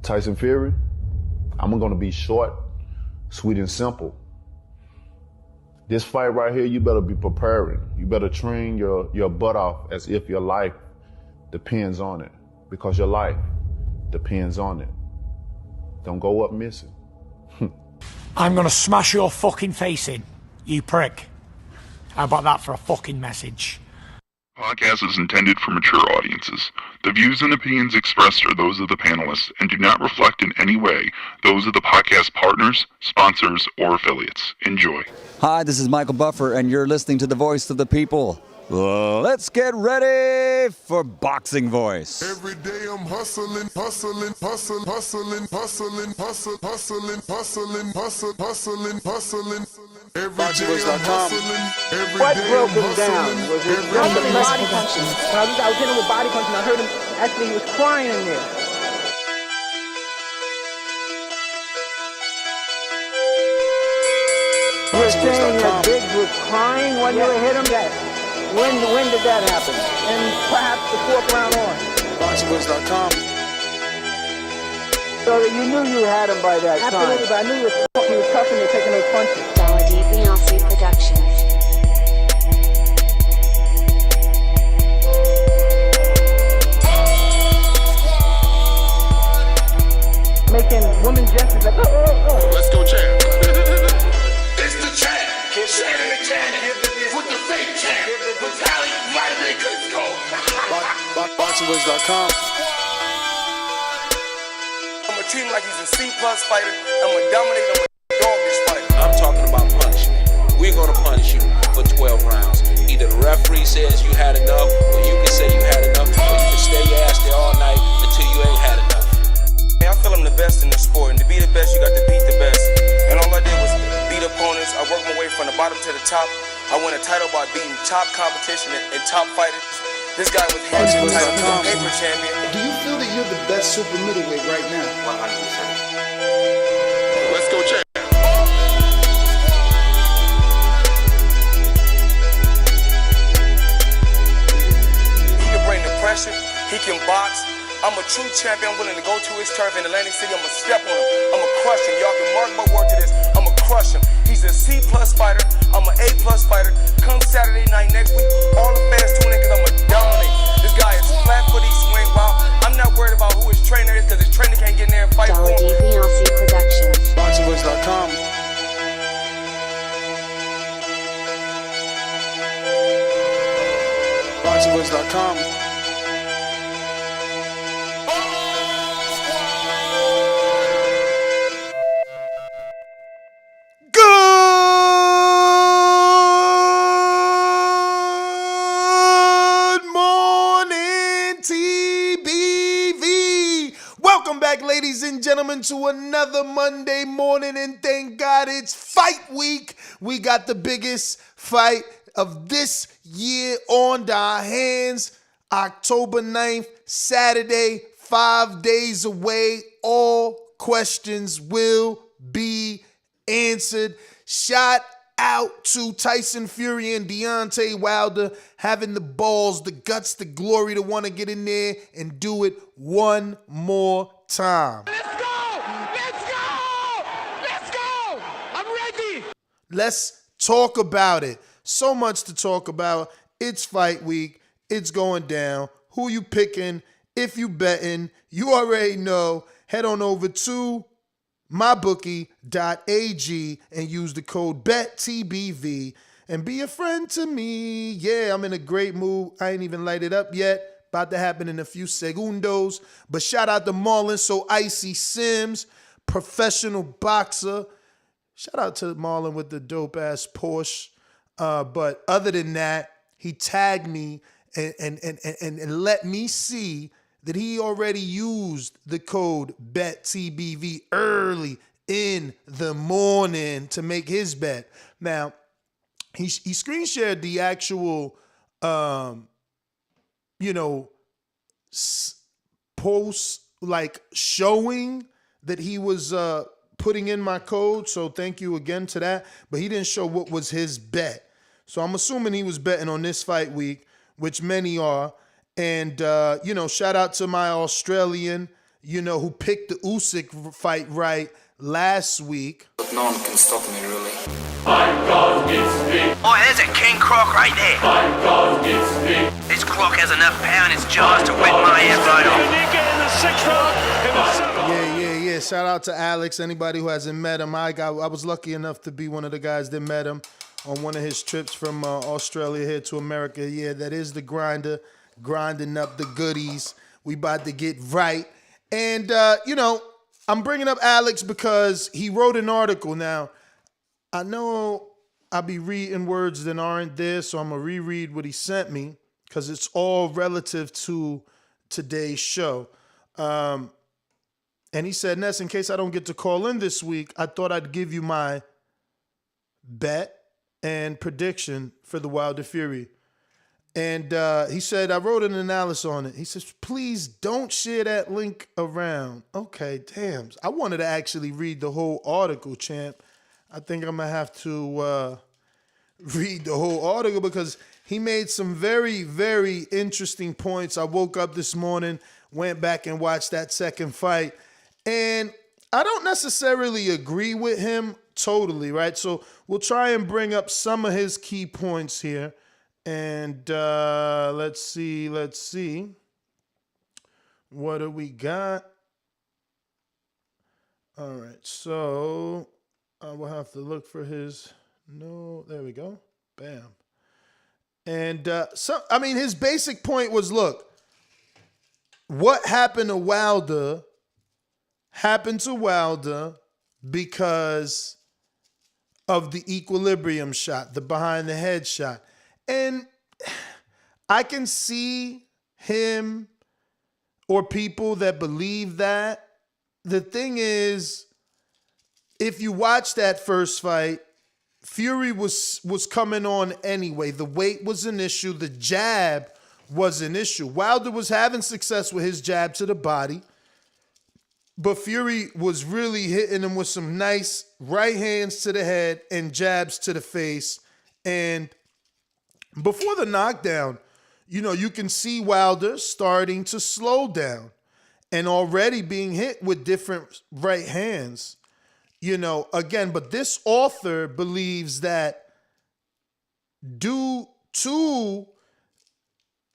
Tyson Fury, I'm gonna be short, sweet and simple. This fight right here, you better be preparing. You better train your butt off as if your life depends on it, because your life depends on it. Don't go up missing. I'm gonna smash your fucking face in, you prick. How about that for a fucking message? Podcast is intended for mature audiences. The views and opinions expressed are those of the panelists and do not reflect in any way those of the podcast partners, sponsors, or affiliates. Enjoy. Hi, this is Michael Buffer, and you're listening to The Voice of the People. Let's get ready for Boxing Voice. Every day I'm hustling, hustling, hustling, hustling, hustling, hustling, hustling, hustling, hustling, hustling, hustling. Every day I'm hustling. Every What day broke I'm him down? hustling. Was it Every body punching? I was hitting him with body punching. I heard him, actually, he was crying in there. You were saying that Biggs was crying when you hit him? Yes. When did that happen? And perhaps the fourth round on. BoxingVoice.com. So that you knew you had him by that time. Absolutely, but I knew he was tough and they're taking those punches. Dolla Dibiase Productions. Making women gestures like, oh. Let's go, champ. It's the champ. Shannon the champ. With the fake champ. With Tally Vitamin Cusco. BoxingVoice.com. I'm gonna treat him like he's a C+ fighter. I'm gonna dominate him with dog this fighter. I'm talking about punishment. We're gonna punish you for 12 rounds. Either the referee says you had enough, or you can say you had enough, or you can stay your ass there all night until you ain't had enough. I feel I'm the best in the sport, and to be the best, you got to beat the best. And all I did was beat opponents. I worked my way from the bottom to the top. I won a title by beating top competition and top fighters. This guy was hands title, he's a paper champion. Do you feel that you're the best super middleweight right now? 100%. Let's go, champ. He can bring the pressure. He can box. I'm a true champion. I'm willing to go to his turf in Atlantic City. I'm gonna step on him. I'm gonna crush him. Y'all can mark my word to this. I'm gonna crush him. He's a C+ fighter. I'm an A+ fighter. Come Saturday night next week, all the fans tune in because I'm gonna dominate. This guy is flat-footed, swing wild. I'm not worried about who his trainer is because his trainer can't get in there and fight for Dolla him. Dibiase Productions. BoxingVoice.com. BoxingVoice.com. Good morning, TBV. Welcome back, ladies and gentlemen, to another Monday morning, and thank God it's fight week. We got the biggest fight of this year on our hands. October 9th, Saturday, 5 days away. All questions will be answered. Shout out to Tyson Fury and Deontay Wilder having the balls, the guts, the glory to want to get in there and do it one more time. Let's go! Let's go! Let's go! I'm ready! Let's talk about it. So much to talk about. It's fight week. It's going down. Who you picking? If you betting, you already know. Head on over to mybookie.ag and use the code BETTBV and be a friend to me. Yeah, I'm in a great mood. I ain't even light it up yet. About to happen in a few segundos. But shout out to Marlon So Icy Sims, professional boxer. Shout out to Marlon with the dope-ass Porsche. But other than that, he tagged me and let me see that he already used the code BETTBV early in the morning to make his bet. Now, he screen shared the actual, post like showing that he was putting in my code. So thank you again to that. But he didn't show what was his bet. So I'm assuming he was betting on this fight week, which many are. And, shout out to my Australian, who picked the Usyk fight right last week. But no one can stop me, really. Oh, there's a king croc right there. This croc has enough power in its jaws to whip my head right off. Yeah. Shout out to Alex. Anybody who hasn't met him, I was lucky enough to be one of the guys that met him on one of his trips from Australia here to America. Yeah, that is the grinder, grinding up the goodies. We about to get right. And, I'm bringing up Alex because he wrote an article. Now, I know I'll be reading words that aren't there, so I'm going to reread what he sent me because it's all relative to today's show. And he said, Ness, in case I don't get to call in this week, I thought I'd give you my bet and prediction for the Wilder Fury. And he said, I wrote an analysis on it. He says, please don't share that link around. Okay, damn. I wanted to actually read the whole article, champ. I think I'm going to have to read the whole article because he made some very, very interesting points. I woke up this morning, went back and watched that second fight, and I don't necessarily agree with him totally, right? So we'll try and bring up some of his key points here. And let's see. What do we got? All right, so I will have to look for his. No, there we go. Bam. And his basic point was, look, what happened to Wilder because of the equilibrium shot, the behind the head shot. And I can see him or people that believe that. The thing is, if you watch that first fight, Fury was coming on anyway. The weight was an issue. The jab was an issue. Wilder was having success with his jab to the body, but Fury was really hitting him with some nice right hands to the head and jabs to the face. And before the knockdown, you can see Wilder starting to slow down and already being hit with different right hands. Again, but this author believes that due to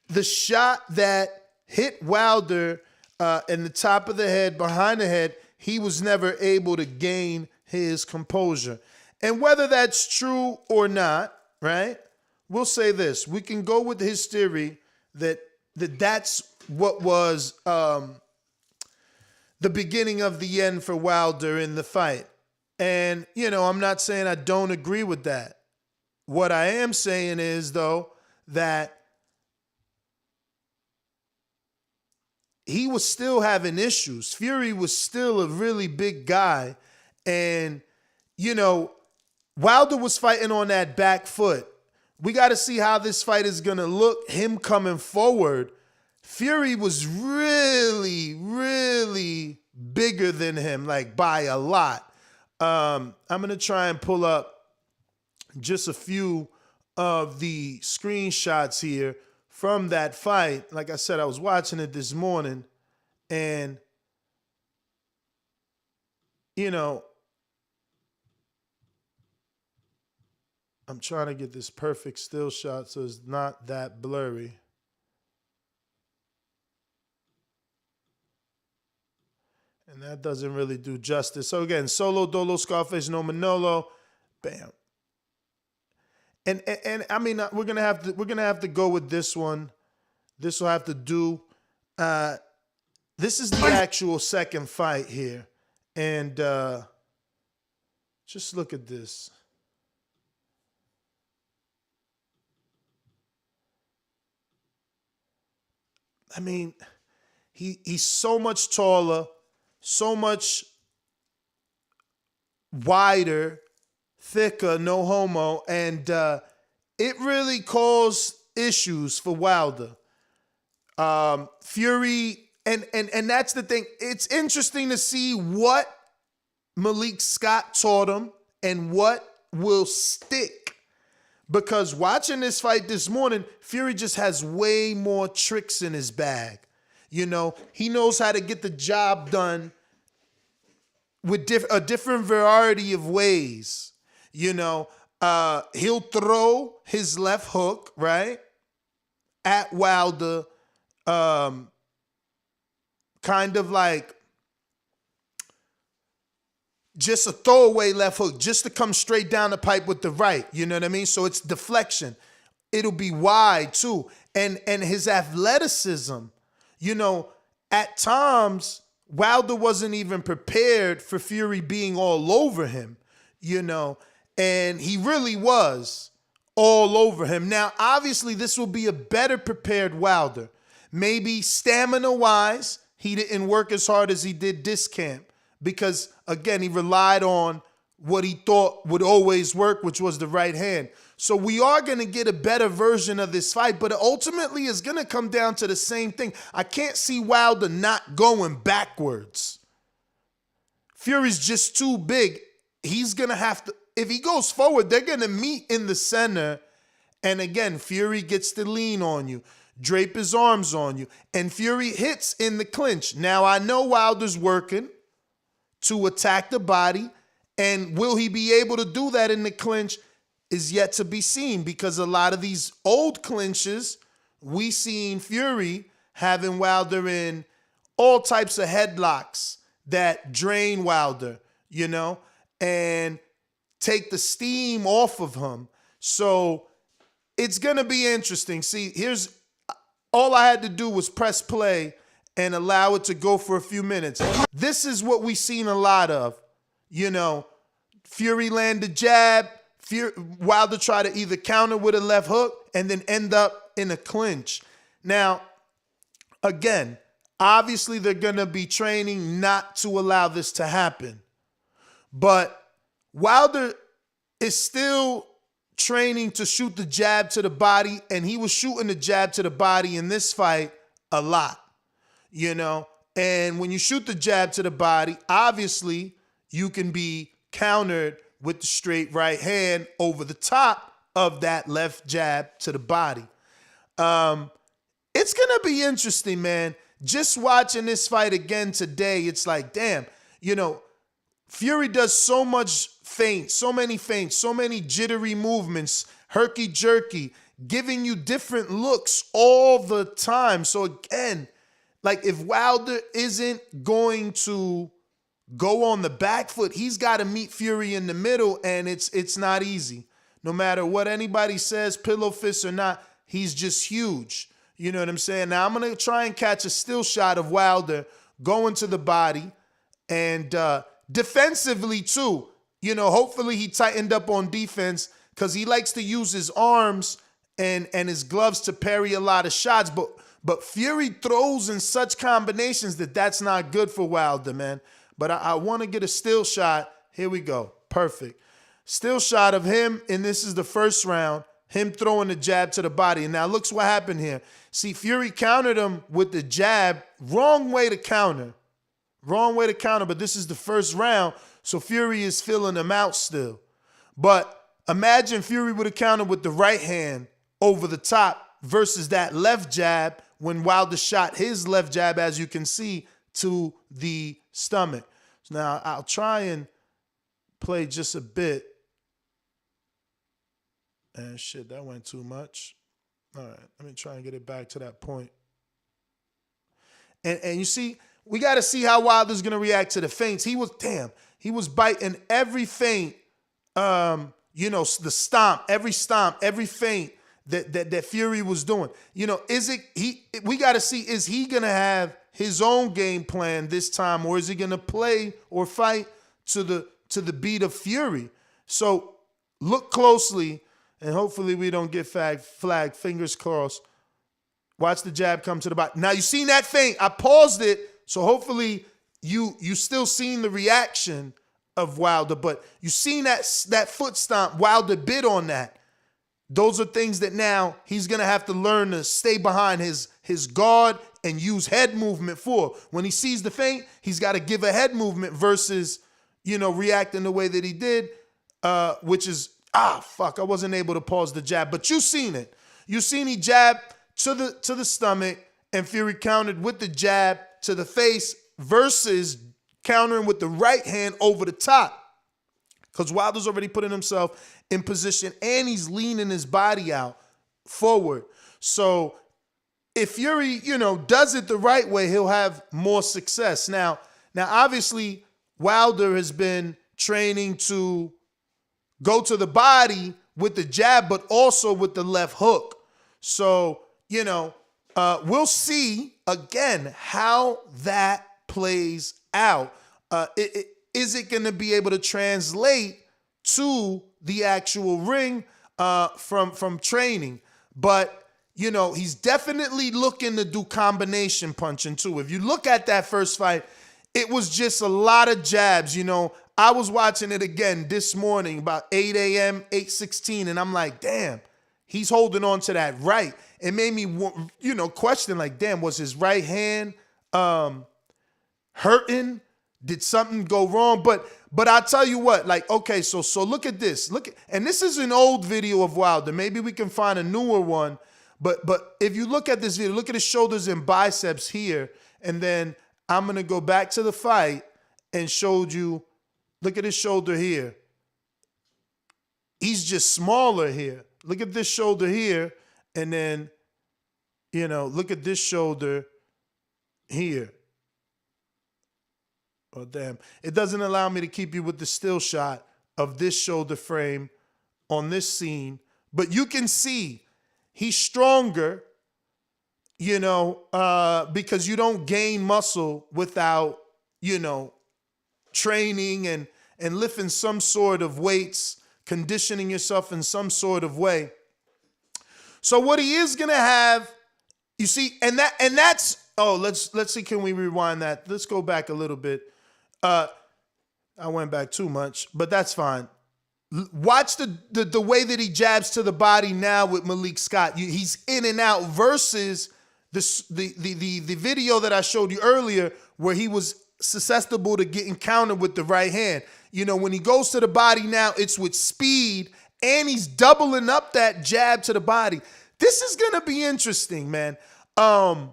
the shot that hit Wilder in the top of the head, behind the head, he was never able to gain his composure. And whether that's true or not, right? We'll say this. We can go with his theory that's what was the beginning of the end for Wilder in the fight. And, I'm not saying I don't agree with that. What I am saying is, though, that he was still having issues. Fury was still a really big guy. And, Wilder was fighting on that back foot. We got to see how this fight is going to look, him coming forward. Fury was really, really bigger than him, like by a lot. I'm going to try and pull up just a few of the screenshots here from that fight. Like I said, I was watching it this morning, and, I'm trying to get this perfect still shot so it's not that blurry. And that doesn't really do justice. So again, Solo, Dolo, Scarface, no Manolo, bam. And I mean, we're gonna have to go with this one. This will have to do. This is the actual second fight here, and just look at this. I mean, he's so much taller, so much wider, thicker, no homo, and it really caused issues for Wilder. Fury, and that's the thing. It's interesting to see what Malik Scott taught him and what will stick. Because watching this fight this morning, Fury just has way more tricks in his bag. You know, he knows how to get the job done with a different variety of ways. You know, he'll throw his left hook, right, at Wilder, kind of like just a throwaway left hook, just to come straight down the pipe with the right. You know what I mean? So it's deflection. It'll be wide too. And his athleticism, you know, at times, Wilder wasn't even prepared for Fury being all over him, you know, and he really was all over him. Now, obviously, this will be a better prepared Wilder. Maybe stamina-wise, he didn't work as hard as he did this camp because, again, he relied on what he thought would always work, which was the right hand. So we are going to get a better version of this fight, but ultimately it's going to come down to the same thing. I can't see Wilder not going backwards. Fury's just too big. He's going to have to, if he goes forward, they're going to meet in the center. And again, Fury gets to lean on you, drape his arms on you, and Fury hits in the clinch. Now, I know Wilder's working to attack the body, and will he be able to do that in the clinch is yet to be seen, because a lot of these old clinches, we seen Fury having Wilder in all types of headlocks that drain Wilder, you know, and take the steam off of him. So it's going to be interesting. See, here's all I had to do was press play and allow it to go for a few minutes. This is what we've seen a lot of, you know, Fury land the jab, Wilder try to either counter with a left hook and then end up in a clinch. Now, again, obviously they're going to be training not to allow this to happen. But Wilder is still training to shoot the jab to the body, and he was shooting the jab to the body in this fight a lot, you know. And when you shoot the jab to the body, obviously you can be countered with the straight right hand over the top of that left jab to the body. It's going to be interesting, man. Just watching this fight again today, it's like, damn, you know, Fury does so much feint, so many jittery movements, herky-jerky, giving you different looks all the time. So again, like if Wilder isn't going to go on the back foot, he's got to meet Fury in the middle, and it's not easy. No matter what anybody says, pillow fist or not, he's just huge. You know what I'm saying? Now, I'm going to try and catch a still shot of Wilder going to the body, and defensively, too. You know, hopefully he tightened up on defense because he likes to use his arms and his gloves to parry a lot of shots. But Fury throws in such combinations that's not good for Wilder, man. But I want to get a still shot. Here we go. Perfect. Still shot of him, and this is the first round, him throwing the jab to the body. And now looks what happened here. See, Fury countered him with the jab. Wrong way to counter. Wrong way to counter, but this is the first round, so Fury is filling him out still. But imagine Fury would have countered with the right hand over the top versus that left jab when Wilder shot his left jab, as you can see, to the stomach. So now I'll try and play just a bit. And shit, that went too much. All right, let me try and get it back to that point. And you see, we got to see how Wilder's going to react to the feints. He was biting every feint, you know, the stomp, every feint that Fury was doing. You know, we got to see, is he going to have his own game plan this time, or is he going to play or fight to the beat of Fury? So look closely, and hopefully we don't get flagged. Fingers crossed. Watch the jab come to the body. Now you seen that feint. I paused it, so hopefully you still seen the reaction of Wilder, but you seen that foot stomp. Wilder bit on that. Those are things that now he's going to have to learn to stay behind his guard and use head movement for. When he sees the feint, he's got to give a head movement versus, you know, reacting the way that he did, which is, I wasn't able to pause the jab. But you seen it. You seen he jab to the stomach, and Fury countered with the jab to the face versus countering with the right hand over the top. Because Wilder's already putting himself in position and he's leaning his body out forward. So if Fury, does it the right way, he'll have more success. Now obviously, Wilder has been training to go to the body with the jab, but also with the left hook. So, we'll see, again, how that plays out. Is it going to be able to translate to the actual ring from training? But, he's definitely looking to do combination punching too. If you look at that first fight, it was just a lot of jabs. I was watching it again this morning about 8 a.m., 8:16, and I'm like, damn, he's holding on to that right. It made me, question like, damn, was his right hand hurting? Did something go wrong? But I'll tell you what, okay, so look at this. And this is an old video of Wilder. Maybe we can find a newer one. But if you look at this video, look at his shoulders and biceps here, and then I'm going to go back to the fight and showed you, look at his shoulder here. He's just smaller here. Look at this shoulder here, and then, look at this shoulder here. Oh, damn. It doesn't allow me to keep you with the still shot of this shoulder frame on this scene, but you can see he's stronger, because you don't gain muscle without, training and lifting some sort of weights, conditioning yourself in some sort of way. So what he is going to have, you see, and that's, let's see, can we rewind that? Let's go back a little bit. I went back too much, but that's fine. Watch the way that he jabs to the body now with Malik Scott. He's in and out versus the video that I showed you earlier where he was susceptible to getting countered with the right hand. When he goes to the body now, it's with speed and he's doubling up that jab to the body. This is going to be interesting, man. I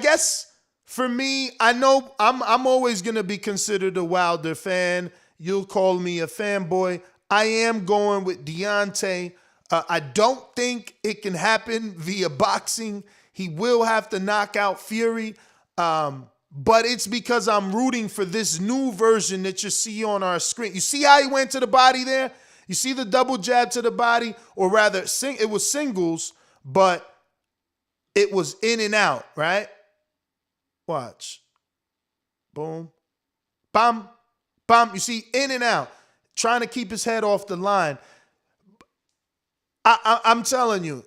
guess for me, I know I'm always going to be considered a Wilder fan. You'll call me a fanboy. I am going with Deontay. I don't think it can happen via boxing. He will have to knock out Fury. But it's because I'm rooting for this new version that you see on our screen. You see how he went to the body there? You see the double jab to the body? Or rather, it was singles, but it was in and out, right? Watch. Boom. Bam. Bam. You see, in and out. Trying to keep his head off the line. I'm telling you,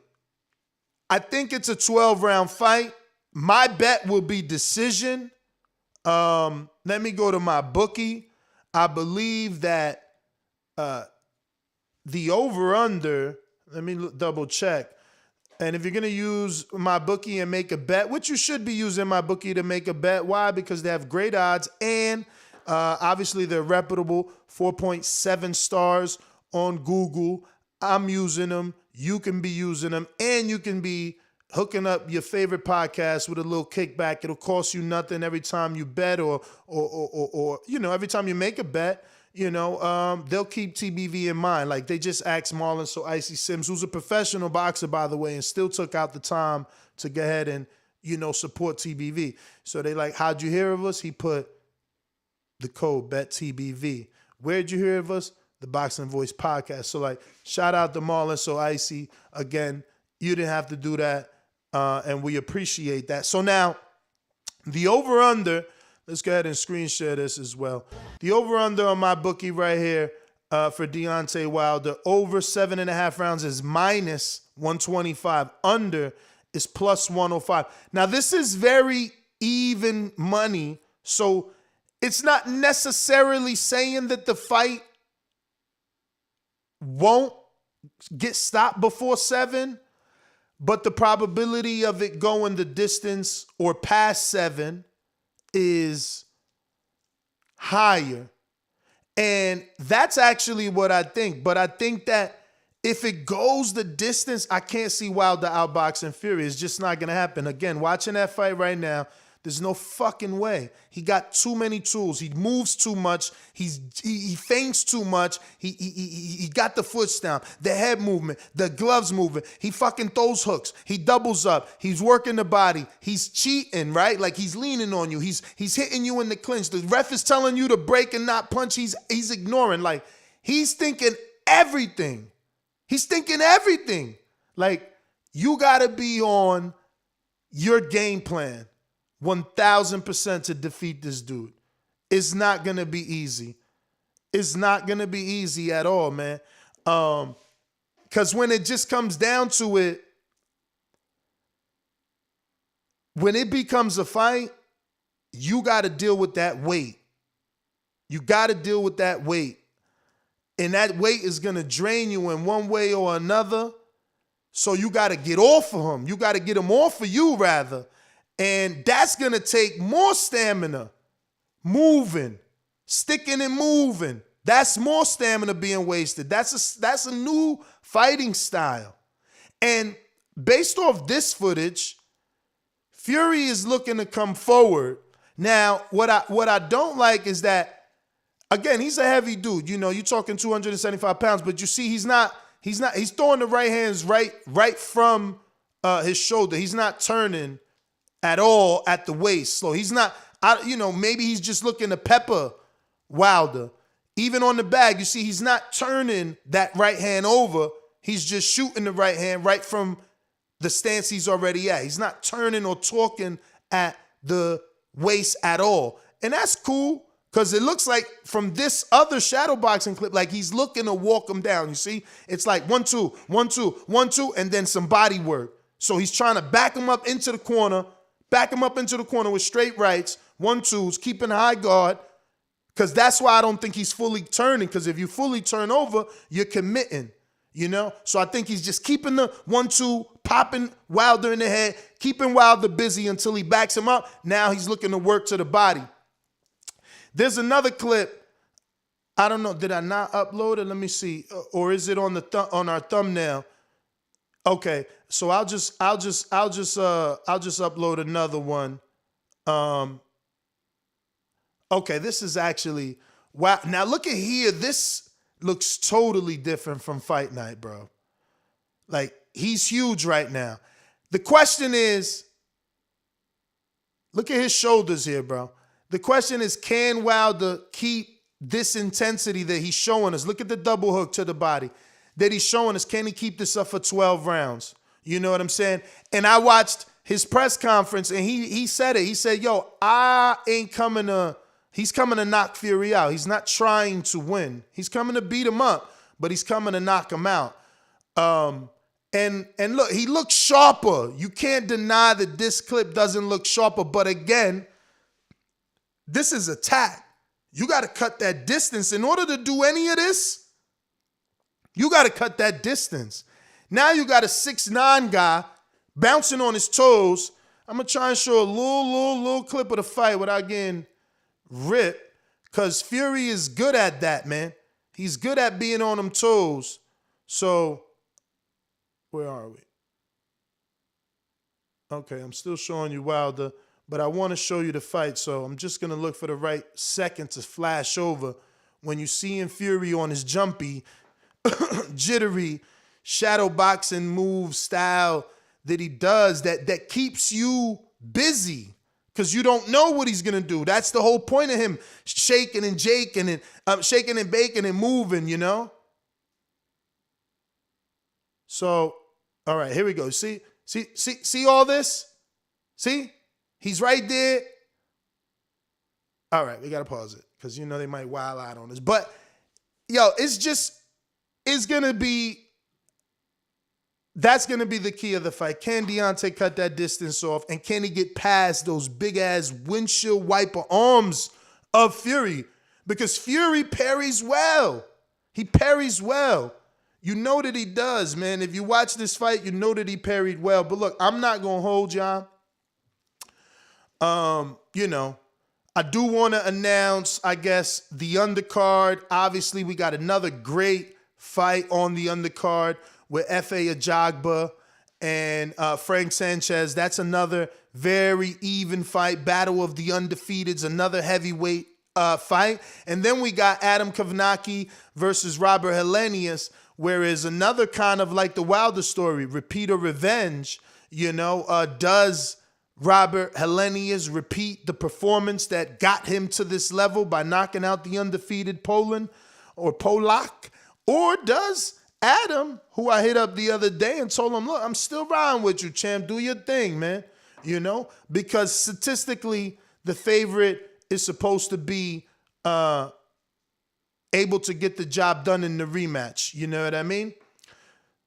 I think it's a 12-round fight. My bet will be decision. Let me go to my bookie. I believe that the over-under, let me double check. And if you're going to use my bookie and make a bet, which you should be using my bookie to make a bet. Why? Because they have great odds and obviously they're reputable. 4.7 stars on Google. I'm using them. You can be using them. And you can be hooking up your favorite podcast with a little kickback. It'll cost you nothing every time you bet or every time you make a bet. They'll keep TBV in mind. Like they just asked Marlon So Icy Sims, who's a professional boxer, by the way, and still took out the time to go ahead and, support TBV. So they like, how'd you hear of us? He put the code BETTBV. Where'd you hear of us? The Boxing Voice podcast. So like, shout out to Marlon So Icy. Again, you didn't have to do that. And we appreciate that. So now the over-under, let's go ahead and screen share this as well. The over-under on my bookie right here for Deontay Wilder, over 7.5 rounds is minus 125. Under is plus 105. Now, this is very even money. So it's not necessarily saying that the fight won't get stopped before 7, but the probability of it going the distance or past 7 is higher. And that's actually what I think. But I think that if it goes the distance, I can't see Wilder outboxing Fury. It's just not going to happen. Again, watching that fight right now, there's no fucking way. He got too many tools. He moves too much. He feints too much. He got the foot stomp, the head movement, the gloves movement. He fucking throws hooks. He doubles up. He's working the body. He's cheating, right? Like he's leaning on you. He's hitting you in the clinch. The ref is telling you to break and not punch. He's ignoring. Like he's thinking everything. He's thinking everything. Like you got to be on your game plan 1,000% to defeat this dude. It's not going to be easy. It's not going to be easy at all, man. Because when it just comes down to it, when it becomes a fight, you got to deal with that weight. You got to deal with that weight. And that weight is going to drain you in one way or another. So you got to get off of him. You got to get him off of you, rather. And that's going to take more stamina. Moving. Sticking and moving. That's more stamina being wasted. That's a new fighting style. And based off this footage, Fury is looking to come forward. Now, what I don't like is that, again, he's a heavy dude. You know, you're talking 275 pounds, but you see he's throwing the right hands right from his shoulder. He's not turning at all at the waist. So he's not, maybe he's just looking to pepper Wilder. Even on the bag, you see he's not turning that right hand over. He's just shooting the right hand right from the stance he's already at. He's not turning or talking at the waist at all. And that's cool because it looks like from this other shadow boxing clip, like he's looking to walk him down. You see? It's like 1, 2, 1, 2, 1, 2, and then some body work. So he's trying to back him up into the corner with straight rights, 1-2s, keeping high guard, because that's why I don't think he's fully turning, because if you fully turn over, you're committing, you know? So I think he's just keeping the 1-2, popping Wilder in the head, keeping Wilder busy until he backs him up. Now he's looking to work to the body. There's another clip. I don't know. Did I not upload it? Let me see. Or is it on our thumbnail? Okay, so I'll just upload another one. Okay, this is actually wow. Now look at here. This looks totally different from Fight Night, bro. Like he's huge right now. The question is, look at his shoulders here, bro. The question is, can Wilder keep this intensity that he's showing us? Look at the double hook to the body that he's showing us. Can he keep this up for 12 rounds? You know what I'm saying? And I watched his press conference and he said it. He said, yo, he's coming to knock Fury out. He's not trying to win. He's coming to beat him up, but he's coming to knock him out. And look, he looks sharper. You can't deny that this clip doesn't look sharper. But again, this is attack. You got to cut that distance. In order to do any of this, you got to cut that distance. Now you got a 6'9" guy bouncing on his toes. I'm going to try and show a little clip of the fight without getting ripped, because Fury is good at that, man. He's good at being on them toes. So, where are we? Okay, I'm still showing you Wilder, but I want to show you the fight, so I'm just going to look for the right second to flash over when you see in Fury on his jumpy, jittery, shadow boxing move style that he does that keeps you busy because you don't know what he's going to do. That's the whole point of him shaking and jaking and shaking and baking and moving, you know? So, all right, here we go. See all this? See? He's right there. All right, we got to pause it because, you know, they might wild out on us. But, yo, it's going to be, that's going to be the key of the fight. Can Deontay cut that distance off? And can he get past those big-ass windshield wiper arms of Fury? Because Fury parries well. He parries well. You know that he does, man. If you watch this fight, you know that he parried well. But look, I'm not going to hold y'all. You know, I do want to announce, I guess, the undercard. Obviously, we got another great fight on the undercard with F.A. Ajagba and Frank Sanchez. That's another very even fight. Battle of the Undefeateds, another heavyweight fight. And then we got Adam Kovnacki versus Robert Helenius, whereas another kind of like the Wilder story, repeat or revenge, does Robert Helenius repeat the performance that got him to this level by knocking out the undefeated Polak? Or does Adam, who I hit up the other day and told him, look, I'm still riding with you, champ. Do your thing, man. Because statistically, the favorite is supposed to be able to get the job done in the rematch. You know what I mean?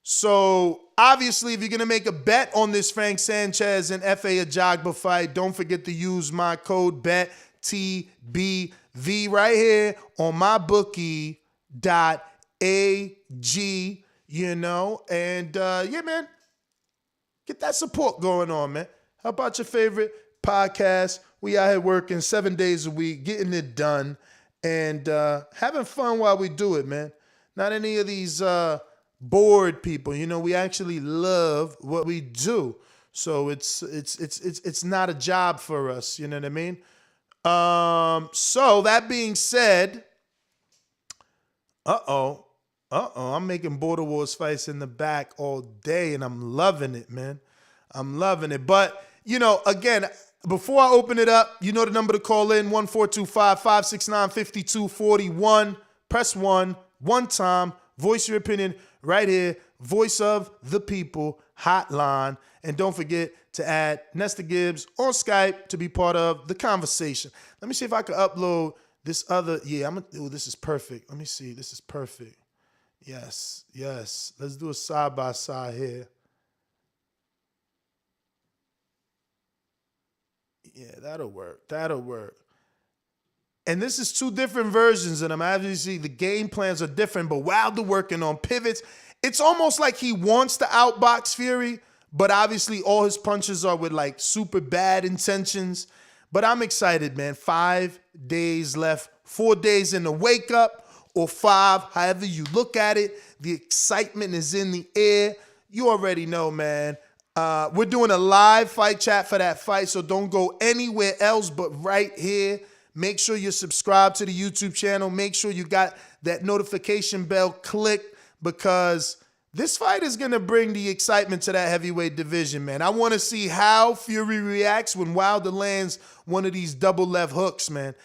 So obviously, if you're going to make a bet on this Frank Sanchez and F.A. Ajagba fight, don't forget to use my code BETTBV right here on mybookie.ag, and yeah, man, get that support going on, man. Help out your favorite podcast. We out here working 7 days a week, getting it done, and having fun while we do it, man. Not any of these bored people. We actually love what we do, so it's not a job for us. You know what I mean? So that being said, I'm making Border Wars fights in the back all day, and I'm loving it, man. I'm loving it. But again, before I open it up, the number to call in, 1-425-569-5241. Press 1 time. Voice your opinion right here. Voice of the People hotline. And don't forget to add Nesta Gibbs on Skype to be part of the conversation. Let me see if I can upload this other. Yeah, this is perfect. Let me see. This is perfect. Yes. Let's do a side-by-side here. Yeah, that'll work. And this is two different versions of them. Obviously, the game plans are different, but Wilder working on pivots. It's almost like he wants to outbox Fury, but obviously all his punches are with like super bad intentions. But I'm excited, man. 5 days left, 4 days in the wake up, or 5, however you look at it. The excitement is in the air. You already know, man. We're doing a live fight chat for that fight, so don't go anywhere else but right here. Make sure you're subscribed to the YouTube channel. Make sure you got that notification bell clicked, because this fight is going to bring the excitement to that heavyweight division, man. I want to see how Fury reacts when Wilder lands one of these double left hooks, man.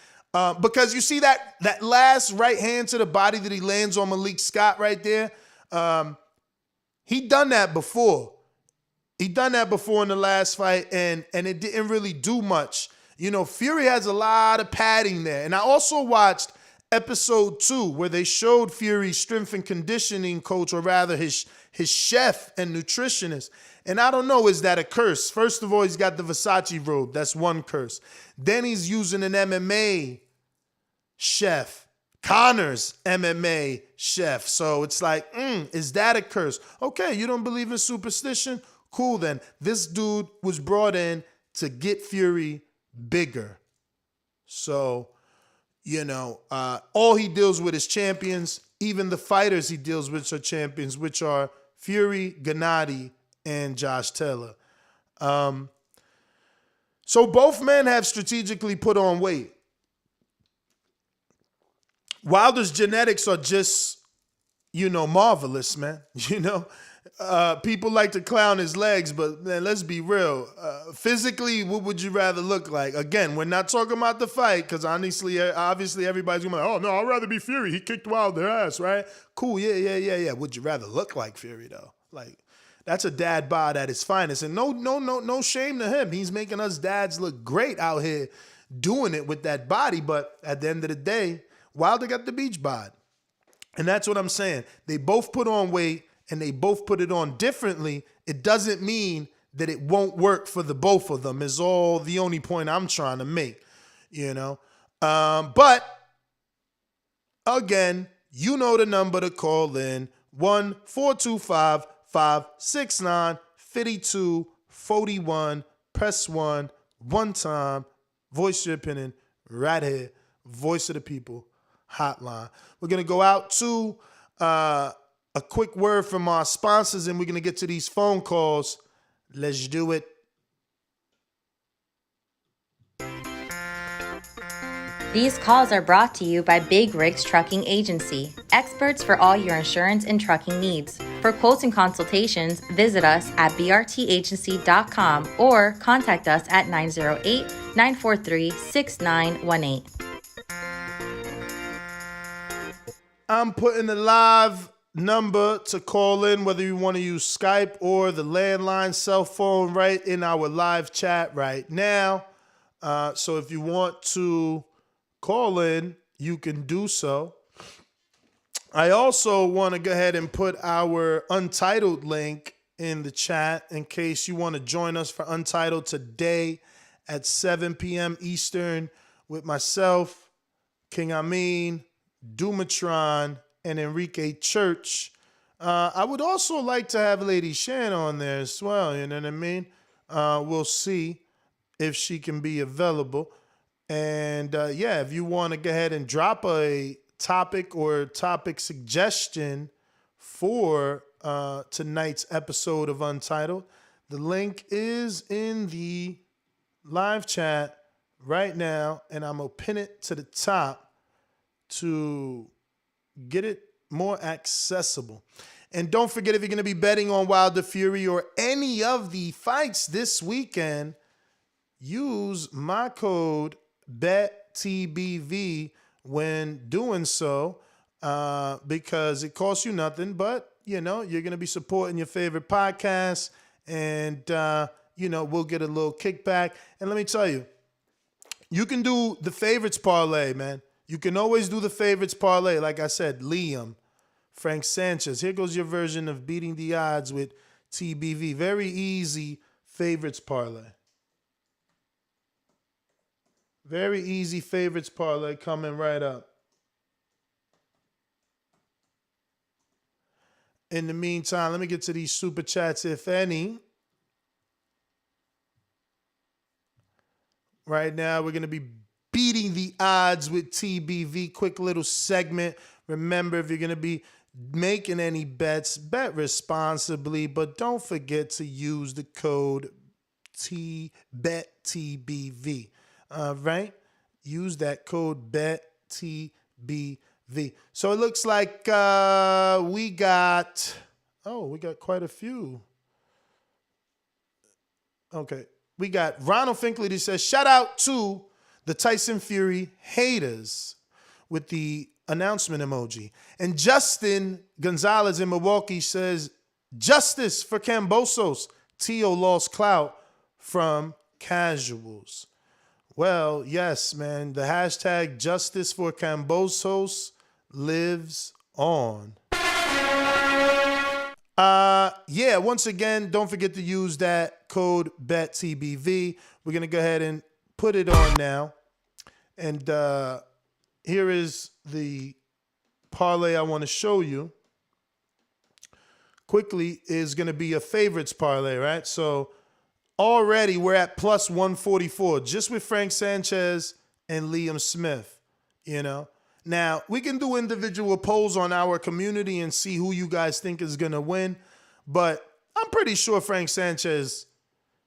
Because you see that last right hand to the body that he lands on Malik Scott right there? He done that before. He done that before in the last fight, and it didn't really do much. Fury has a lot of padding there. And I also watched episode 2 where they showed Fury's strength and conditioning coach, or rather his chef and nutritionist. And I don't know, is that a curse? First of all, he's got the Versace robe. That's one curse. Then he's using an MMA chef, Connor's MMA chef. So it's like, is that a curse? Okay, you don't believe in superstition? Cool then. This dude was brought in to get Fury bigger. So, all he deals with is champions. Even the fighters he deals with are champions, which are Fury, Gennady, and Josh Taylor. So both men have strategically put on weight. Wilder's genetics are just, marvelous, man. People like to clown his legs, but man, let's be real. Physically, what would you rather look like? Again, we're not talking about the fight, because obviously everybody's going to be like, oh, no, I'd rather be Fury. He kicked Wilder ass, right? Cool, yeah. Would you rather look like Fury, though? Like, that's a dad bod at his finest. And no shame to him. He's making us dads look great out here doing it with that body. But at the end of the day, Wilder got the beach bod. And that's what I'm saying. They both put on weight, and they both put it on differently. It doesn't mean that it won't work for the both of them, is all the only point I'm trying to make, But, again, the number to call in, 1-425-569-5241. Press 1 time. Voice your opinion right here. Voice of the People hotline. We're going to go out to A quick word from our sponsors, and we're going to get to these phone calls. Let's do it. These calls are brought to you by Big Rigs Trucking Agency, experts for all your insurance and trucking needs. For quotes and consultations, visit us at brtagency.com or contact us at 908-943-6918. I'm putting the live number to call in, whether you want to use Skype or the landline cell phone, right in our live chat right now. So if you want to call in, you can do so. I also want to go ahead and put our Untitled link in the chat in case you want to join us for Untitled today at 7 p.m. Eastern with myself, King Amin, Dumatron, and Enrique Church. I would also like to have Lady Shan on there as well, you know what I mean? We'll see if she can be available. And if you want to go ahead and drop a topic or topic suggestion for tonight's episode of Untitled, the link is in the live chat right now, and I'm going to pin it to the top to get it more accessible. And don't forget, if you're going to be betting on Wilder Fury or any of the fights this weekend, use my code BETTBV when doing so, because it costs you nothing, but you're going to be supporting your favorite podcast, and we'll get a little kickback. And let me tell you, you can do the favorites parlay, man. You can always do the favorites parlay. Like I said, Liam, Frank Sanchez. Here goes your version of beating the odds with TBV. Very easy favorites parlay. Very easy favorites parlay coming right up. In the meantime, let me get to these super chats, if any. Right now, we're going to be beating the odds with TBV. Quick little segment. Remember, if you're going to be making any bets, bet responsibly, but don't forget to use the code BETTBV. All right? Use that code BETTBV. So it looks like we got quite a few. Okay. We got Ronald Finkley that says, shout out to the Tyson Fury haters with the announcement emoji. And Justin Gonzalez in Milwaukee says, justice for Kambosos. Tio lost clout from casuals. Well, yes, man. The hashtag justice for Kambosos lives on. Once again, don't forget to use that code BETTBV. We're going to go ahead and put it on now. And here is the parlay I want to show you. Quickly is going to be a favorites parlay, right? So already we're at plus 144 just with Frank Sanchez and Liam Smith, Now, we can do individual polls on our community and see who you guys think is going to win. But I'm pretty sure Frank Sanchez,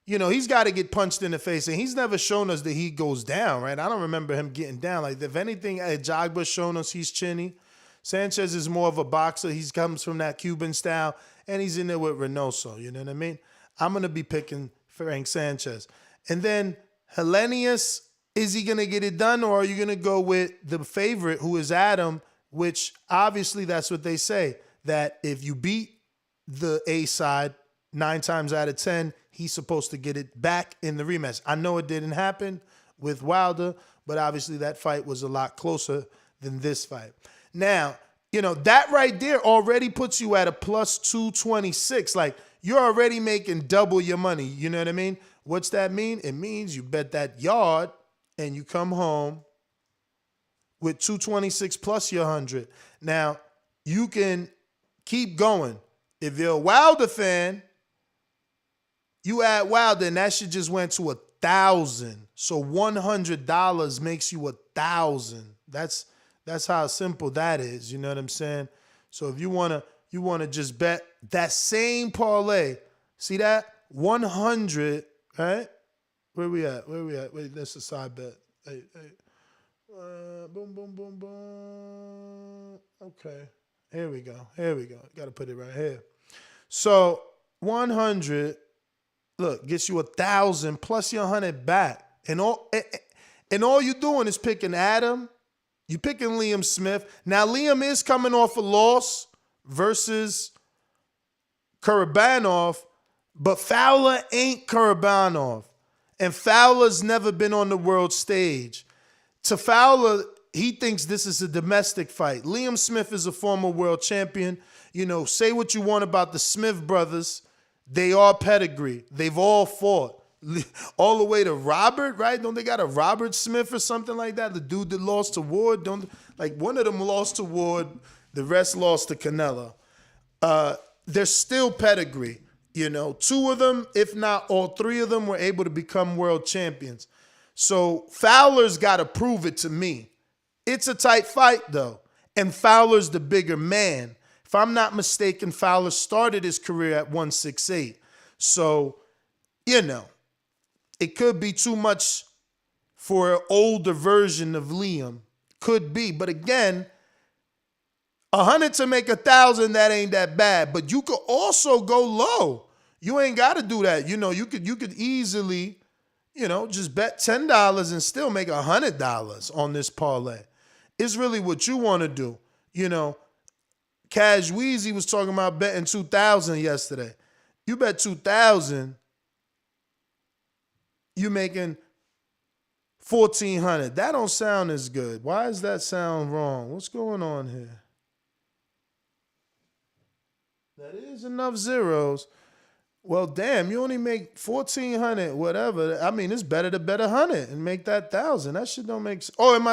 he's got to get punched in the face. And he's never shown us that he goes down, right? I don't remember him getting down. Like, if anything, Jagba's shown us he's chinny. Sanchez is more of a boxer. He comes from that Cuban style. And he's in there with Reynoso, you know what I mean? I'm going to be picking Frank Sanchez. And then Hellenius, is he going to get it done, or are you going to go with the favorite, who is Adam, which obviously that's what they say, that if you beat the A side 9 times out of 10, he's supposed to get it back in the rematch. I know it didn't happen with Wilder, but obviously that fight was a lot closer than this fight. Now, that right there already puts you at a plus 226. Like, you're already making double your money. You know what I mean? What's that mean? It means you bet that yard and you come home with 226 plus your 100. Now, you can keep going. If you're a Wilder fan, you add Wilder, and that shit just went to 1,000. So $100 makes you 1,000. That's how simple that is. You know what I'm saying? So if you wanna just bet that same parlay, see that 100, right? Where we at? Wait, that's a side bet. Hey. Boom, boom, boom, boom. Okay, here we go. Got to put it right here. So 100, look, gets you 1,000 plus your 100 back, and all you're doing is picking Adam. You picking Liam Smith. Now Liam is coming off a loss versus Karabanov, but Fowler ain't Karabanov, and Fowler's never been on the world stage. To Fowler, he thinks this is a domestic fight. Liam Smith is a former world champion. You know, say what you want about the Smith brothers. They are pedigree. They've all fought. All the way to Robert, right? Don't they got a Robert Smith or something like that? The dude that lost to Ward. One of them lost to Ward. The rest lost to Canelo. They're still pedigree. You know, two of them, if not all three of them, were able to become world champions. So Fowler's got to prove it to me. It's a tight fight, though, and Fowler's the bigger man. If I'm not mistaken, Fowler started his career at 168. So, you know, it could be too much for an older version of Liam. Could be. But again, 100 to make 1,000, that ain't that bad. But you could also go low. You ain't got to do that. You know, you could easily, you know, just bet $10 and still make $100 on this parlay. It's really what you want to do. You know, Cash Weezy was talking about betting 2,000 yesterday. You bet 2,000, you making 1,400. That don't sound as good. Why does that sound wrong? What's going on here? That is enough zeros. Well, damn, you only make 1,400, whatever. I mean, it's better to bet 100 and make that 1,000. That shit don't make sense. Oh, am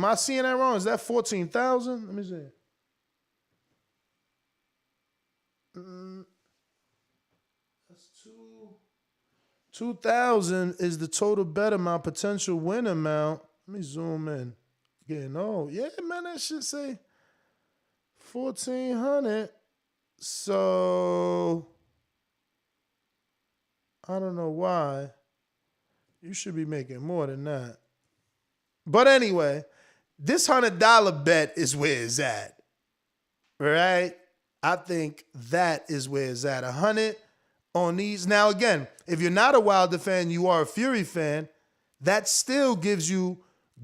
I seeing that wrong? Is that 14,000? Let me see. That's 2,000 is the total bet amount, potential win amount. Let me zoom in. Getting old. Yeah, man, that shit say 1,400. So I don't know why. You should be making more than that. But anyway, this $100 bet is where it's at. Right? I think that is where it's at. 100 on these. Now, again, if you're not a Wilder fan, you are a Fury fan, that still gives you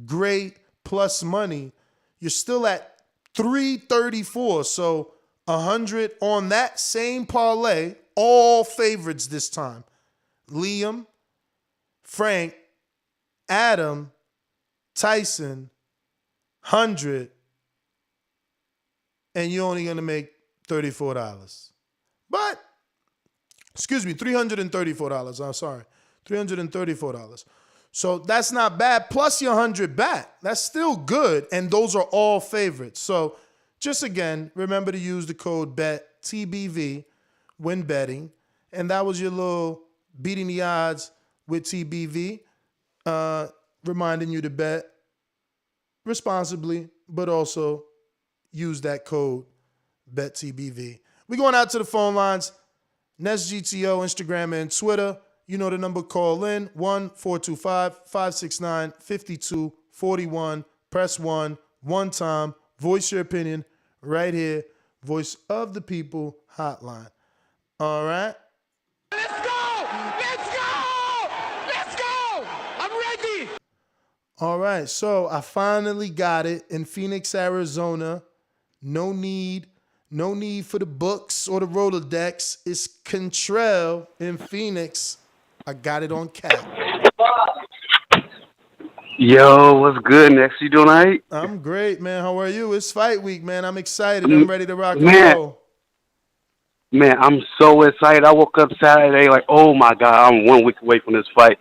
great plus money. You're still at 334. So 100 on that same parlay, all favorites this time. Liam, Frank, Adam, Tyson, 100, and you're only going to make $34. But, excuse me, $334. I'm sorry, $334. So that's not bad. Plus your 100 back. That's still good, and those are all favorites. So just again, remember to use the code BET, TBV, when betting, and that was your little beating the odds with TBV, reminding you to bet responsibly, but also use that code BETTBV. We're going out to the phone lines. Nest GTO, Instagram, and Twitter. You know the number. Call in 1-425-569-5241. Press 1 time. Voice your opinion right here. Voice of the People hotline. All right? All right, so I finally got it in Phoenix, Arizona. No need for the books or the Rolodex. It's Contrell in Phoenix. I got it on cap. Yo, what's good, Next? You doing all right? I'm great, man. How are you? It's fight week, man. I'm excited. I'm ready to rock and roll. Man, I'm so excited. I woke up Saturday like, oh my God, I'm 1 week away from this fight.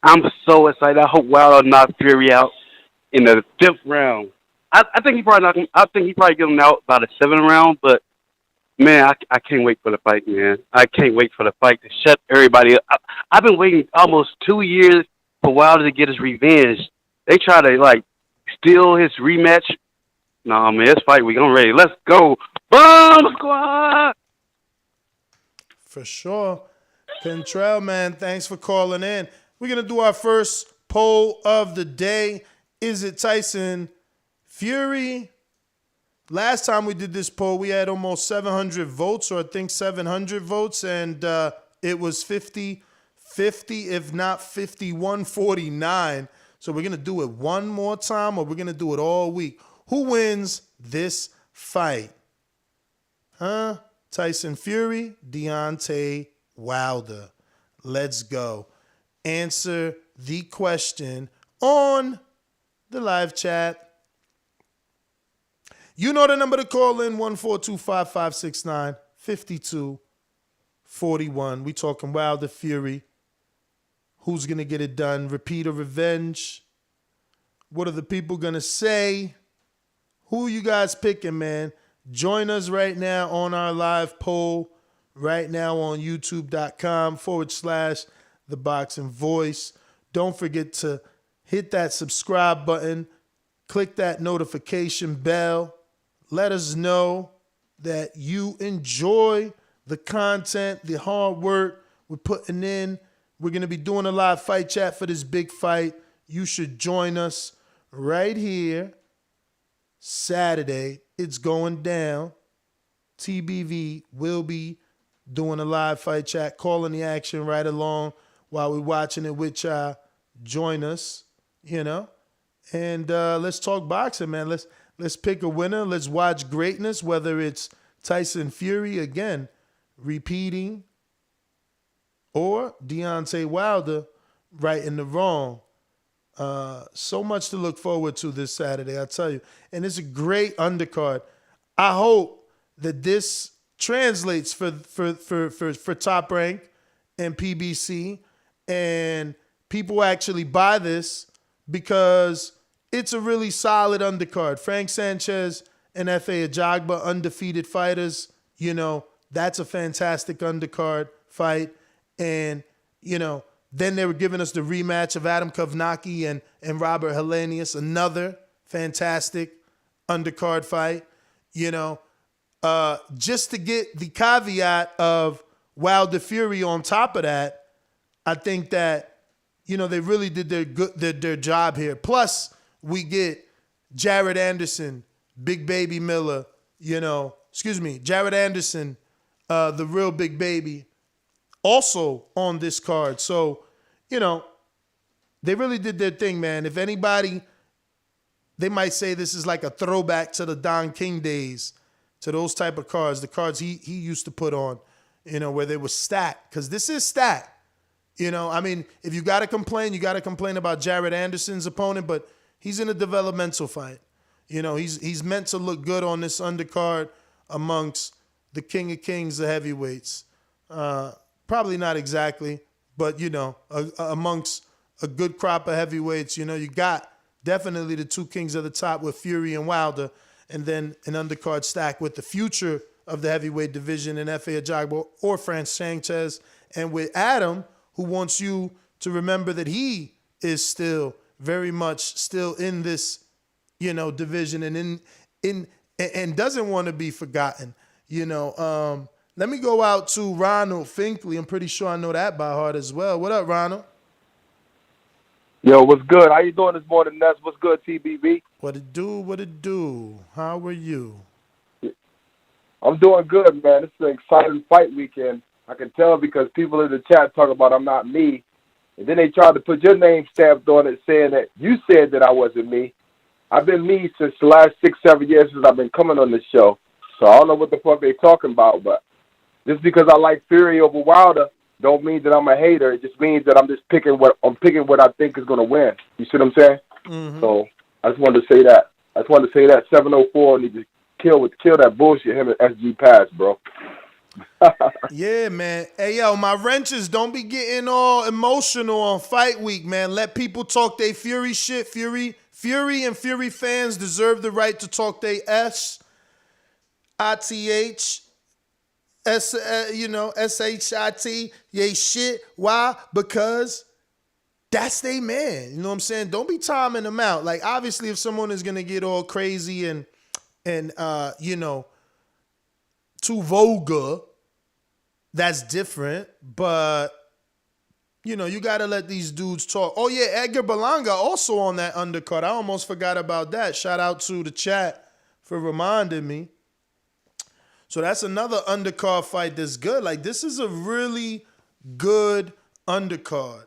I'm so excited. I hope Wilder knocks Fury out in the 5th round. I think he probably get him out by the 7th round. But man, I can't wait for the fight, man. I can't wait for the fight to shut everybody up. I've been waiting almost 2 years for Wilder to get his revenge. They try to steal his rematch. No, man, it's fight week. I'm ready. Let's go. Bomb Squad. For sure. Pentrell, man, thanks for calling in. We're going to do our first poll of the day. Is it Tyson Fury? Last time we did this poll, we had almost 700 votes, or I think 700 votes, and it was 50-50, if not 51-49. So we're going to do it one more time, or we're going to do it all week. Who wins this fight? Huh? Tyson Fury, Deontay Wilder. Let's go. Answer the question on the live chat. You know the number to call in, 142-5569-5241. We talking Wilder Fury. Who's going to get it done? Repeat or revenge? What are the people going to say? Who you guys picking, man? Join us right now on our live poll right now on youtube.com/The Boxing Voice. Don't forget to hit that subscribe button. Click that notification bell. Let us know that you enjoy the content, the hard work we're putting in. We're going to be doing a live fight chat for this big fight. You should join us right here Saturday. It's going down. TBV will be doing a live fight chat, calling the action right along while we're watching it with y'all. Join us, and let's talk boxing, man. Let's pick a winner. Let's watch greatness, whether it's Tyson Fury, again, repeating, or Deontay Wilder righting the wrong. So much to look forward to this Saturday, I tell you. And it's a great undercard. I hope that this translates for Top Rank and PBC, and people actually buy this because it's a really solid undercard. Frank Sanchez and F.A. Ajagba, undefeated fighters. That's a fantastic undercard fight. And, then they were giving us the rematch of Adam Kovnacki and Robert Helenius, another fantastic undercard fight. Just to get the caveat of Wilder Fury on top of that, I think that, they really did their job here. Plus, we get Jared Anderson, Big Baby Miller, Jared Anderson, the real Big Baby, also on this card. So, they really did their thing, man. If anybody, they might say this is like a throwback to the Don King days, to those type of cards, the cards he used to put on, where they were stacked. Because this is stacked. If you got to complain, you got to complain about Jared Anderson's opponent, but he's in a developmental fight. He's meant to look good on this undercard amongst the King of Kings, the heavyweights. Probably not exactly, but, amongst a good crop of heavyweights, you got definitely the two kings at the top with Fury and Wilder, and then an undercard stack with the future of the heavyweight division in F.A. Ajagba or Frank Sanchez, and with Adam, who wants you to remember that he is still very much still in this, division and and doesn't want to be forgotten. Let me go out to Ronald Finkley. I'm pretty sure I know that by heart as well. What up, Ronald? Yo, what's good? How you doing this morning, Ness? What's good, TBB? What it do? What it do? How are you? I'm doing good, man. It's an exciting fight weekend. I can tell because people in the chat talk about I'm not me. And then they tried to put your name stamped on it saying that you said that I wasn't me. I've been me since the last 6-7 years since I've been coming on this show. So I don't know what the fuck they talking about, but just because I like Fury over Wilder don't mean that I'm a hater. It just means that I'm just picking what I think is gonna win. You see what I'm saying? Mm-hmm. So I just wanted to say that. 704 need to kill that bullshit him and SG Pass, bro. Yeah, man. Hey, yo, my wrenches, don't be getting all emotional on fight week, man. Let people talk they Fury shit. Fury and Fury fans deserve the right to talk they S-I-T-H. S-H-I-T, yay shit. Why? Because that's they man. You know what I'm saying? Don't be timing them out. Like, obviously, if someone is going to get all crazy and too vulgar. That's different, but you know, you got to let these dudes talk. Oh, yeah, Edgar Berlanga also on that undercard. I almost forgot about that. Shout out to the chat for reminding me. So that's another undercard fight that's good. Like, this is a really good undercard.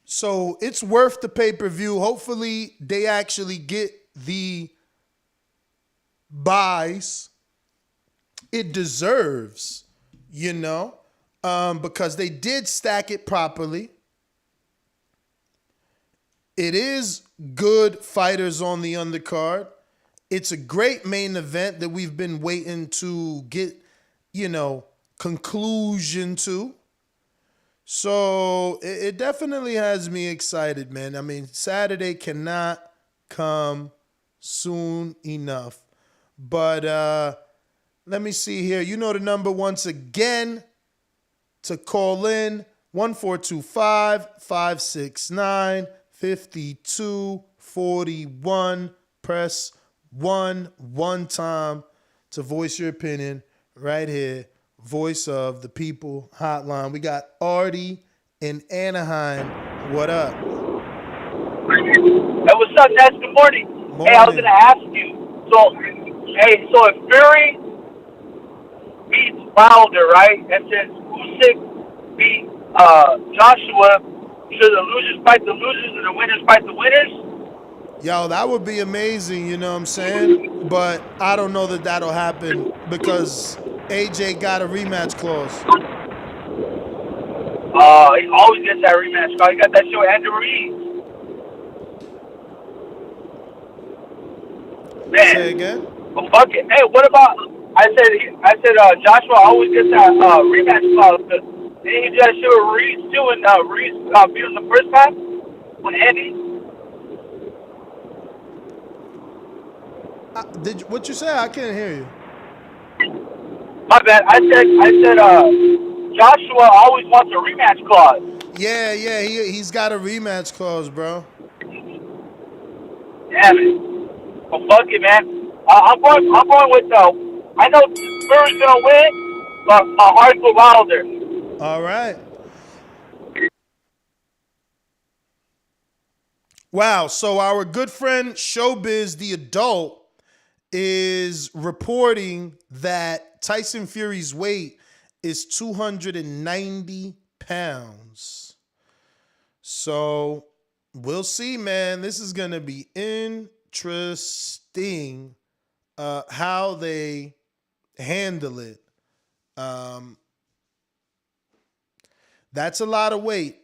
So it's worth the pay-per-view. Hopefully, they actually get the buys it deserves, you know? Because they did stack it properly. It is good fighters on the undercard. It's a great main event that we've been waiting to get, you know, conclusion to. So it definitely has me excited, man. I mean, Saturday cannot come soon enough. But let me see here. You know the number once again to call in, 1425-569-5241. Press 1 time to voice your opinion right here. Voice of the People hotline. We got Artie in Anaheim. What up? Hey, what's up, Ness? Good morning. Hey, I was going to ask you. So if Fury beats Wilder, right? And since Usyk beat Joshua, should the losers fight the losers and the winners fight the winners? Yo, that would be amazing, you know what I'm saying? But I don't know that that'll happen because AJ got a rematch clause. He always gets that rematch. He got that shit with Andrew Reed. Man. Say again? Well, fuck it. Hey, what about? I said Joshua always gets that rematch clause. Didn't he do that shit with Reed too? And Reed beat him the first time with Andy. What you say? I can't hear you. My bad. I said Joshua always wants a rematch clause. Yeah, he's got a rematch clause, bro. Damn it. Well, fuck it, man. I'm going with I know Fury's gonna win, but my heart for Wilder. All right. Wow. So our good friend Showbiz the Adult is reporting that Tyson Fury's weight is 290 pounds. So we'll see, man. This is going to be interesting how they handle it. That's a lot of weight.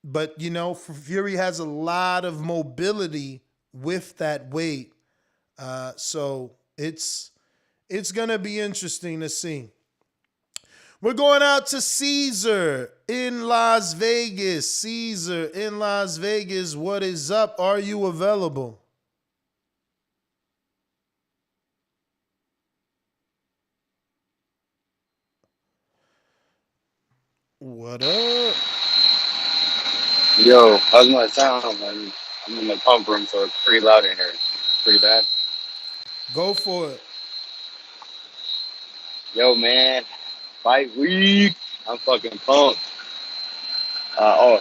But, you know, Fury has a lot of mobility with that weight. So it's going to be interesting to see. We're going out to Caesar in Las Vegas. Caesar in Las Vegas, what is up? Are you available? What up? Yo, how's my sound? I'm in the pump room, so it's pretty loud in here. Pretty bad. Go for it. Yo, man. Fight week. I'm fucking pumped.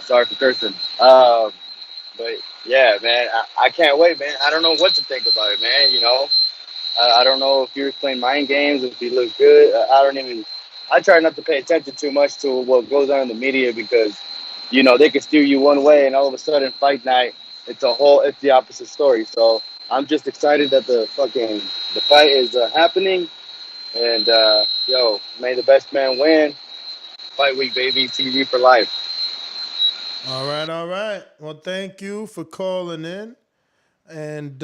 Sorry for cursing. But yeah, man, I can't wait, man. I don't know what to think about it, man. You know, I don't know if you're playing mind games, if he looks good. I try not to pay attention too much to what goes on in the media because, you know, they can steer you one way and all of a sudden fight night, it's the opposite story. So I'm just excited that the fight is happening. And, may the best man win. Fight week, baby. TV for life. All right. Well, thank you for calling in. And,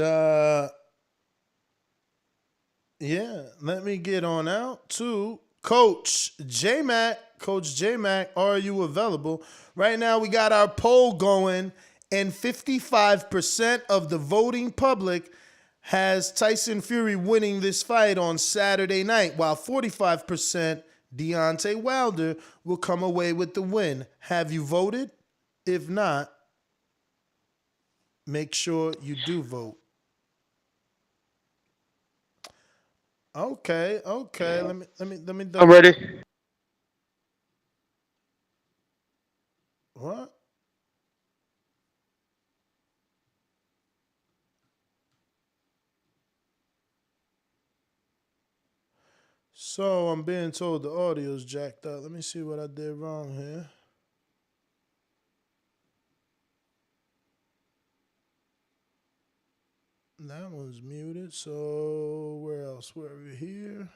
let me get on out to Coach J-Mac. Coach J-Mac, are you available? Right now, we got our poll going, and 55% of the voting public has Tyson Fury winning this fight on Saturday night, while 45% Deontay Wilder will come away with the win. Have you voted? If not, make sure you do vote. Okay. Let me. I'm ready. What? So I'm being told the audio's jacked up. Let me see what I did wrong here. That one's muted. So where else? Where are we here?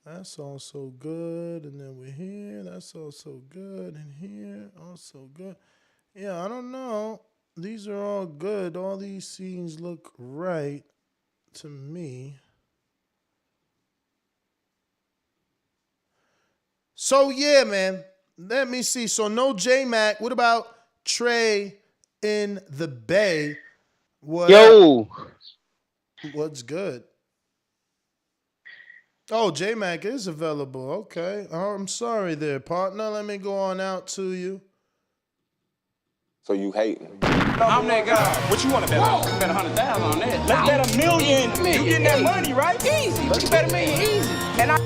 That's also good. And then we're here. That's also good. And here, also good. Yeah, I don't know. These are all good. All these scenes look right to me. So yeah, man. Let me see. So no J Mac. What about Trey in the Bay? What up? What's good? Oh, J Mac is available. Okay. Oh, I'm sorry there, partner. Let me go on out to you. So you hating? I'm that guy. What you want to bet on? Bet 100,000 on that. Let's bet $1 million. You getting that money, right? Easy. Let's bet $1 million easy. And I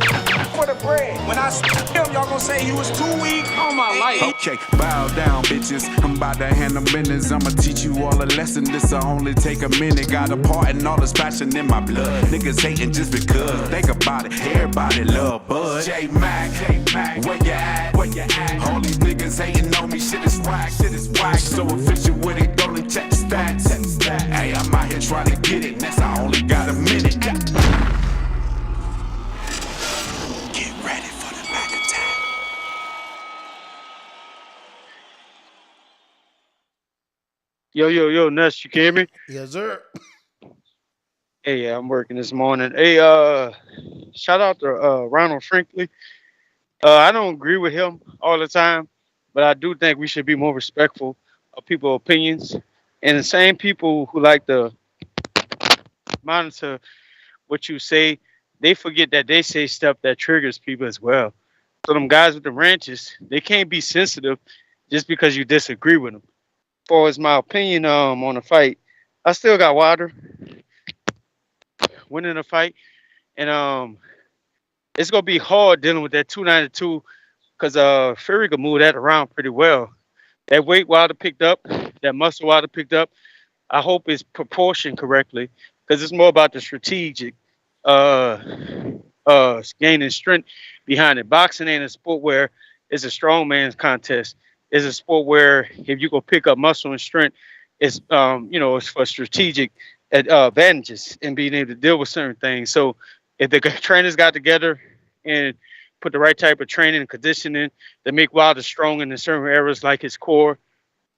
for the bread. When I him, y'all gonna say he was too weak on my life. Okay, bow down, bitches. I'm about to handle business. I'ma teach you all a lesson. This'll only take a minute. Got a part in all this passion in my blood. Niggas hating just because. Think about it. Everybody love Bud. J Mac, where you at? Where you at? All these niggas hating on me. Shit is whack. Shit is whack. So official with it. Don't check the stats. Hey, I'm out here trying to get it. That's I only got a minute. Yo, Ness, you can hear me? Yes, sir. Hey, yeah, I'm working this morning. Hey, shout out to Ronald Franklin. I don't agree with him all the time, but I do think we should be more respectful of people's opinions. And the same people who like to monitor what you say, they forget that they say stuff that triggers people as well. So them guys with the ranches, they can't be sensitive just because you disagree with them. As far as my opinion on the fight, I still got Wilder winning the fight, and it's gonna be hard dealing with that 292 because Fury could move that around pretty well. That weight Wilder picked up, that muscle Wilder picked up, I hope it's proportioned correctly because it's more about the strategic gaining strength behind it. Boxing ain't a sport where it's a strong man's contest. It's a sport where if you go pick up muscle and strength, it's it's for strategic advantages and being able to deal with certain things. So if the trainers got together and put the right type of training and conditioning to make Wilder strong in certain areas like his core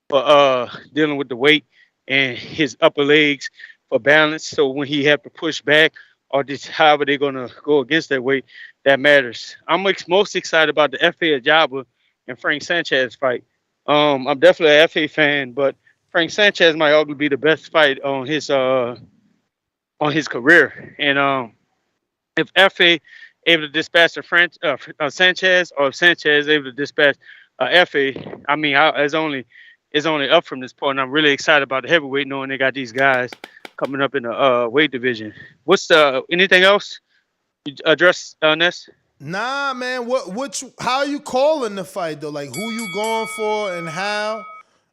for dealing with the weight and his upper legs for balance. So when he have to push back or just however they're gonna go against that weight, that matters. I'm most excited about the FA Ajaba and Frank Sanchez fight. I'm definitely an FA fan, but Frank Sanchez might arguably be the best fight on his career. And if FA able to dispatch Sanchez, or if Sanchez able to dispatch FA, I mean, it's only up from this point. I'm really excited about the heavyweight, knowing they got these guys coming up in the weight division. What's anything else you address, Ness? Nah, man. How you calling the fight though? Like, who you going for and how?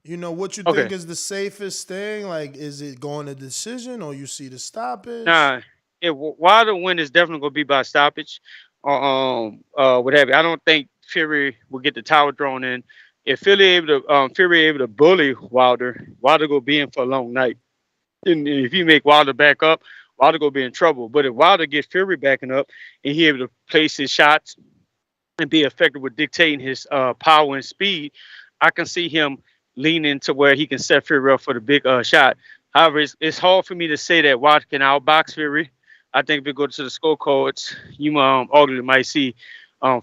You know what you think is the safest thing? Like, is it going to decision or you see the stoppage? Nah, Wilder win is definitely gonna be by stoppage, or what have you. I don't think Fury will get the tower thrown in. If Fury able to bully Wilder gonna be in for a long night. And if you make Wilder back up, Wilder gonna be in trouble. But if Wilder gets Fury backing up and he able to place his shots and be effective with dictating his power and speed, I can see him leaning to where he can set Fury up for the big shot. However, it's hard for me to say that Wilder can outbox Fury. I think if we go to the scorecards, you arguably might see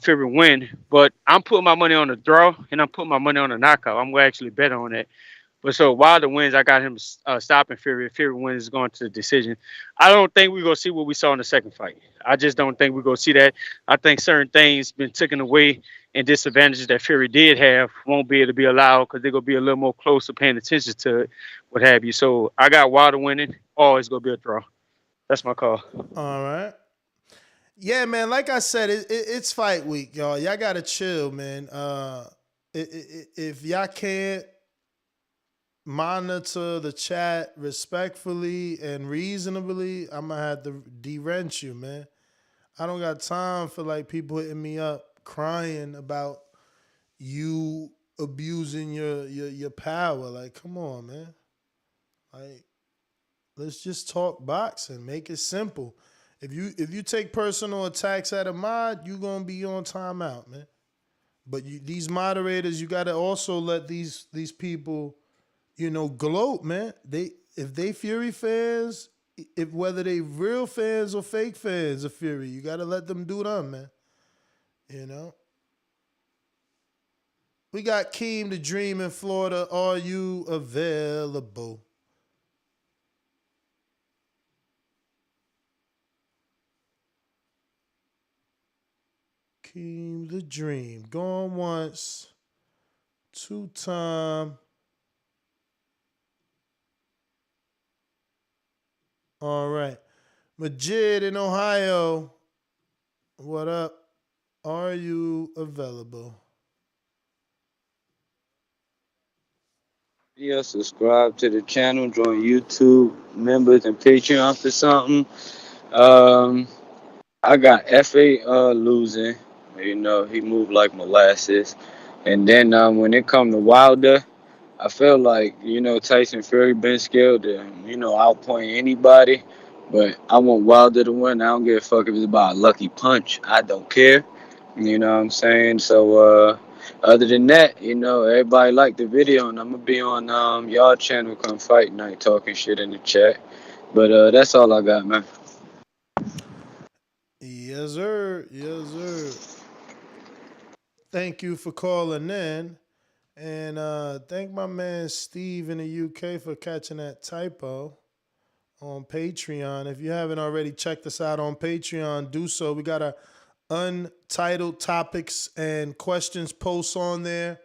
Fury win. But I'm putting my money on the draw and I'm putting my money on the knockout. I'm gonna actually bet on that. But so Wilder wins, I got him stopping Fury. If Fury wins, going to the decision. I don't think we're going to see what we saw in the second fight. I just don't think we're going to see that. I think certain things been taken away and disadvantages that Fury did have won't be able to be allowed because they're going to be a little more closer paying attention to it, what have you. So I got Wilder winning. Always going to be a draw. That's my call. All right. Yeah, man. Like I said, it's fight week, y'all. Y'all gotta chill, man. If y'all can't monitor the chat respectfully and reasonably, I'm gonna have to de-wrench you, man. I don't got time for like people hitting me up crying about you abusing your power. Like, come on, man. Like, let's just talk boxing. Make it simple. If you take personal attacks at a mod, you gonna be on timeout, man. But these moderators, you gotta also let these people, gloat, man. If they Fury fans, if whether they real fans or fake fans of Fury, you gotta let them do them, man. We got Keem the Dream in Florida. Are you available? Keem the Dream. Going once. Two-time. All right. Majid in Ohio. What up? Are you available? Yeah, subscribe to the channel, join YouTube members and Patreon for something. I got FA losing. He moved like molasses. And then when it come to Wilder, I feel like, Tyson Fury been skilled to, outpoint anybody. But I want Wilder to win. I don't give a fuck if it's about a lucky punch. I don't care. You know what I'm saying? So, other than that, everybody liked the video, and I'm going to be on y'all channel come fight night talking shit in the chat. But that's all I got, man. Yes, sir. Yes, sir. Thank you for calling in. And thank my man Steve in the UK for catching that typo on Patreon. If you haven't already checked us out on Patreon, do so. We got a untitled topics and questions posts on there,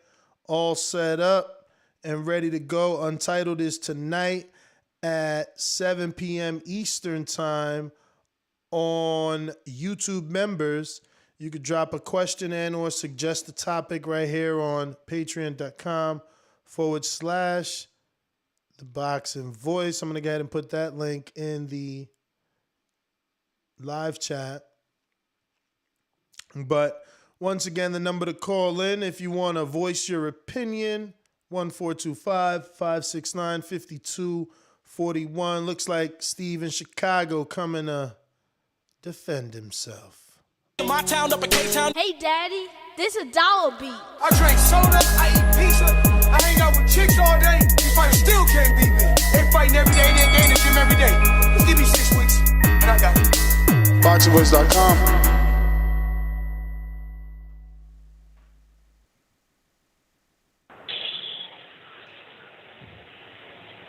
all set up and ready to go. Untitled is tonight at 7 p.m. Eastern time on YouTube members. You could drop a question and or suggest a topic right here on patreon.com/The Boxing Voice. I'm going to go ahead and put that link in the live chat. But once again, the number to call in if you want to voice your opinion, 1-425-569-5241. Looks like Steve in Chicago coming to defend himself. My town up in K-Town. Hey, Daddy, this a Dolla beat. I drink soda, I eat pizza, I hang out with chicks all day. These fighters still can't beat me. They fighting every day, they in the gym every day. Just give me 6 weeks, and I got it. BoxingVoice.com.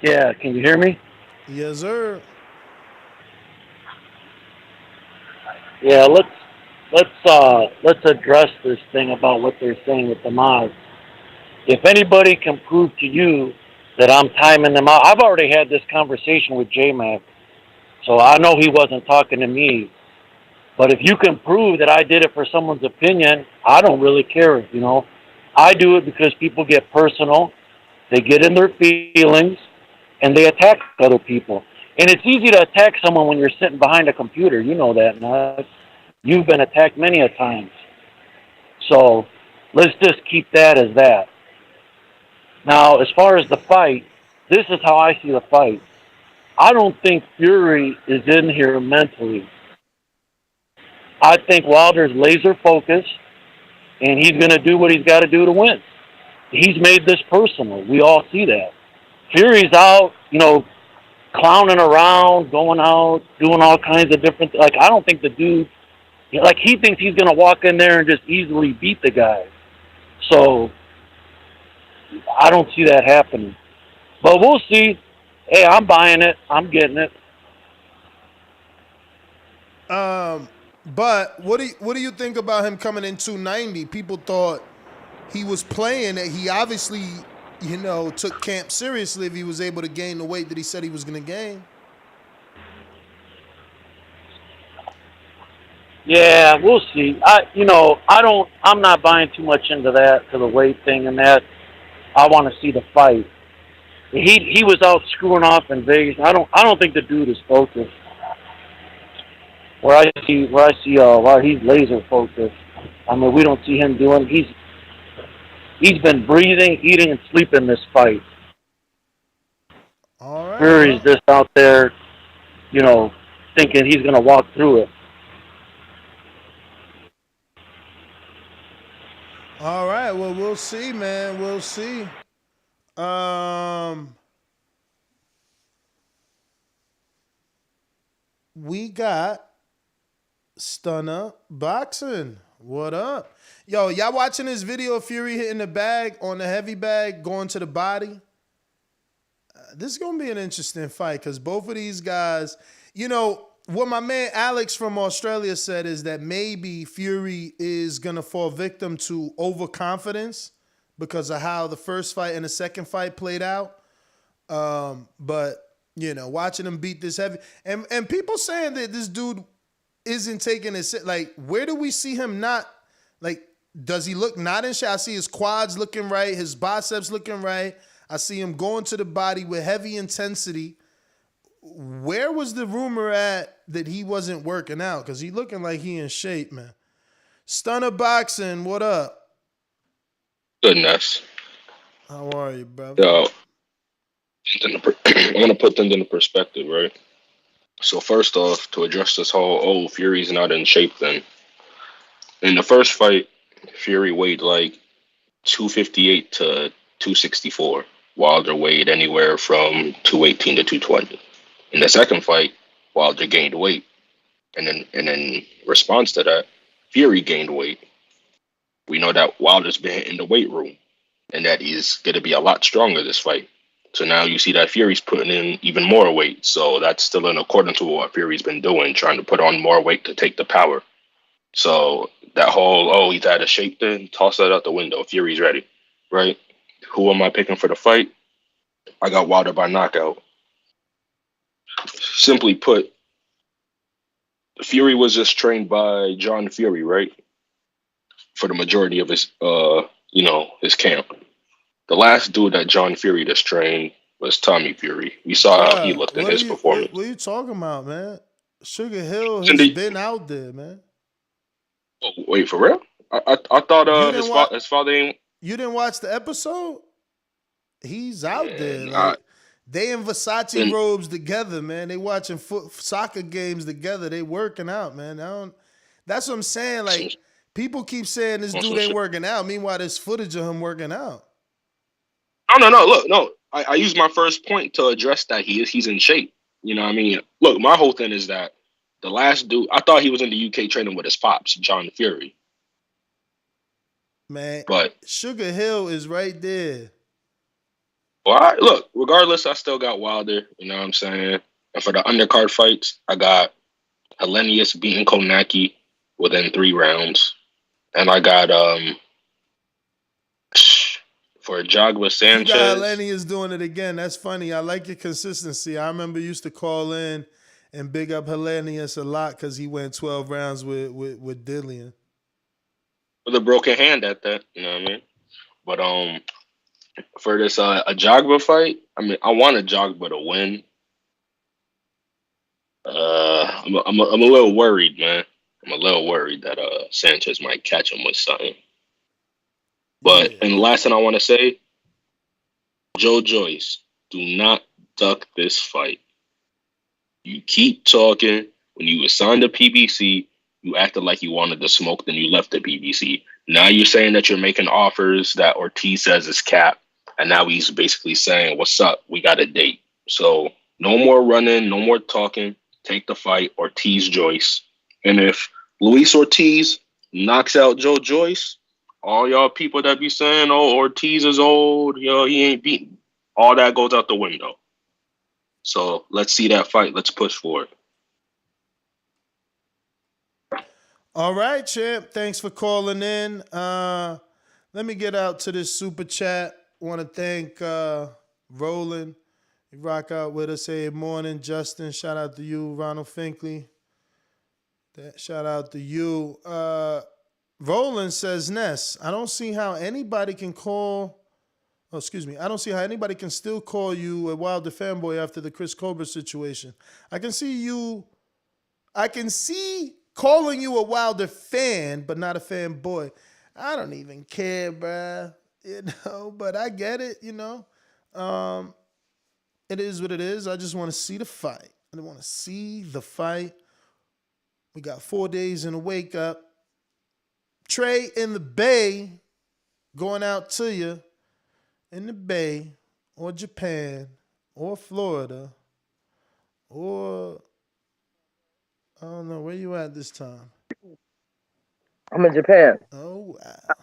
Yeah, can you hear me? Yes, sir. Yeah, let's address this thing about what they're saying with the mods. If anybody can prove to you that I'm timing them out, I've already had this conversation with J-Mac, so I know he wasn't talking to me. But if you can prove that I did it for someone's opinion, I don't really care, I do it because people get personal, they get in their feelings, and they attack other people. And it's easy to attack someone when you're sitting behind a computer. You know that, Nut. You've been attacked many a times. So let's just keep that as that. Now, as far as the fight, this is how I see the fight. I don't think Fury is in here mentally. I think Wilder's laser focused, and he's going to do what he's got to do to win. He's made this personal. We all see that. Fury's out, clowning around, going out, doing all kinds of different, I don't think the dude, he thinks he's going to walk in there and just easily beat the guy. So, I don't see that happening. But we'll see. Hey, I'm buying it. I'm getting it. But what do you think about him coming in 290? People thought he was playing it. He obviously, took camp seriously if he was able to gain the weight that he said he was going to gain. Yeah, we'll see. I'm not buying too much into that, to the weight thing and that. I want to see the fight. He was out screwing off in Vegas. I don't think the dude is focused. Where he's laser focused. I mean, we don't see him doing. He's been breathing, eating, and sleeping this fight. All right. Fury's just out there, thinking he's gonna walk through it. All right. Well, we'll see, man. We'll see. We got Stunner Boxing. What up? Yo, y'all watching this video of Fury hitting the bag on the heavy bag, going to the body? This is going to be an interesting fight because both of these guys, what my man Alex from Australia said is that maybe Fury is going to fall victim to overconfidence because of how the first fight and the second fight played out. But, watching him beat this heavy. And people saying that this dude isn't taking it. Like, where do we see him not? Like, does he look not in shape? I see his quads looking right, his biceps looking right. I see him going to the body with heavy intensity. Where was the rumor at that he wasn't working out? Because he looking like he in shape, man. Stunner Boxing, what up? Goodness. How are you, brother? So, I'm going to put things into perspective, right? So first off, to address this whole, Fury's not in shape then. In the first fight, Fury weighed like 258 to 264. Wilder weighed anywhere from 218 to 220. In the second fight, Wilder gained weight. And in response to that, Fury gained weight. We know that Wilder's been in the weight room and that he's going to be a lot stronger this fight. So now you see that Fury's putting in even more weight. So that's still in accordance with what Fury's been doing, trying to put on more weight to take the power. So that whole, he's out of shape then, toss that out the window. Fury's ready, right? Who am I picking for the fight? I got Wilder by knockout. Simply put, Fury was just trained by John Fury, right? For the majority of his, his camp. The last dude that John Fury just trained was Tommy Fury. We saw how he looked in his performance. What are you talking about, man? Sugar Hill has been out there, man. Oh, wait, for real? I thought his father ain't. You didn't watch the episode? He's out there. Like, they in Versace robes together, man. They watching soccer games together. They working out, man. That's what I'm saying. Like, people keep saying this dude ain't working out. Meanwhile, there's footage of him working out. No. Look, no. I used my first point to address that he's in shape. You know what I mean? Look, my whole thing is that the last dude, I thought he was in the UK training with his pops, John Fury. Man, but Sugar Hill is right there. Well, look, regardless, I still got Wilder. You know what I'm saying? And for the undercard fights, I got Hellenius beating Konaki within 3 rounds. And I got for Jagba Sanchez. You got Hellenius doing it again. That's funny. I like your consistency. I remember used to call in and big up Hellenius a lot because he went 12 rounds with Dillian. With a broken hand at that, you know what I mean? But for this a Jagba fight, I mean, I want a Jagba to win. I'm a little worried, man. I'm a little worried that Sanchez might catch him with something. But and the last thing I want to say, Joe Joyce, do not duck this fight. You keep talking. When you were signed to PBC, you acted like you wanted to smoke, then you left the PBC. Now you're saying that you're making offers that Ortiz says is cap, and now he's basically saying, "What's up? We got a date." So no more running, no more talking. Take the fight, Ortiz Joyce. And if Luis Ortiz knocks out Joe Joyce, all y'all people that be saying, "Oh, Ortiz is old, he ain't beaten," all that goes out the window. So let's see that fight. Let's push for it. All right, champ. Thanks for calling in. Let me get out to this super chat. Want to thank Roland. You rock out with us every morning. Justin, shout out to you. Ronald Finkley. Shout out to you. Roland says, Ness, I don't see how anybody can call. Oh, excuse me. I don't see how anybody can still call you a Wilder fanboy after the Chris Cobra situation. I can see calling you a Wilder fan, but not a fanboy. I don't even care, bruh. But I get it, It is what it is. I just want to see the fight. I want to see the fight. We got 4 days in a wake up. Trey in the Bay, going out to you in the Bay or Japan or Florida or I don't know, where you at this time? I'm in Japan. Oh, wow.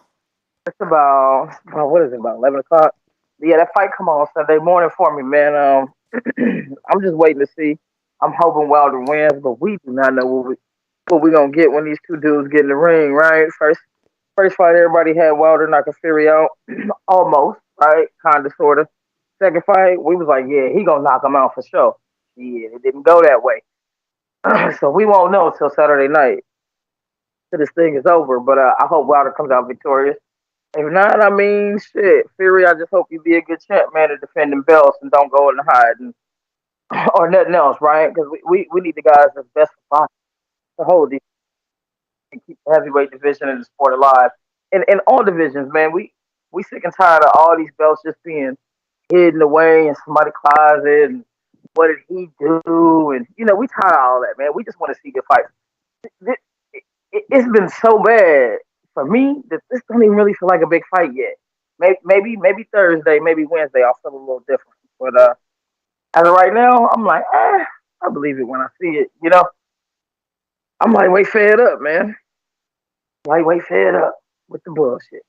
It's about, what is it, about 11 o'clock? Yeah, that fight come on Sunday morning for me, man. I'm just waiting to see. I'm hoping Wilder wins, but we do not know what we gonna get when these two dudes get in the ring, right? First fight, everybody had Wilder knocking Fury out, almost, right? Kind of, sort of. Second fight, we was like, yeah, he gonna knock him out for sure. Yeah, it didn't go that way. So we won't know till Saturday night. Till this thing is over, but I hope Wilder comes out victorious. If not, I mean, shit, Fury, I just hope you be a good champ, man, to defending belts and don't go in the hide or nothing else, right? Because we need the guys that's best for boxing to hold these and keep the heavyweight division in the sport alive. In all divisions, man, we sick and tired of all these belts just being hidden away in somebody's closet. And what did he do? And we tired of all that, man. We just want to see good fights. It's been so bad for me that this don't even really feel like a big fight yet. Maybe Thursday, maybe Wednesday, I'll feel a little different. But as of right now, I'm like, I believe it when I see it. I'm lightweight fed up, man. Lightweight fed up with the bullshit.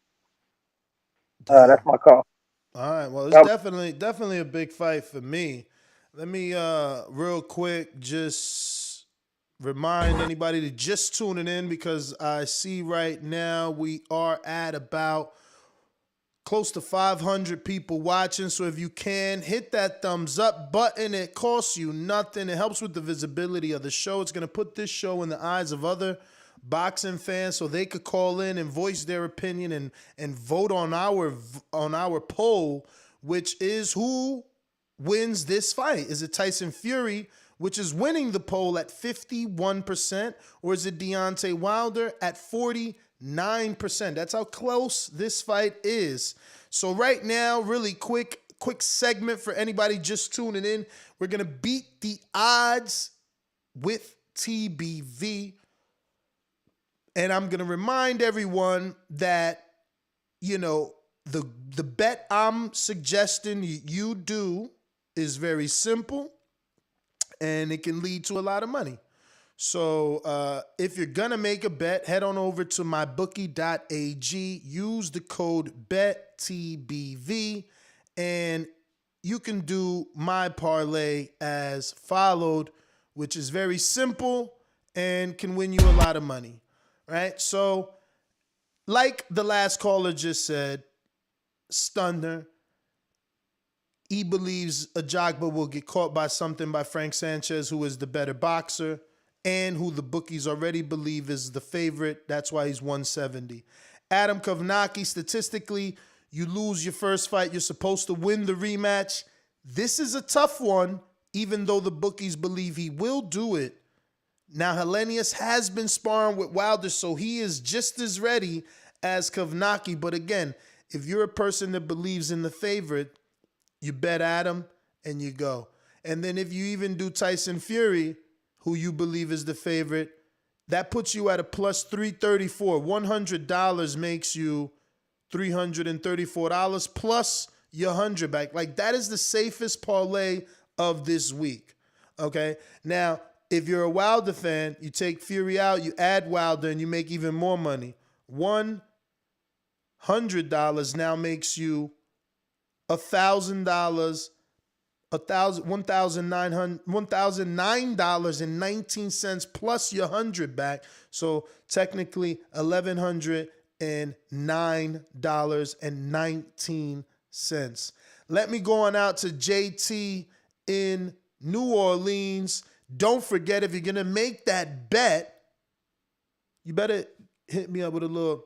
That's my call. All right. Well, it's definitely a big fight for me. Let me real quick just remind anybody to just tuning in because I see right now we are at about close to 500 people watching. So if you can, hit that thumbs up button. It costs you nothing. It helps with the visibility of the show. It's going to put this show in the eyes of other boxing fans so they could call in and voice their opinion and vote on our poll, which is who wins this fight. Is it Tyson Fury, which is winning the poll at 51%, or is it Deontay Wilder at 49%? That's how close this fight is. So right now, really quick segment for anybody just tuning in. We're going to beat the odds with TBV. And I'm going to remind everyone that, the bet I'm suggesting you do is very simple and it can lead to a lot of money. So if you're going to make a bet, head on over to mybookie.ag, use the code BETTBV, and you can do my parlay as followed, which is very simple and can win you a lot of money, right? So like the last caller just said, Stunner, he believes Ajagba will get caught by something by Frank Sanchez, who is the better boxer and who the bookies already believe is the favorite. That's why he's 170. Adam Kovnacki, statistically, you lose your first fight, you're supposed to win the rematch. This is a tough one, even though the bookies believe he will do it. Now, Helenius has been sparring with Wilder, so he is just as ready as Kovnacki. But again, if you're a person that believes in the favorite, you bet Adam and you go. And then if you even do Tyson Fury, who you believe is the favorite, that puts you at a plus 334. $100 makes you $334 plus your 100 back. Like, that is the safest parlay of this week. Okay? Now, if you're a Wilder fan, you take Fury out, you add Wilder, and you make even more money. $100 now makes you $1,000, $1,009.19 plus your 100 back. So technically $1,109.19. Let me go on out to JT in New Orleans. Don't forget, if you're going to make that bet, you better hit me up with a little,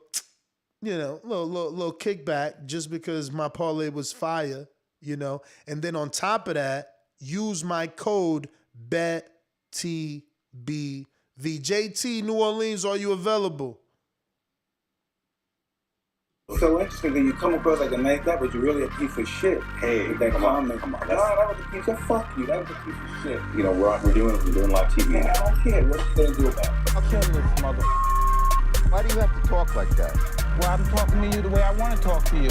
little kickback just because my parlay was fire, and then on top of that, use my code BETTBV. JT, New Orleans, are you available? So interesting that you come across like a nice guy, but you're really a piece of shit. Hey, with that comment. Come on. No, that was a piece of fuck you. That was a piece of shit. You know, we're doing live TV. Man, I don't care. What you gonna do about it? I'll kill this mother. Why do you have to talk like that? Well, I'm talking to you the way I want to talk to you.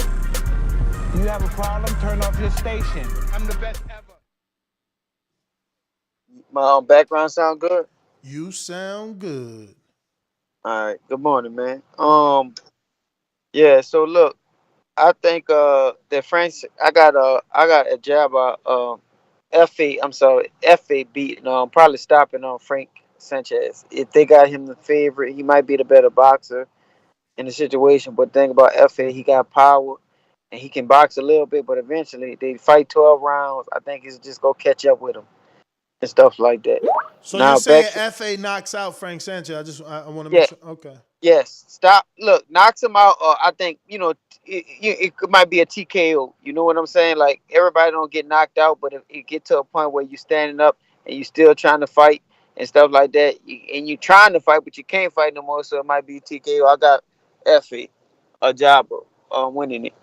You have a problem? Turn off your station. I'm the best ever. My background sound good? You sound good. All right. Good morning, man. Yeah. So look, I think that France. I got a jab FA. I'm sorry, FA beating probably stopping on Frank Sanchez. If they got him the favorite, he might be the better boxer in the situation. But the thing about FA, he got power and he can box a little bit. But eventually, they fight 12 rounds. I think he's just gonna catch up with him and stuff like that. So Now you're saying back to FA knocks out Frank Sanchez? I want to make yeah. sure. Okay. Yes, stop. Look, knocks him out. I think might be a TKO. You know what I'm saying? Like everybody don't get knocked out, but if it get to a point where you standing up and you still trying to fight and stuff like that, and you trying to fight but you can't fight no more, so it might be TKO. I got Effie, a jobber, winning it.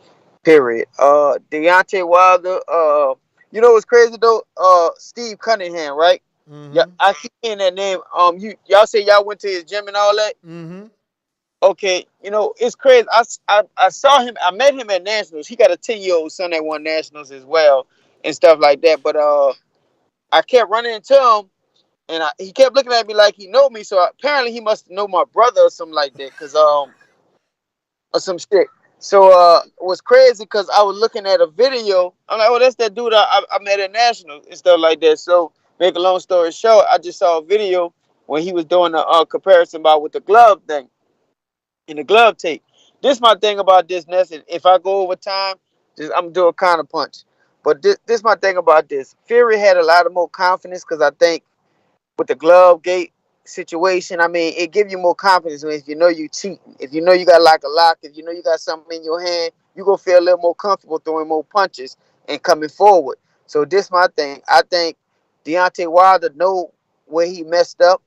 Period. Deontay Wilder. You know what's crazy though? Steve Cunningham, right? Yeah, Mm-hmm. I keep hearing that name. Y'all say y'all went to his gym and all that. Mm-hmm. Okay, it's crazy. I saw him. I met him at Nationals. He got a 10-year-old son that won Nationals as well and stuff like that. But I kept running into him, and he kept looking at me like he know me. So apparently he must know my brother or something like that, or some shit. So it was crazy because I was looking at a video. I'm like, oh, that's that dude I met at Nationals and stuff like that. So make a long story short, I just saw a video when he was doing the comparison about with the glove thing in the glove tape. This my thing about this, Ness. If I go over time, I'm doing counter punch. But this my thing about this. Fury had a lot of more confidence because I think with the glove gate situation, I mean, it gives you more confidence if you know you cheating. If you know you got like a lock, if you know you got something in your hand, you gonna feel a little more comfortable throwing more punches and coming forward. So this my thing. I think Deontay Wilder know where he messed up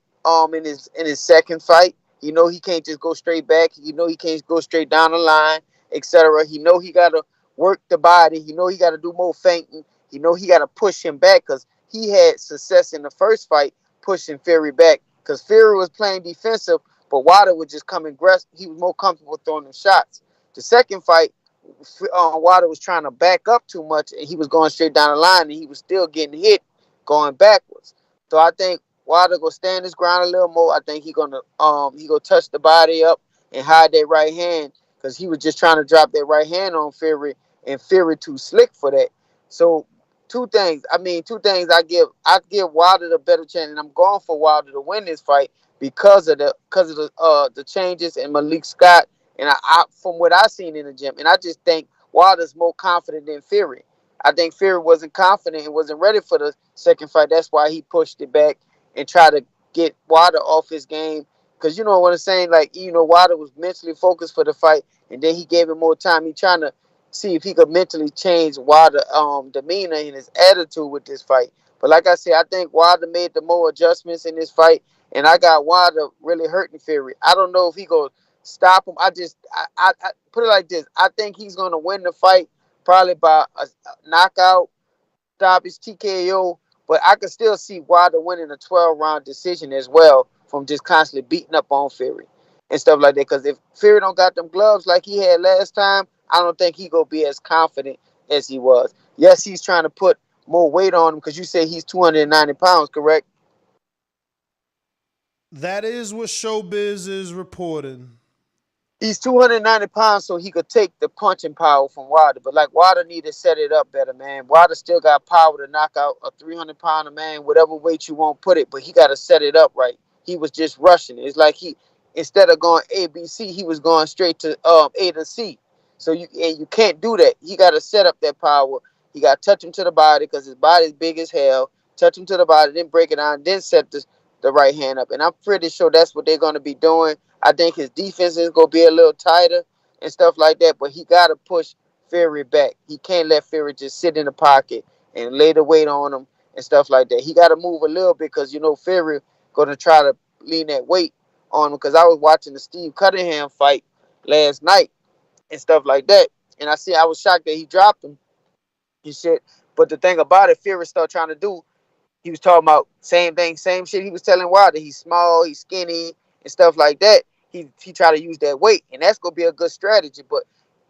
in his second fight. You know he can't just go straight back. You know he can't go straight down the line, etc. He know he gotta work the body. He know he gotta do more feinting. He know he gotta push him back because he had success in the first fight pushing Fury back because Fury was playing defensive, but Wilder would just come aggressive. He was more comfortable throwing them shots. The second fight, Wilder was trying to back up too much, and he was going straight down the line, and he was still getting hit going backwards. So I think Wilder gonna stand his ground a little more. I think he gonna touch the body up and hide that right hand because he was just trying to drop that right hand on Fury, and Fury too slick for that. So two things. I give Wilder the better chance, and I'm going for Wilder to win this fight because of the changes in Malik Scott, and I from what I seen in the gym, and I just think Wilder's more confident than Fury. I think Fury wasn't confident and wasn't ready for the second fight. That's why he pushed it back and tried to get Wilder off his game. Because you know what I'm saying? Like, Wilder was mentally focused for the fight, and then he gave him more time. He trying to see if he could mentally change Wilder demeanor and his attitude with this fight. But like I said, I think Wilder made the more adjustments in this fight, and I got Wilder really hurting Fury. I don't know if he gonna stop him. I put it like this. I think he's gonna win the fight probably by a knockout, stoppage, TKO. But I could still see Wilder winning a 12-round decision as well from just constantly beating up on Fury and stuff like that. Because if Fury don't got them gloves like he had last time, I don't think he gonna be as confident as he was. Yes, he's trying to put more weight on him because you say he's 290 pounds, correct? That is what Showbiz is reporting. He's 290 pounds, so he could take the punching power from Wilder. But like Wilder need to set it up better, man. Wilder still got power to knock out a 300-pounder man, whatever weight you want put it, but he got to set it up right. He was just rushing. It's like instead of going A, B, C, he was going straight to A to C. So you can't do that. He got to set up that power. He got to touch him to the body because his body's big as hell. Touch him to the body, then break it down, then set the right hand up, and I'm pretty sure that's what they're going to be doing. I think his defense is going to be a little tighter and stuff like that, but he got to push Fury back. He can't let Fury just sit in the pocket and lay the weight on him and stuff like that. He got to move a little bit because Fury going to try to lean that weight on him. Because I was watching the Steve Cunningham fight last night and stuff like that, and I was shocked that he dropped him. He said, but the thing about it, Fury started trying to do. He was talking about same thing, same shit. He was telling Wilder he's small, he's skinny, and stuff like that. He tried to use that weight, and that's gonna be a good strategy. But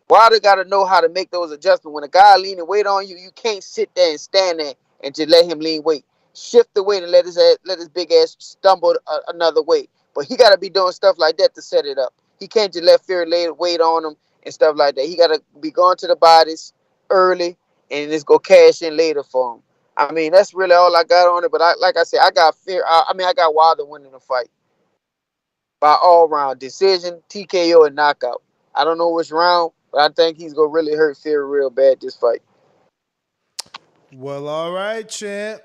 Wilder got to know how to make those adjustments. When a guy leaning weight on you, you can't sit there and stand there and just let him lean weight. Shift the weight and let his big ass stumble another way. But he got to be doing stuff like that to set it up. He can't just let Fury lay the weight on him and stuff like that. He got to be going to the bodies early and just go cash in later for him. I mean, that's really all I got on it. But like I said, I got fear. I got Wilder winning the fight by all round decision, TKO, and knockout. I don't know which round, but I think he's gonna really hurt Fury real bad this fight. Well, all right, champ.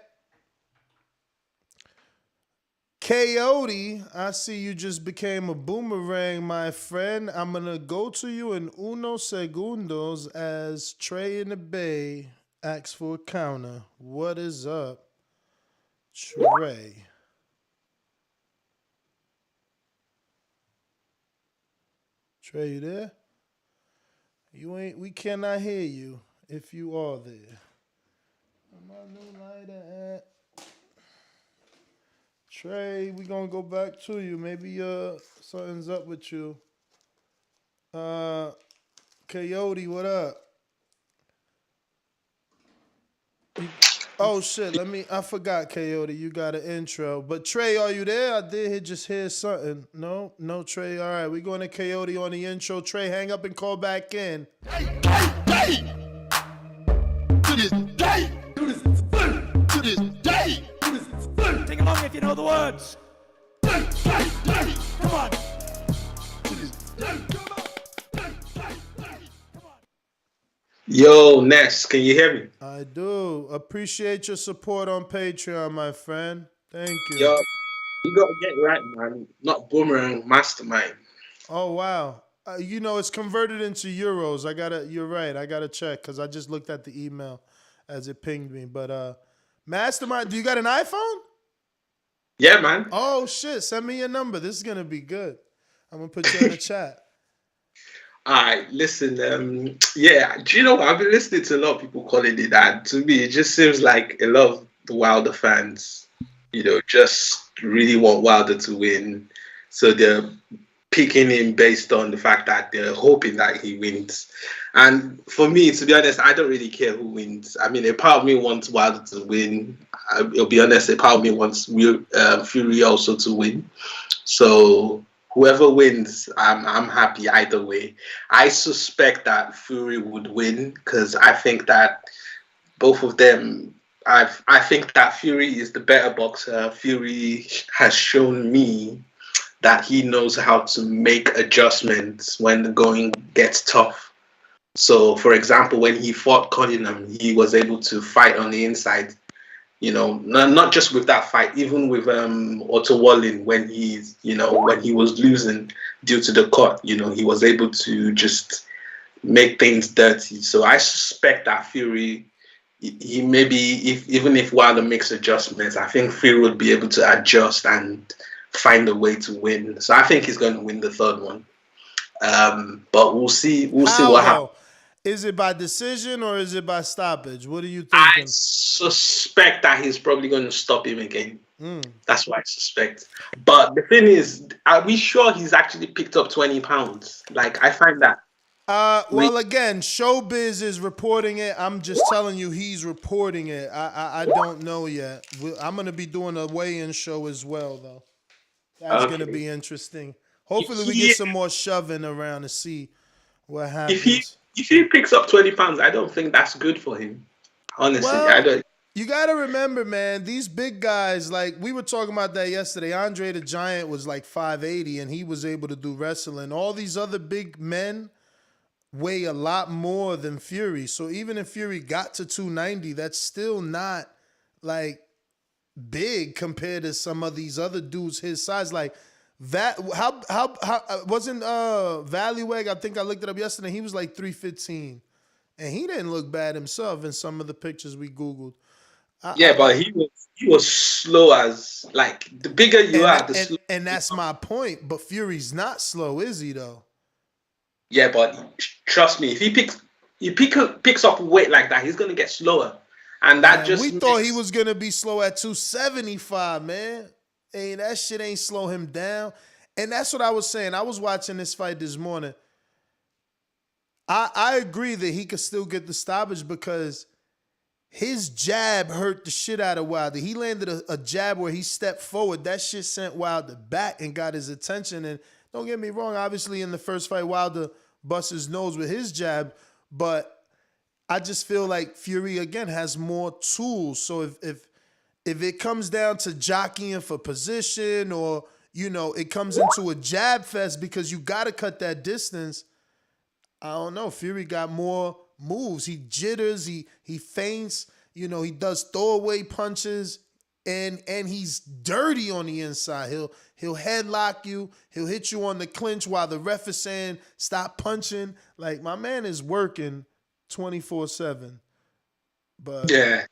Coyote, I see you just became a boomerang, my friend. I'm gonna go to you in uno segundos as Trey in the Bay asks for a counter. What is up, Trey? Trey, you there? You ain't. We cannot hear you if you are there. Where my new lighter at? Trey, we gonna go back to you. Maybe something's up with you. Coyote, what up? Oh shit, I forgot, Coyote, you got an intro. But Trey, are you there? I did just hear something. No, Trey. All right, we going to Coyote on the intro. Trey, hang up and call back in. To this day, to this day. Sing along if you know the words. Come on. Yo, Ness, can you hear me? I do. Appreciate your support on Patreon, my friend. Thank you. Yo, you gotta get right, man. Not boomerang, mastermind. Oh wow. It's converted into euros. You're right. I gotta check because I just looked at the email as it pinged me. But Mastermind, do you got an iPhone? Yeah, man. Oh shit, send me your number. This is gonna be good. I'm gonna put you in the chat. All right, listen. Yeah, do you know what? I've been listening to a lot of people calling it that. To me, it just seems like a lot of the Wilder fans, just really want Wilder to win. So they're picking him based on the fact that they're hoping that he wins. And for me, to be honest, I don't really care who wins. I mean, a part of me wants Wilder to win. I'll be honest, a part of me wants Fury also to win. So whoever wins, I'm happy either way. I suspect that Fury would win because I think that both of them. I think that Fury is the better boxer. Fury has shown me that he knows how to make adjustments when the going gets tough. So, for example, when he fought Cunningham, he was able to fight on the inside. Not just with that fight, even with Otto Wallin when when he was losing due to the cut, he was able to just make things dirty. So I suspect that Fury, he maybe even if Wilder makes adjustments, I think Fury would be able to adjust and find a way to win. So I think he's going to win the third one. But we'll see. We'll see what happens. Is it by decision or is it by stoppage? What are you thinking? I suspect that he's probably going to stop him again. That's what I suspect. But the thing is, are we sure he's actually picked up 20 pounds? Like, I find that. Well, again, Showbiz is reporting it. I'm just telling you he's reporting it. I don't know yet. I'm going to be doing a weigh-in show as well, though. That's going to be interesting. Hopefully we get some more shoving around to see what happens. If he picks up 20 pounds, I don't think that's good for him. Honestly, I don't. You got to remember, man, these big guys, like we were talking about that yesterday. Andre the Giant was like 580 and he was able to do wrestling. All these other big men weigh a lot more than Fury. So even if Fury got to 290, that's still not like big compared to some of these other dudes his size. Like that, how wasn't Valleyweg? I think I looked it up yesterday. He was like 315, and he didn't look bad himself in some of the pictures we googled. But he was slow as like the bigger you are, the slower. And that's my point. But Fury's not slow, is he though? Yeah, but trust me, if he picks up weight like that, he's gonna get slower. And that just we thought he was gonna be slow at 275, man. Hey, that shit ain't slow him down. And that's what I was saying. I was watching this fight this morning. I agree that he could still get the stoppage because his jab hurt the shit out of Wilder. He landed a jab where he stepped forward. That shit sent Wilder back and got his attention. And don't get me wrong, obviously in the first fight, Wilder bust his nose with his jab, but I just feel like Fury again has more tools. So if it comes down to jockeying for position, or it comes into a jab fest because you got to cut that distance, I don't know. Fury got more moves. He jitters. He feints. He does throwaway punches, and he's dirty on the inside. He'll headlock you. He'll hit you on the clinch while the ref is saying stop punching. Like, my man is working 24/7. But yeah,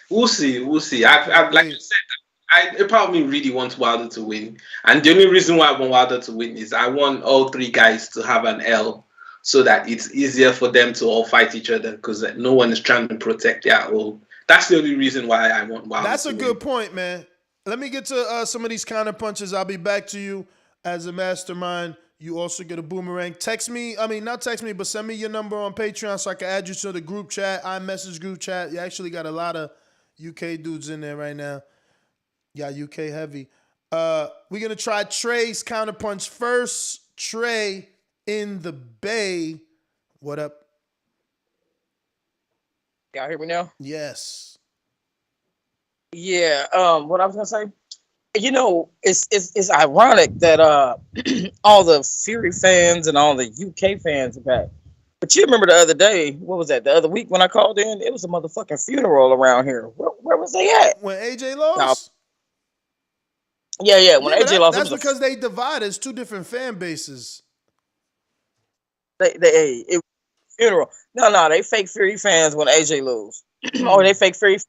we'll see. I like you said, a part of me really wants Wilder to win, and the only reason why I want Wilder to win is I want all three guys to have an L, so that it's easier for them to all fight each other because no one is trying to protect their own. That's the only reason why I want Wilder. That's a good point, man. Let me get to some of these counter punches. I'll be back to you as a mastermind. You also get a boomerang. Not text me, but send me your number on Patreon so I can add you to the group chat, iMessage group chat. You actually got a lot of UK dudes in there right now. Yeah, UK heavy. We're going to try Trey's counterpunch first. Trey in the Bay. What up? Y'all hear me now? Yes. Yeah, what I was going to say? It's ironic that all the Fury fans and all the UK fans are back. But you remember the other day, what was that, the other week when I called in? It was a motherfucking funeral around here. Where was they at? When AJ lost? Yeah, when AJ lost. That's because they divided. It's two different fan bases. It was a funeral. No, they fake Fury fans when AJ lose. Or they fake Fury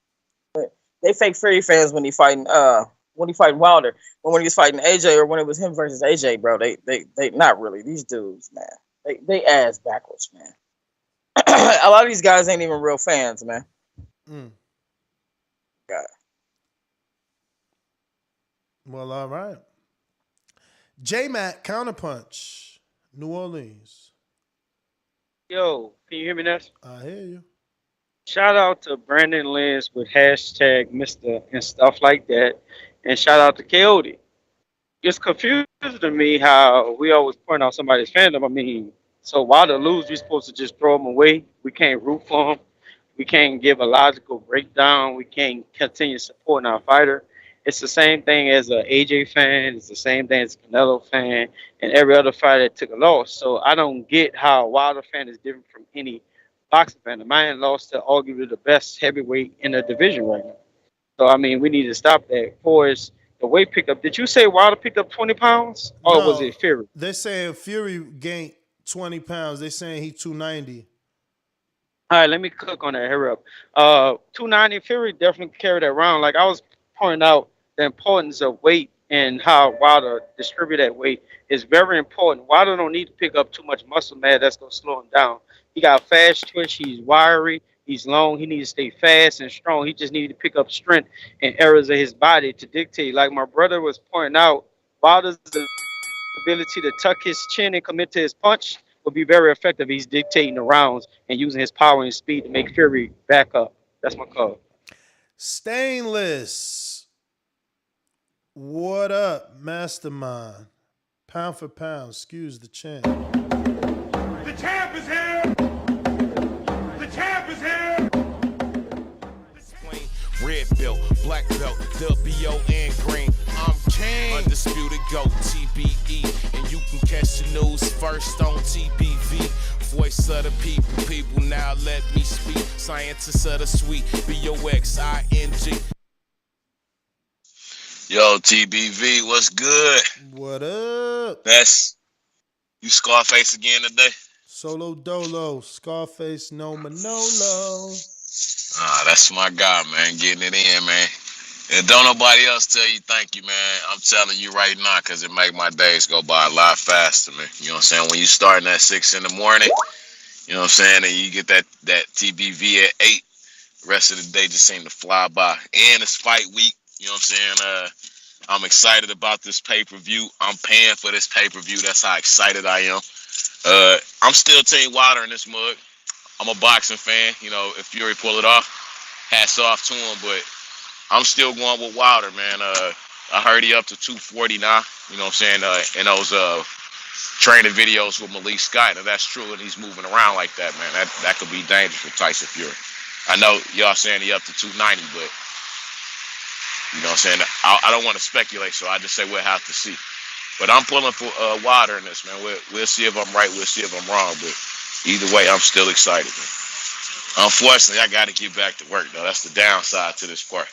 fans when he fighting Wilder. But when he was fighting AJ, or when it was him versus AJ, bro, they not really. These dudes, man. They ass backwards, man. A lot of these guys ain't even real fans, man. God. Well, all right. J-Mac, counterpunch, New Orleans. Yo, can you hear me, Ness? I hear you. Shout out to Brandon Lins with hashtag Mr. and stuff like that. And shout out to Coyote. It's confusing to me how we always point out somebody's fandom. I mean, so while they lose, we're supposed to just throw them away. We can't root for them. We can't give a logical breakdown. We can't continue supporting our fighter. It's the same thing as an AJ fan. It's the same thing as a Canelo fan and every other fighter that took a loss. So I don't get how a Wilder fan is different from any boxing fan. The man lost to arguably the best heavyweight in the division right now. So, I mean, we need to stop that. For as the weight pickup, did you say Wilder picked up 20 pounds? Or was it Fury? They're saying Fury gained 20 pounds. They're saying he's 290. All right, let me cook on that. Hurry up. 290, Fury definitely carried that around. Like I was pointing out, the importance of weight and how Wilder distribute that weight is very important. Wilder don't need to pick up too much muscle mass. That's going to slow him down. He got fast twitch. He's wiry. He's long. He needs to stay fast and strong. He just needs to pick up strength and areas of his body to dictate. Like my brother was pointing out, Wilder's ability to tuck his chin and commit to his punch will be very effective. He's dictating the rounds and using his power and speed to make Fury back up. That's my call. Stainless. What up, mastermind? Pound for pound, excuse the champ. The champ is here! The champ is here! Red belt, black belt, WO and green. I'm king. Undisputed GOAT, TBE. And you can catch the news first on TBV. Voice of the people now let me speak. Scientists of the sweet, BOXING. Yo, TBV, what's good? What up? That's you Scarface again today? Solo Dolo, Scarface no Manolo. That's my guy, man. Getting it in, man. And don't nobody else tell you thank you, man. I'm telling you right now, because it make my days go by a lot faster, man. You know what I'm saying? When you starting at 6 in the morning, you know what I'm saying, and you get that TBV at 8, the rest of the day just seem to fly by. And it's fight week, you know what I'm saying? I'm excited about this pay-per-view. I'm paying for this pay-per-view. That's how excited I am. I'm still Team Wilder in this mug. I'm a boxing fan. You know, if Fury pull it off, hats off to him. But I'm still going with Wilder, man. I heard he up to 240 now. You know what I'm saying? In those training videos with Malik Scott. And that's true. And he's moving around like that, man. That could be dangerous for Tyson Fury. I know y'all saying he up to 290, but you know what I'm saying? I don't want to speculate, so I just say we'll have to see. But I'm pulling for Wilder in this, man. We'll see if I'm right. We'll see if I'm wrong. But either way, I'm still excited, man. Unfortunately, I got to get back to work, though. That's the downside to this part.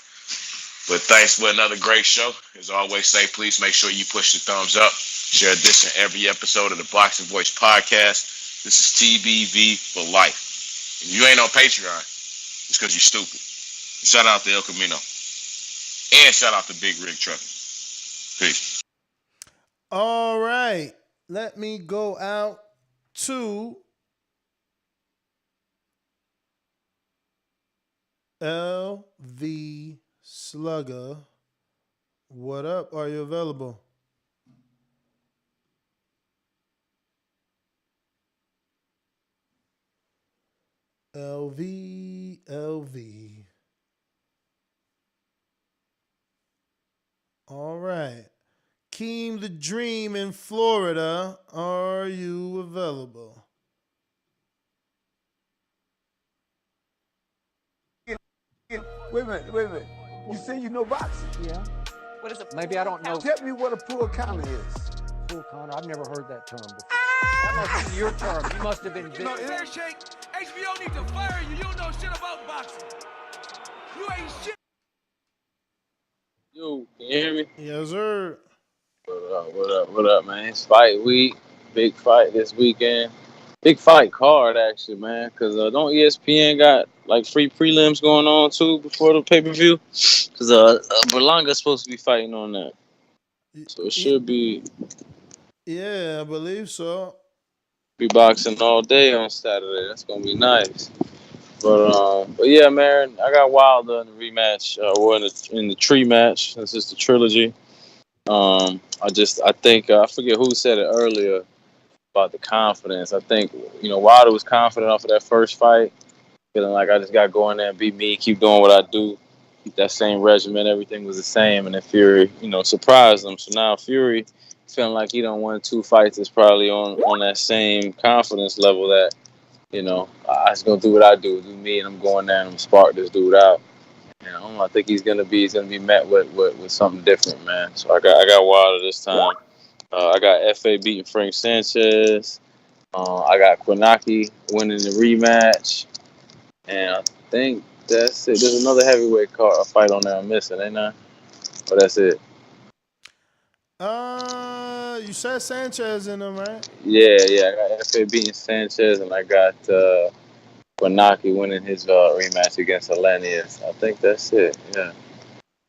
But thanks for another great show. As always, say please make sure you push the thumbs up. Share this in every episode of the Boxing Voice podcast. This is TBV for life. If you ain't on Patreon, it's because you're stupid. Shout out to El Camino. And shout out to Big Rig Trucking. Peace. All right. Let me go out to LV Slugger. What up? Are you available? LV. All right. Keem the Dream in Florida. Are you available? Wait a minute. You say you know boxing? Yeah. What is a Maybe I don't know. Tell me what a pool counter is. Pool counter. I've never heard that term before. That must be your term. You must have been. Fair shake. HBO need to fire you. You don't know shit about boxing. You ain't shit. Yo, can you hear me? Yes, sir. What up, man? It's fight week. Big fight this weekend. Big fight card, actually, man. Because don't ESPN got, like, free prelims going on, too, before the pay-per-view? Because Berlanga's supposed to be fighting on that. So it should be Yeah, I believe so. be boxing all day on Saturday. That's going to be nice. But yeah, man, I got Wilder in the rematch, or in the tree match. This is the trilogy. I think I forget who said it earlier about the confidence. I think Wilder was confident off of that first fight, feeling like I just got to go in there and beat me, keep doing what I do, keep that same regimen. Everything was the same, and then Fury, surprised him. So now Fury feeling like he done won 2 fights is probably on that same confidence level that. I just gonna do what I do me, and I'm going there and I'm spark this dude out. I think he's gonna be met with something different, man. So I got Wilder this time. I got FA beating Frank Sanchez. I got Kwanaki winning the rematch, and I think that's it. There's another heavyweight fight on there I'm missing, ain't I? But that's it. You said Sanchez in them, right? Yeah. I got FA beating Sanchez, and I got Kwanaki winning his rematch against Alanius. I think that's it. Yeah.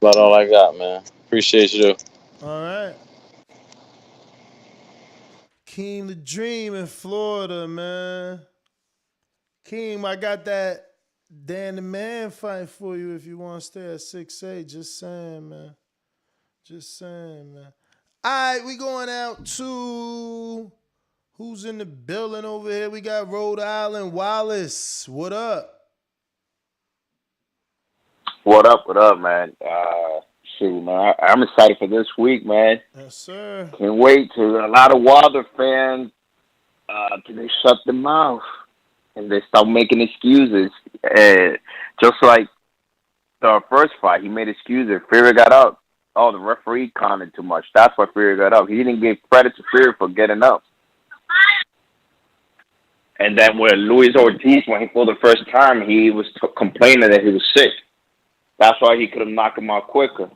About all I got, man. Appreciate you. All right. Keem the Dream in Florida, man. Keem, I got that Dan the Man fight for you if you want to stay at 6'8". Just saying, man. All right, we going out to who's in the building over here. We got Rhode Island Wallace. What up? What up, man? Shoot, man, I'm excited for this week, man. Yes, sir. Can't wait to a lot of Wilder fans till they shut their mouth and they stop making excuses. Just like the first fight, he made excuses. Fury got up. Oh, the referee counted too much. That's why Fury got up. He didn't give credit to Fury for getting up. And then with Luis Ortiz, when he fought the first time, he was complaining that he was sick. That's why he could have knocked him out quicker.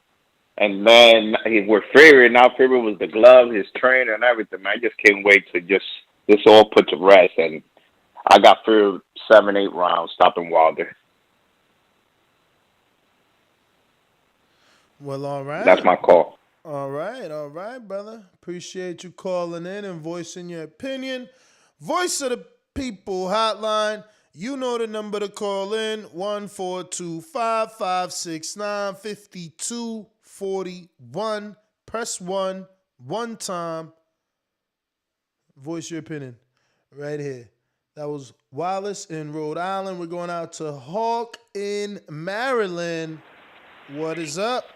And then with Fury, now Fury was the glove, his trainer, and everything. Man, I just can't wait to just this all put to rest. And I got Fury 7-8 rounds, stopping Wilder. Well, all right. That's my call. All right, brother. Appreciate you calling in and voicing your opinion. Voice of the People hotline. You know the number to call in, 1-425-569-5241. Press 1 one time. Voice your opinion right here. That was Wallace in Rhode Island. We're going out to Hawk in Maryland. What is up?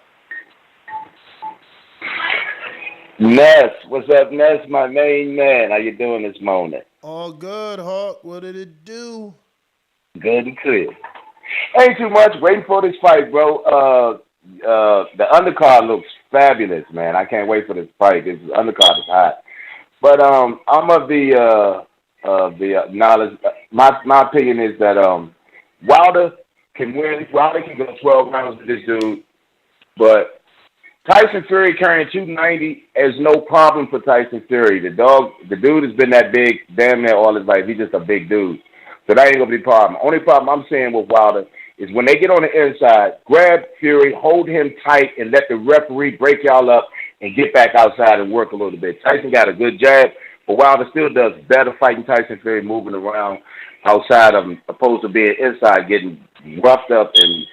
Ness, what's up, Ness? My main man. How you doing this morning? All good, Hawk. What did it do? Good and clear. Ain't too much. Waiting for this fight, bro. The undercard looks fabulous, man. I can't wait for this fight. This undercard is hot. But I'm of the knowledge. My opinion is that Wilder can win. Wilder can go 12 rounds with this dude, but Tyson Fury carrying 290 is no problem for Tyson Fury. The dude has been that big damn near all his life. He's just a big dude. So that ain't going to be a problem. Only problem I'm seeing with Wilder is when they get on the inside, grab Fury, hold him tight, and let the referee break y'all up and get back outside and work a little bit. Tyson got a good jab, but Wilder still does better fighting Tyson Fury moving around outside of him, opposed to being inside getting roughed up and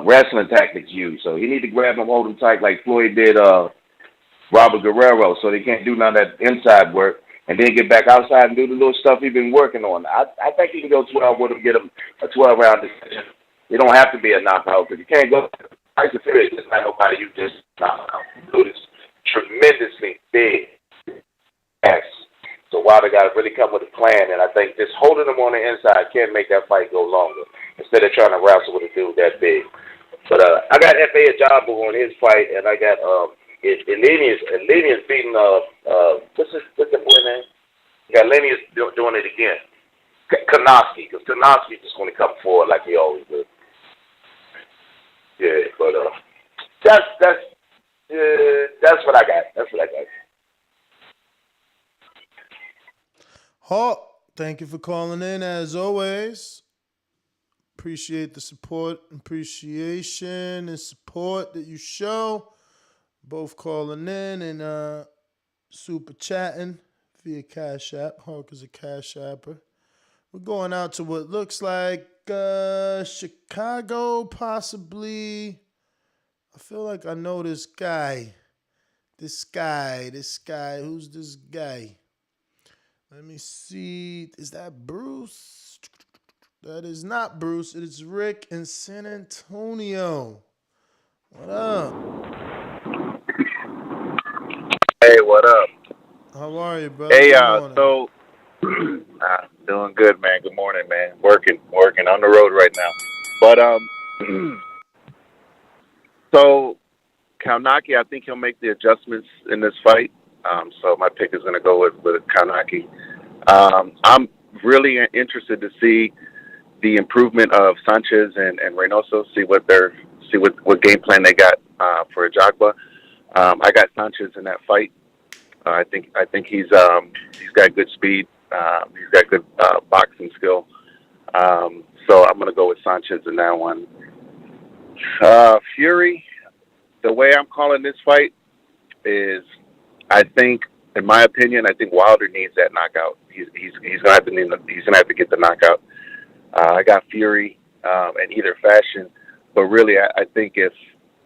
wrestling tactics used. So he need to grab him, hold him tight like Floyd did Robert Guerrero, so they can't do none of that inside work, and then get back outside and do the little stuff he's been working on. I think he can go 12 with him, get him a 12-round decision. You don't have to be a knockout, because you can't go. Tyson Fury is just not nobody you just knock out. Dude is tremendously big. Yes. So Wilder got to really come with a plan, and I think just holding him on the inside can make that fight go longer instead of trying to wrestle with a dude that big. But I got F.A. Ajabu on his fight, and I got Elenius beating what's the boy name? You got Elenius doing it again. Konoski, because Konoski just going to come forward like he always does. Yeah, but that's what I got. That's what I got. Hawk, thank you for calling in as always. Appreciate the support, appreciation, and support that you show. Both calling in and super chatting via Cash App. Hawk is a Cash Apper. We're going out to what looks like Chicago, possibly. I feel like I know this guy. This guy. Who's this guy? Let me see. Is that Bruce? That is not Bruce. It is Rick in San Antonio. What up? Hey, what up? How are you, brother? Hey, Good morning. I'm doing good, man. Good morning, man. Working on the road right now. But so Kaunaki, I think he'll make the adjustments in this fight. So my pick is going to go with Kaunaki. I'm really interested to see the improvement of Sanchez and Reynoso. See what game plan they got for Ajagba. I got Sanchez in that fight. I think he's got good speed. He's got good boxing skill. So I'm going to go with Sanchez in that one. Fury, the way I'm calling this fight is, I think, in my opinion, I think Wilder needs that knockout. He's gonna have to get the knockout. I got Fury in either fashion, but really I think if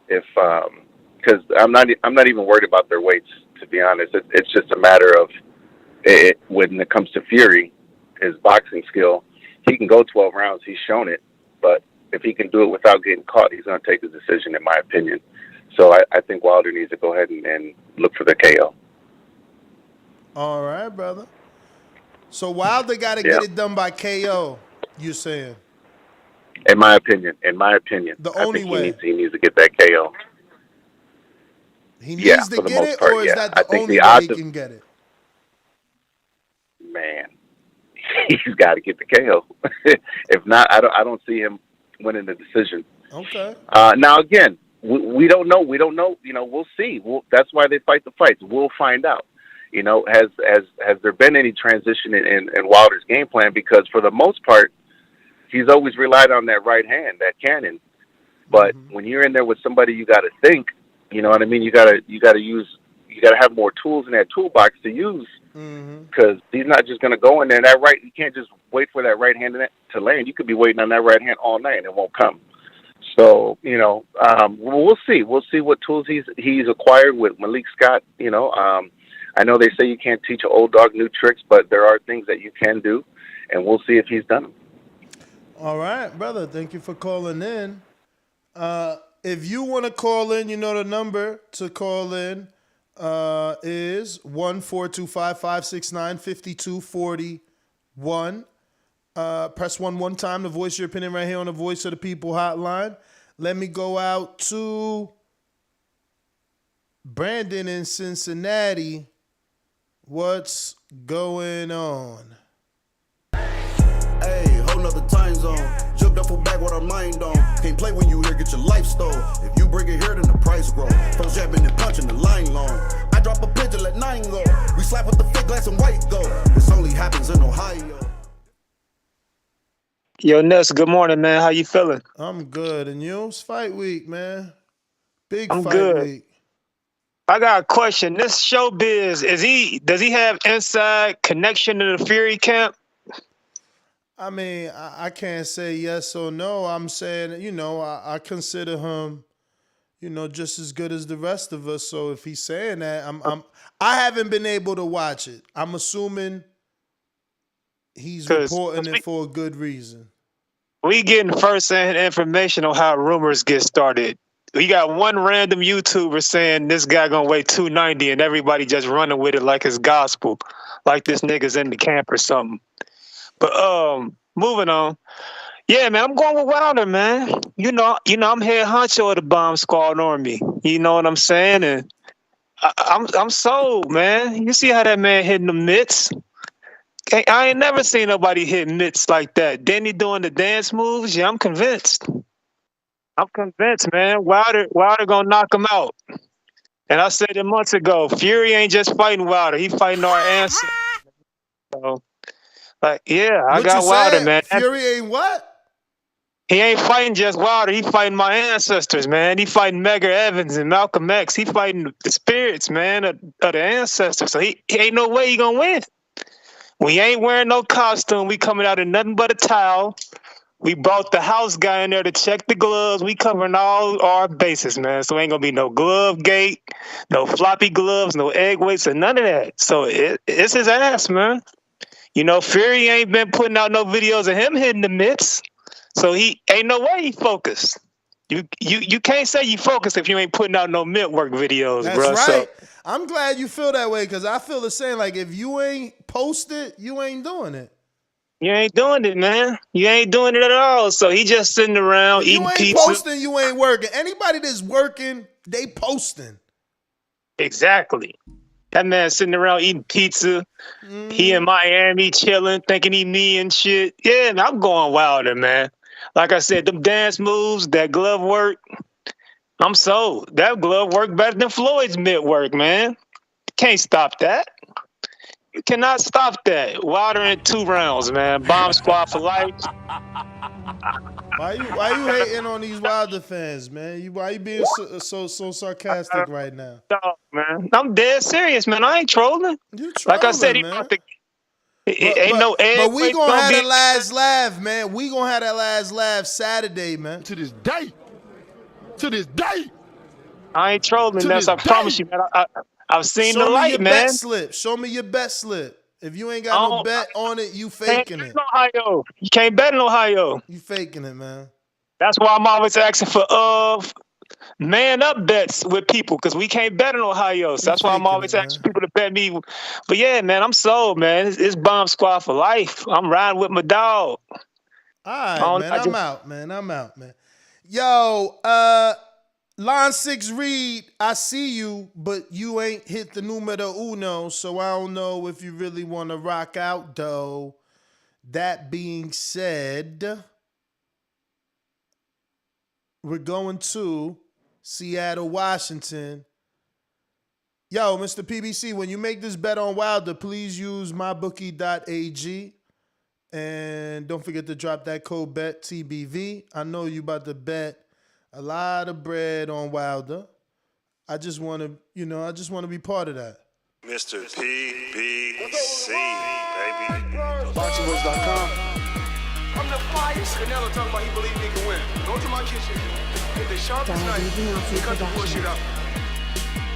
because I'm not even worried about their weights, to be honest. It's just a matter of when it comes to Fury, his boxing skill. He can go 12 rounds. He's shown it, but if he can do it without getting caught, he's gonna take the decision, in my opinion. So I think Wilder needs to go ahead and look for the KO. All right, brother. So Wilder got to get it done by KO, you're saying? In my opinion. The only way. He needs to get that KO. He needs to get it, or is that the only way he can get it? Man, he's got to get the KO. If not, I don't see him winning the decision. Okay. Now again, we don't know. We don't know. You know, we'll see. That's why they fight the fights. We'll find out. You know, has there been any transition in Wilder's game plan? Because for the most part, he's always relied on that right hand, that cannon. But when you're in there with somebody, you got to think. You know what I mean? You gotta have more tools in that toolbox to use. Because he's not just going to go in there. You can't just wait for that right hand to land. You could be waiting on that right hand all night and it won't come. So, you know, we'll see. We'll see what tools he's acquired with Malik Scott. You know, I know they say you can't teach an old dog new tricks, but there are things that you can do, and we'll see if he's done them. All right, brother. Thank you for calling in. If you want to call in, you know the number to call in is 1-425-569-5241. Press 1 time to voice your opinion right here on the Voice of the People hotline. Let me go out to Brandon in Cincinnati. What's going on? Hey, whole nother time zone. Jumped up for back with our mind on. Can't play when you here, get your life stole. If you bring it here, then the price grow. Folks jabbing and punching the line long. I drop a pigeon, let 9 go. We slap with the thick glass and white go. This only happens in Ohio. Yo, Ness, good morning, man. How you feeling? I'm good. And you? It's fight week, man. Big I'm fight good. week. I got a question. This showbiz, does he have inside connection to the Fury camp? I mean, I can't say yes or no. I'm saying, you know, I consider him, you know, just as good as the rest of us. So if he's saying that, I haven't been able to watch it. I'm assuming he's reporting it for a good reason. We getting first-hand information on how rumors get started. We got one random YouTuber saying this guy gonna weigh 290 and everybody just running with it like it's gospel, like this nigga's in the camp or something. But moving on. Yeah, man, I'm going with Wilder, man. You know, I'm head honcho of the Bomb Squad Army. You know what I'm saying? And I'm sold, man. You see how that man hitting the mitts? I ain't never seen nobody hit mitts like that. Then he doing the dance moves. Yeah, I'm convinced. I'm convinced, man. Wilder gonna knock him out. And I said it months ago. Fury ain't just fighting Wilder. He fighting our ancestors. So, like, yeah, I got Wilder, man. Fury ain't what? He ain't fighting just Wilder. He fighting my ancestors, man. He fighting Medgar Evans and Malcolm X. He fighting the spirits, man, of the ancestors. So he ain't no way he gonna win. We ain't wearing no costume. We coming out in nothing but a towel. We brought the house guy in there to check the gloves. We covering all our bases, man. So ain't gonna be no glove gate, no floppy gloves, no egg weights, or none of that. So it's his ass, man. You know, Fury ain't been putting out no videos of him hitting the mitts. So he ain't no way he focused. You can't say you focused if you ain't putting out no mitt work videos, That's bro. right. So, I'm glad you feel that way because I feel the same. Like if you ain't posted, you ain't doing it. you ain't doing it, man. You ain't doing it at all. So he just sitting around eating You ain't pizza. posting, you ain't working. Anybody that's working, they posting. Exactly. That man sitting around eating pizza. He in Miami chilling, thinking he me and shit. Yeah, man, I'm going Wilder, man. Like I said, them dance moves, that glove work, I'm sold. That glove work better than Floyd's mitt work, man. Can't stop that. You cannot stop that. Wilder in 2 rounds, man. Bomb Squad for life. Why you hating on these Wilder fans, man? Why you being so sarcastic right now? Dog, man. I'm dead serious, man. I ain't trolling. You Like I said, trolling, he man. about to. Ain't no egg. But we gonna have that last laugh, man. We gonna have that last laugh Saturday, man. To this day. To this day. I ain't trolling, Ness. I promise you, man. I've seen Show the me light, your man. bet slip. Show me your bet slip. If you ain't got no bet on it, you faking it. Ohio. You can't bet in Ohio. You faking it, man. That's why I'm always asking for man up bets with people because we can't bet in Ohio. So that's why I'm always asking people to bet me. But yeah, man, I'm sold, man. It's Bomb Squad for life. I'm riding with my dog. All right, man. I'm out, man. Yo, Line 6 Reed, I see you, but you ain't hit the numero uno, so I don't know if you really want to rock out, though. That being said, we're going to Seattle, Washington. Yo, Mr. PBC, when you make this bet on Wilder, please use mybookie.ag. And don't forget to drop that code BET TBV. I know you about to bet a lot of bread on Wilder. I just want to, I just want to be part of that. Mr. PBC, baby. BoxingWords.com. I'm the flyest. Canelo talking about he believe he can win. Go to my kitchen. Get the sharpest knife and cut the bullshit up.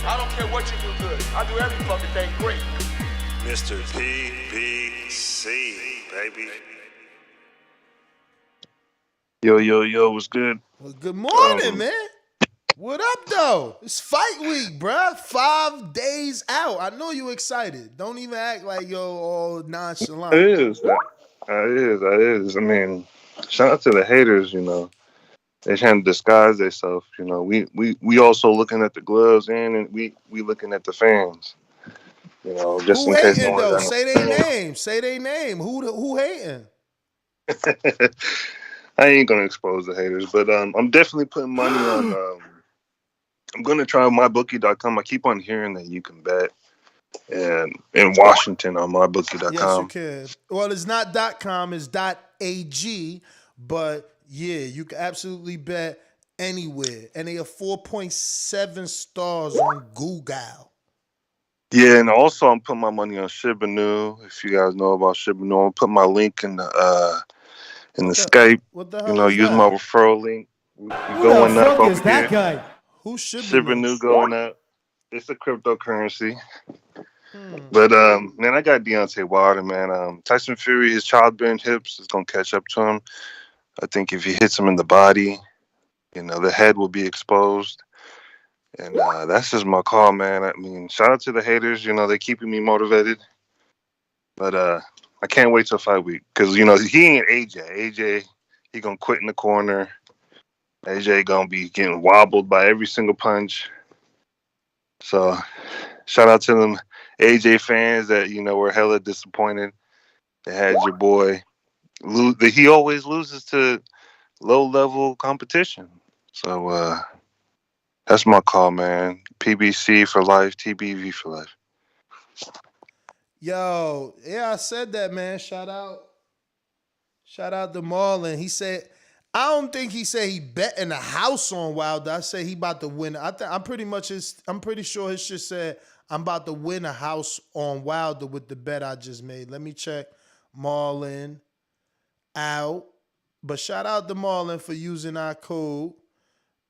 I don't care what you do good. I do every fucking thing great. Mr. PBC, baby. Yo, what's good? Well, good morning, man. What up, though? It's fight week, bruh. 5 days out. I know you excited. Don't even act like you're all nonchalant. It is. It is. I mean, shout out to the haters, They trying to disguise themselves, We also looking at the gloves and we looking at the fans, just Who in case hating, no though? one's Say their name. Say their name. Who hating? I ain't gonna expose the haters, but I'm definitely putting money on. I'm gonna try mybookie.com. I keep on hearing that you can bet, and in Washington on mybookie.com. Yes, you can. Well, it's not .com, it's .ag, but yeah, you can absolutely bet anywhere, and they are 4.7 stars on Google. Yeah, and also I'm putting my money on Shibanu. If you guys know about Shibanu, I'll put my link in the Skype. What the hell is Use that? my referral link. Who the fuck is that guy? Who's Shibanu going up? It's a cryptocurrency. But man, I got Deontay Wilder, man. Tyson Fury, his childbearing hips is gonna catch up to him. I think if he hits him in the body, the head will be exposed. And that's just my call, man. I mean, shout out to the haters. They're keeping me motivated. But I can't wait till fight week because he ain't AJ. AJ, he gonna quit in the corner. AJ gonna be getting wobbled by every single punch. So, shout out to them AJ fans that were hella disappointed. They had your boy lose. He always loses to low level competition. So that's my call, man. PBC for life, TBV for life. Yo, yeah, I said that, man. Shout out to Marlon. He said, I don't think he said he bet in the house on Wilder. I said he about to win. I'm pretty sure his shit said I'm about to win a house on Wilder with the bet I just made. Let me check Marlon out. But shout out to Marlon for using our code.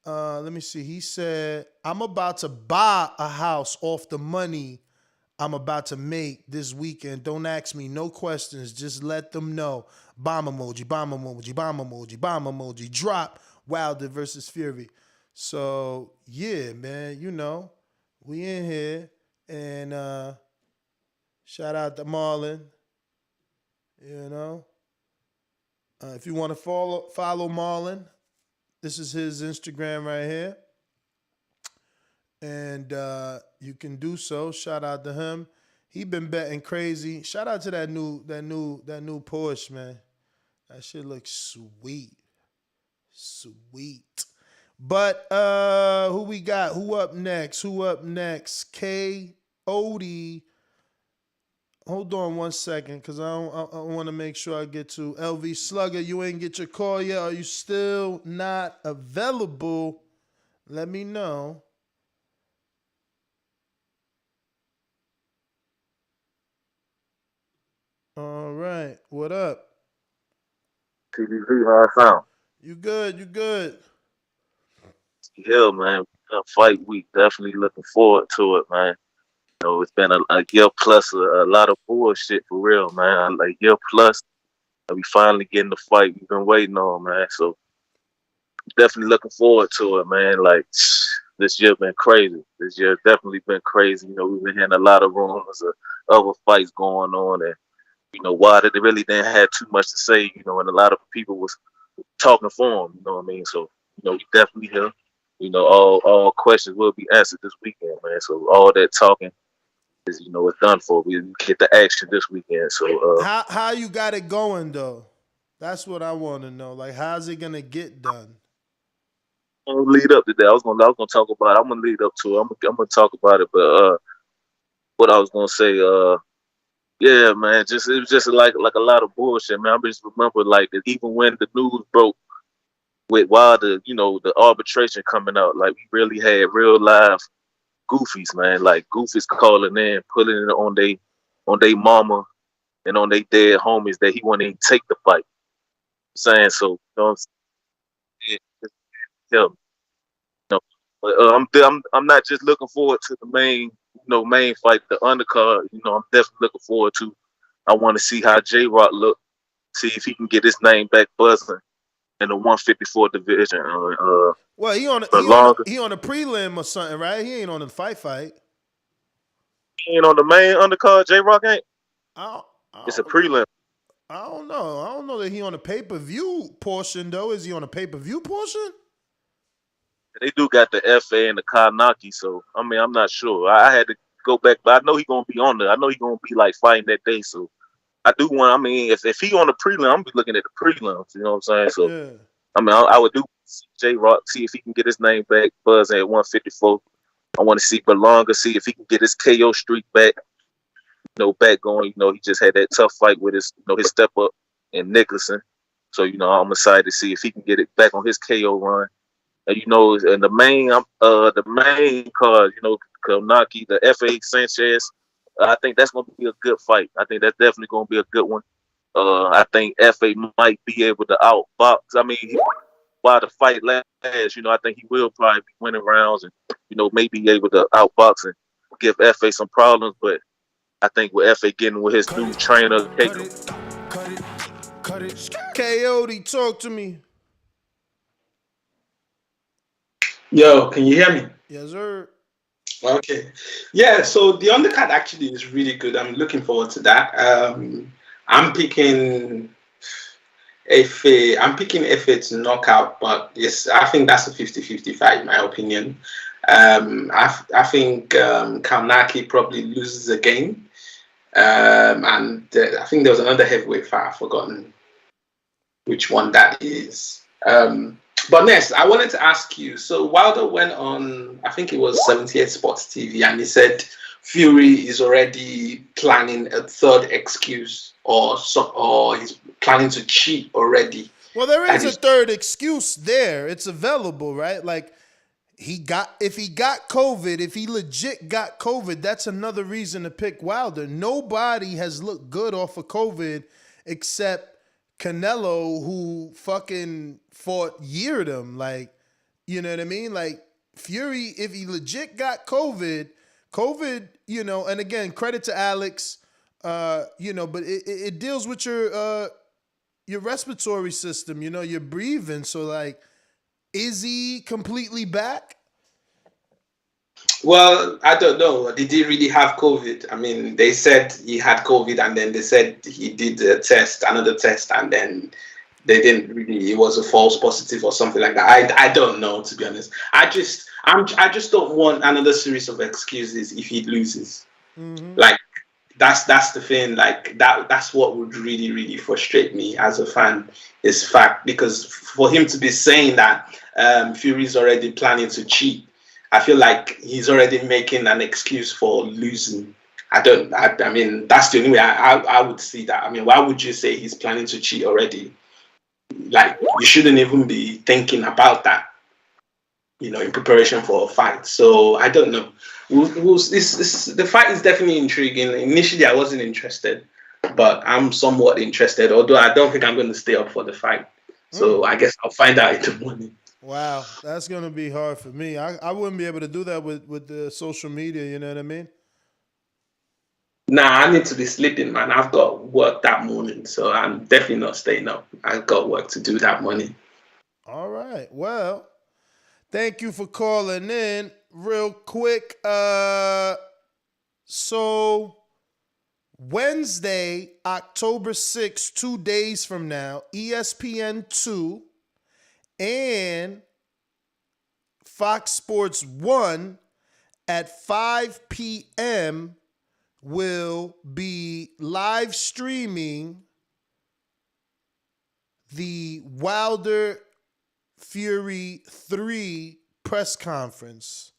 Let me see. He said, I'm about to buy a house off the money I'm about to make this weekend. Don't ask me no questions. Just let them know. Bomb emoji, bomb emoji, bomb emoji, bomb emoji. Drop Wilder versus Fury. So, yeah, man, we in here. And shout out to Marlon. If you want to follow Marlon, this is his Instagram right here. And you can do so. Shout out to him. He been betting crazy. Shout out to that new Porsche, man. That shit looks sweet. Sweet. But who we got? Who up next? K. Odie. Hold on 1 second, because I want to make sure I get to LV Slugger. You ain't get your call yet. Are you still not available? Let me know. All right. What up? TBV, how I sound? You good. Yeah, man. Fight week. Definitely looking forward to it, man. It's been a year plus a lot of bullshit for real, man. Like year plus, we finally getting the fight we've been waiting on, man. So definitely looking forward to it, man. Like this year been crazy. This year definitely been crazy. We've been hearing a lot of rumors of other fights going on, and why they really didn't have too much to say, and a lot of people was talking for him, you know what I mean? So, we definitely here. All questions will be answered this weekend, man. So all that talking is, it's done for. We get the action this weekend. So how you got it going though? That's what I want to know. Like, how's it gonna get done? gonna lead up to that. I was gonna talk about it. I'm gonna lead up to it. I'm gonna talk about it. But what I was gonna say, yeah, man, it was just like a lot of bullshit, man. I just remember like that even when the news broke with Wilder, the arbitration coming out, like we really had real live goofies, man. Like goofies calling in, putting it on they mama and on they dead homies that he wouldn't even take the fight. Saying so, I'm saying? Yeah, no, but I'm not just looking forward to the main fight, the undercard. I'm definitely looking forward to. I want to see how J Rock look, see if he can get his name back buzzing in the 154 division. Well, he on But longer, he on a prelim or something, right? He ain't on a fight. he ain't on the main undercard. J Rock ain't. I It's a prelim. don't know. I don't know that he on a pay-per-view portion though. Is he on a pay-per-view portion? They do got the FA and the Kanaki, so I mean I'm not sure. I had to go back, but I know he gonna be on there. I know he gonna be like fighting that day, so I do want. I mean, if he on the prelim, I'm gonna be looking at the prelims. You know what I'm saying? So Yeah. I mean, I would do J Rock, see if he can get his name back, buzz at 154. I want to see Berlanga, see if he can get his KO streak back. Back going. He just had that tough fight with his step up in Nicholson. So I'm excited to see if he can get it back on his KO run. And and the main card, Konaki, the FA Sanchez. I think that's gonna be a good fight. I think that's definitely gonna be a good one. I think FA might be able to outbox. I mean, while the fight lasts, I think he will probably be winning rounds and maybe be able to outbox and give FA some problems. But I think with FA getting with his new trainer, Coyote, talk to me. Yo, can you hear me? Yes, sir. Okay. Yeah, so the undercard actually is really good. I'm looking forward to that. I'm picking FA to knock out, but yes, I think that's a 50-50 fight, in my opinion. I think Kaunaki probably loses again. And I think there was another heavyweight fight, I've forgotten which one that is. But next, I wanted to ask you, so Wilder went on, I think it was 78 Sports TV, and he said Fury is already planning a third excuse, or he's planning to cheat already. Well, there is a third excuse there. It's available, right? Like if he got COVID, if he legit got COVID, that's another reason to pick Wilder. Nobody has looked good off of COVID except Canelo, who fucking yeared him. Like, you know what I mean? Like Fury, if he legit got COVID, and again, credit to Alex, but it deals with your respiratory system, you're breathing. So like, is he completely back? Well, I don't know. Did he really have COVID? I mean, they said he had COVID, and then they said he did another test, and then they didn't really. It was a false positive or something like that. I don't know, to be honest. I just don't want another series of excuses if he loses. Mm-hmm. Like that's the thing. Like that's what would really, really frustrate me as a fan is fact, because for him to be saying that Fury's already planning to cheat, I feel like he's already making an excuse for losing. I mean, that's the only way I would see that. I mean, why would you say he's planning to cheat already? Like, you shouldn't even be thinking about that, in preparation for a fight. So, I don't know. The fight is definitely intriguing. Initially, I wasn't interested, but I'm somewhat interested, although I don't think I'm going to stay up for the fight. So, I guess I'll find out in the morning. Wow, that's gonna be hard for me. I wouldn't be able to do that with the social media. You know what I mean? Nah, I need to be sleeping, man. I've got work that morning, so I'm definitely not staying up. I've got work to do that morning. All right. Well, thank you for calling in. Real quick, so Wednesday, October 6th, 2 days from now, ESPN 2 and Fox Sports 1 at 5 p.m. will be live streaming the Wilder Fury 3 press conference.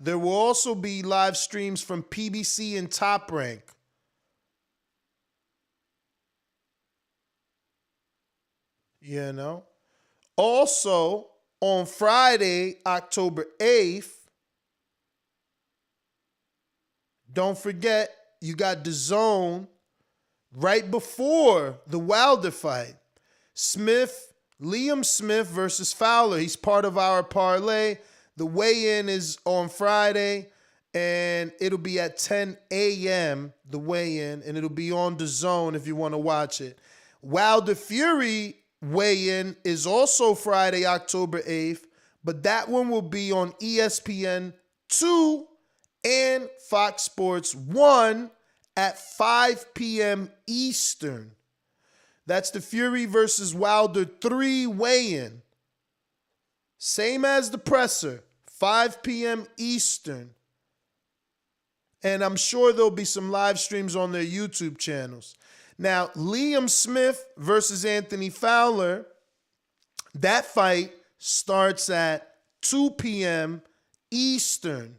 There will also be live streams from PBC and Top Rank. You know? Also, on Friday, October 8th, don't forget, you got Dazn right before the Wilder fight. Liam Smith versus Fowler. He's part of our parlay. The weigh-in is on Friday, and it'll be at 10 a.m., the weigh-in, and it'll be on Dazn if you want to watch it. Wilder Fury weigh-in is also Friday, October 8th, but that one will be on ESPN 2 and Fox Sports 1 at 5 p.m. Eastern. That's the Fury versus Wilder 3 weigh-in. Same as the presser, 5 p.m. Eastern. And I'm sure there'll be some live streams on their YouTube channels. Now, Liam Smith versus Anthony Fowler, that fight starts at 2 p.m. Eastern.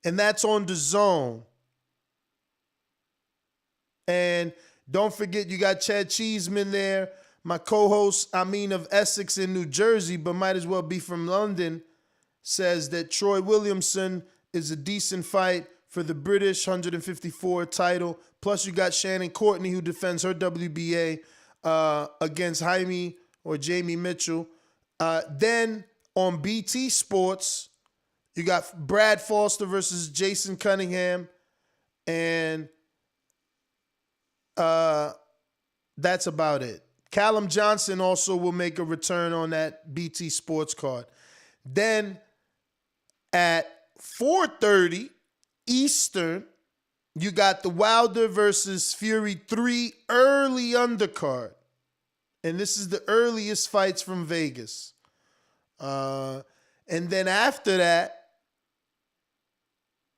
And that's on Dazn. And don't forget, you got Chad Cheeseman there. My co-host, Amin of Essex in New Jersey, but might as well be from London, says that Troy Williamson is a decent fight for the British 154 title. Plus, you got Shannon Courtney, who defends her WBA against Jaime or Jamie Mitchell. Then on BT Sports, you got Brad Foster versus Jason Cunningham. And that's about it. Callum Johnson also will make a return on that BT Sports card. Then at 4:30 Eastern, you got the Wilder versus Fury 3 early undercard. And this is the earliest fights from Vegas. And then after that,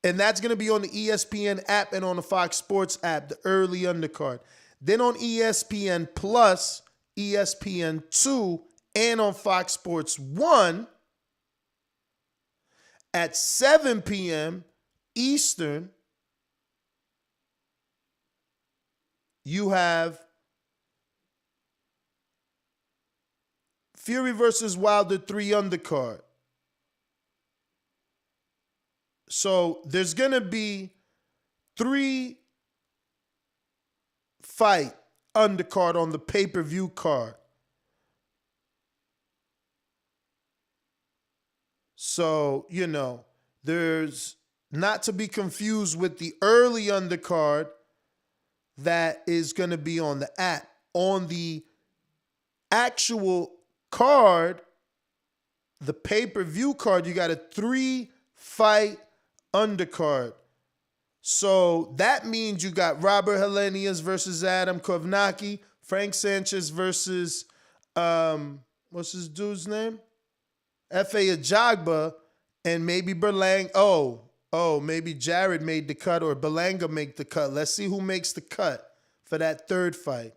and that's going to be on the ESPN app and on the Fox Sports app, the early undercard. Then on ESPN Plus, ESPN 2, and on Fox Sports 1 at 7 p.m. Eastern, you have Fury versus Wilder 3 undercard. So there's going to be 3 fight undercard on the pay-per-view card. So, you know, there's not to be confused with the early undercard that is going to be on the app. On the actual card, the pay-per-view card, you got a 3-fight undercard. So that means you got Robert Helenius versus Adam Kovnacki, Frank Sanchez versus, what's his dude's name? F.A. Ajagba, and maybe Berlang. Maybe Jared made the cut or Berlanga make the cut. Let's see who makes the cut for that third fight.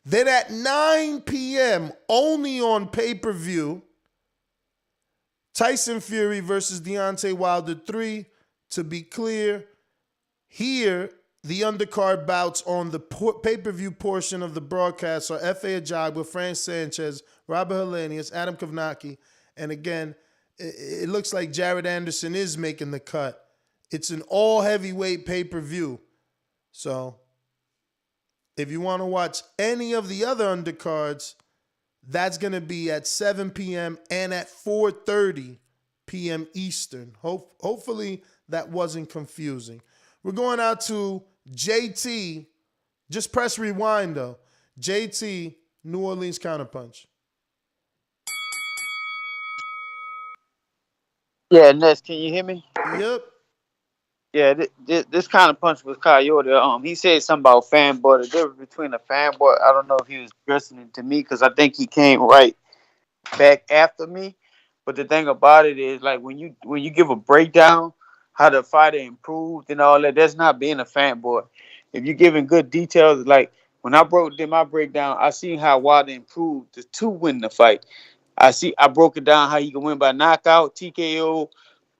Then at 9 p.m., only on pay-per-view, Tyson Fury versus Deontay Wilder 3. To be clear, here, the undercard bouts on the pay-per-view portion of the broadcast are F.A. Ajagba, Frank Sanchez, Robert Helenius, Adam Kovnacki, and again, it looks like Jared Anderson is making the cut. It's an all-heavyweight pay-per-view. So, if you want to watch any of the other undercards, that's going to be at 7 p.m. and at 4:30 p.m. Eastern. Hopefully, that wasn't confusing. We're going out to JT. Just press rewind, though. JT, New Orleans Counterpunch. Yeah, Ness, can you hear me? Yep. Yeah, this kind of punch was Coyote. He said something about fanboy. The difference between a fanboy, I don't know if he was addressing it to me because I think he came right back after me. But the thing about it is, like when you give a breakdown how the fighter improved and all that, that's not being a fanboy. If you're giving good details, like when I did my breakdown, I seen how Wilder improved to win the fight. I broke it down how he can win by knockout, TKO,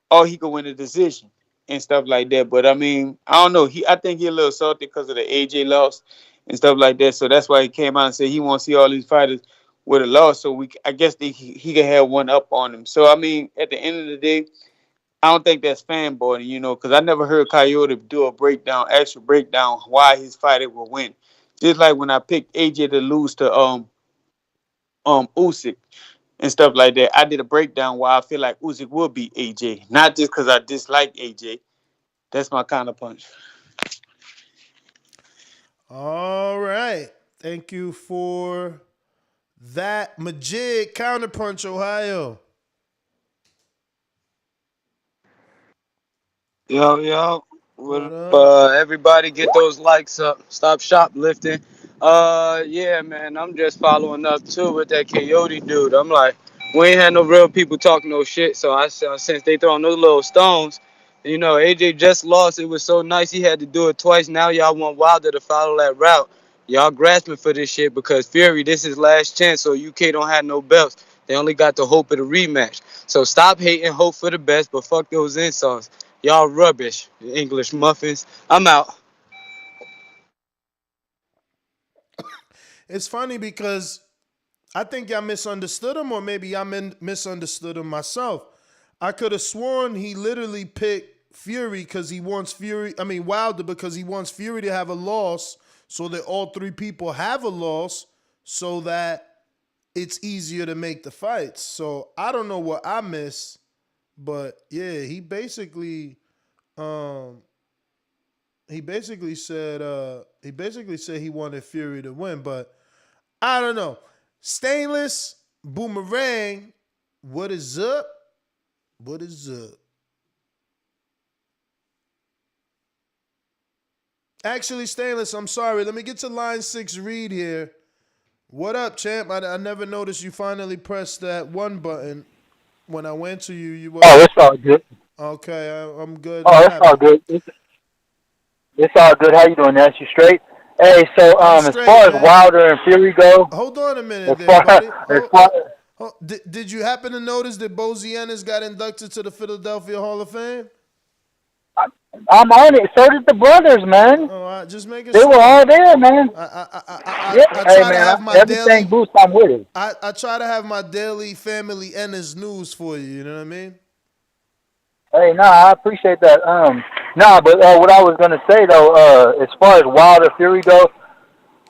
or he could win a decision and stuff like that. But I mean, I don't know. I think he a little salty because of the AJ loss and stuff like that. So that's why he came out and said he wants to see all these fighters with a loss. So I guess he could have one up on him. So I mean, at the end of the day, I don't think that's fanboying, because I never heard Coyote do a actual breakdown why his fighter will win. Just like when I picked AJ to lose to Usyk and stuff like that. I did a breakdown why I feel like Usyk will beat AJ, not just because I dislike AJ. That's my counterpunch. All right. Thank you for that. Majid, Counterpunch, Ohio. Yo, What everybody get those likes up. Stop shoplifting. Yeah, man, I'm just following up too with that Coyote dude. I'm like, we ain't had no real people talking no shit. So since they throwing those little stones, AJ just lost. It was so nice he had to do it twice. Now y'all want Wilder to follow that route. Y'all grasping for this shit because Fury, this is last chance. So UK don't have no belts. They only got the hope of the rematch. So stop hating, hope for the best, but fuck those insults. Y'all rubbish, English muffins. I'm out. It's funny because I think y'all misunderstood him, or maybe y'all misunderstood him myself. I could have sworn he literally picked Fury because he wants Wilder because he wants Fury to have a loss so that all three people have a loss so that it's easier to make the fights. So I don't know what I missed, but yeah, he basically said he wanted Fury to win, but I don't know. Stainless, Boomerang, what is up? What is up? Actually, Stainless, I'm sorry. Let me get to line 6 read here. What up, champ? I never noticed you finally pressed that one button. When I went to you, you were... Oh, it's all good. Okay, I'm good. Oh, it's all good. It's all good. How you doing, Nash? You straight? Hey, so I'm as straight, far as man. Wilder and Fury go, hold on a minute there, buddy. Did you happen to notice that Bozianis got inducted to the Philadelphia Hall of Fame? I'm on it. So did the brothers, man. Oh, just making they sure. were all there, man. I try Hey, to man, have my everything daily boost. I'm with it. I try to have my daily family and his news for you. You know what I mean? Hey, I appreciate that. But what I was gonna say though, as far as Wilder Fury go,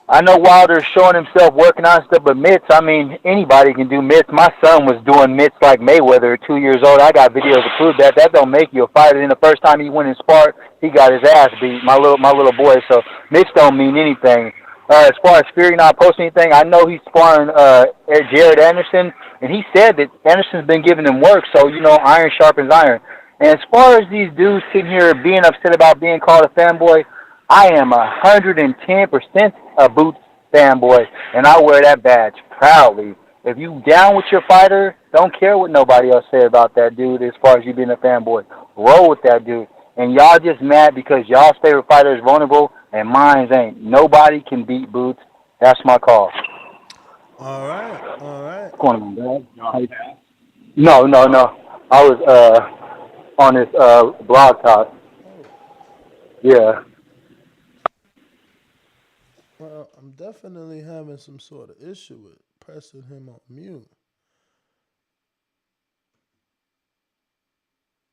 I know Wilder's showing himself working on stuff, but mitts, I mean, anybody can do mitts. My son was doing mitts like Mayweather at 2 years old. I got videos to prove that. That don't make you a fighter. And the first time he went in spar, he got his ass beat, my little boy. So mitts don't mean anything. As far as Fury not posting anything, I know he's sparring Jared Anderson, and he said that Anderson's been giving him work. So, iron sharpens iron. And as far as these dudes sitting here being upset about being called a fanboy, I am 110% a Boots fanboy, and I wear that badge proudly. If you down with your fighter, don't care what nobody else say about that dude as far as you being a fanboy. Roll with that dude. And y'all just mad because y'all's favorite fighter is vulnerable and mine ain't. Nobody can beat Boots. That's my call. All right. What's going on, Dad? No. I was on this blog talk. Yeah. Well, I'm definitely having some sort of issue with pressing him on mute.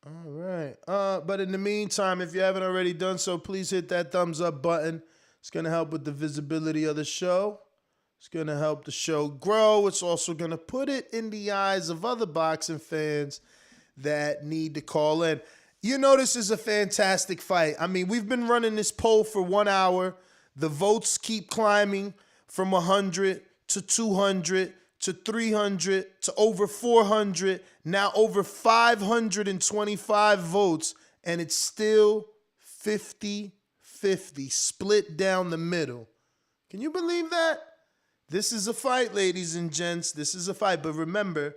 All right. But in the meantime, if you haven't already done so, please hit that thumbs up button. It's going to help with the visibility of the show. It's going to help the show grow. It's also going to put it in the eyes of other boxing fans that need to call in. You know, this is a fantastic fight. I mean, we've been running this poll for 1 hour. The votes keep climbing from 100 to 200 to 300 to over 400, now over 525 votes, and it's still 50-50, split down the middle. Can you believe that? This is a fight, ladies and gents. This is a fight. But remember,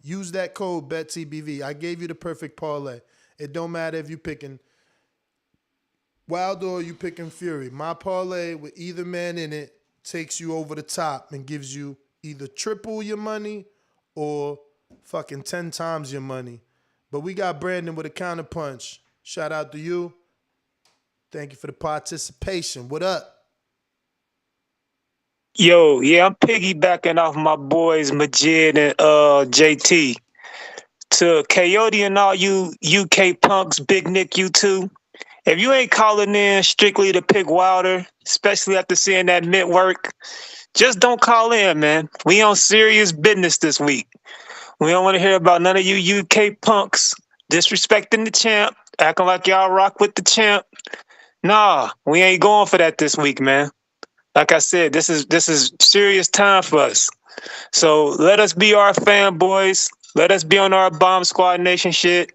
use that code BETTBV. I gave you the perfect parlay. It don't matter if you're picking Wilder or you picking Fury. My parlay with either man in it takes you over the top and gives you either triple your money or fucking 10 times your money. But we got Brandon with a counterpunch. Shout out to you. Thank you for the participation. What up? Yo, yeah, I'm piggybacking off my boys Majid and JT. To Coyote and all you UK punks, Big Nick, you too. If you ain't calling in strictly to pick Wilder, especially after seeing that mid work, just don't call in, man. We on serious business this week. We don't want to hear about none of you UK punks disrespecting the champ, acting like y'all rock with the champ. Nah, we ain't going for that this week, man. Like I said, this is serious time for us. So let us be our fanboys. Let us be on our Bomb Squad Nation shit.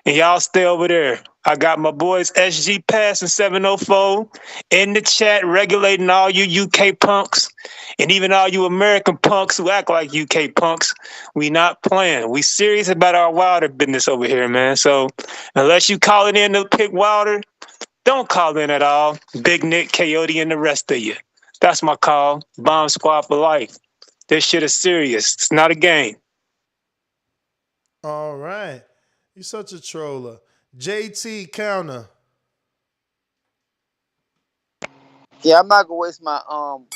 And y'all stay over there. I got my boys SG Pass and 704 in the chat regulating all you UK punks and even all you American punks who act like UK punks. We not playing. We serious about our Wilder business over here, man. So unless you calling in to pick Wilder, don't call in at all. Big Nick, Coyote, and the rest of you. That's my call. Bomb Squad for life. This shit is serious. It's not a game. All right. You're such a troller. JT counter. Yeah, I'm not gonna waste my comment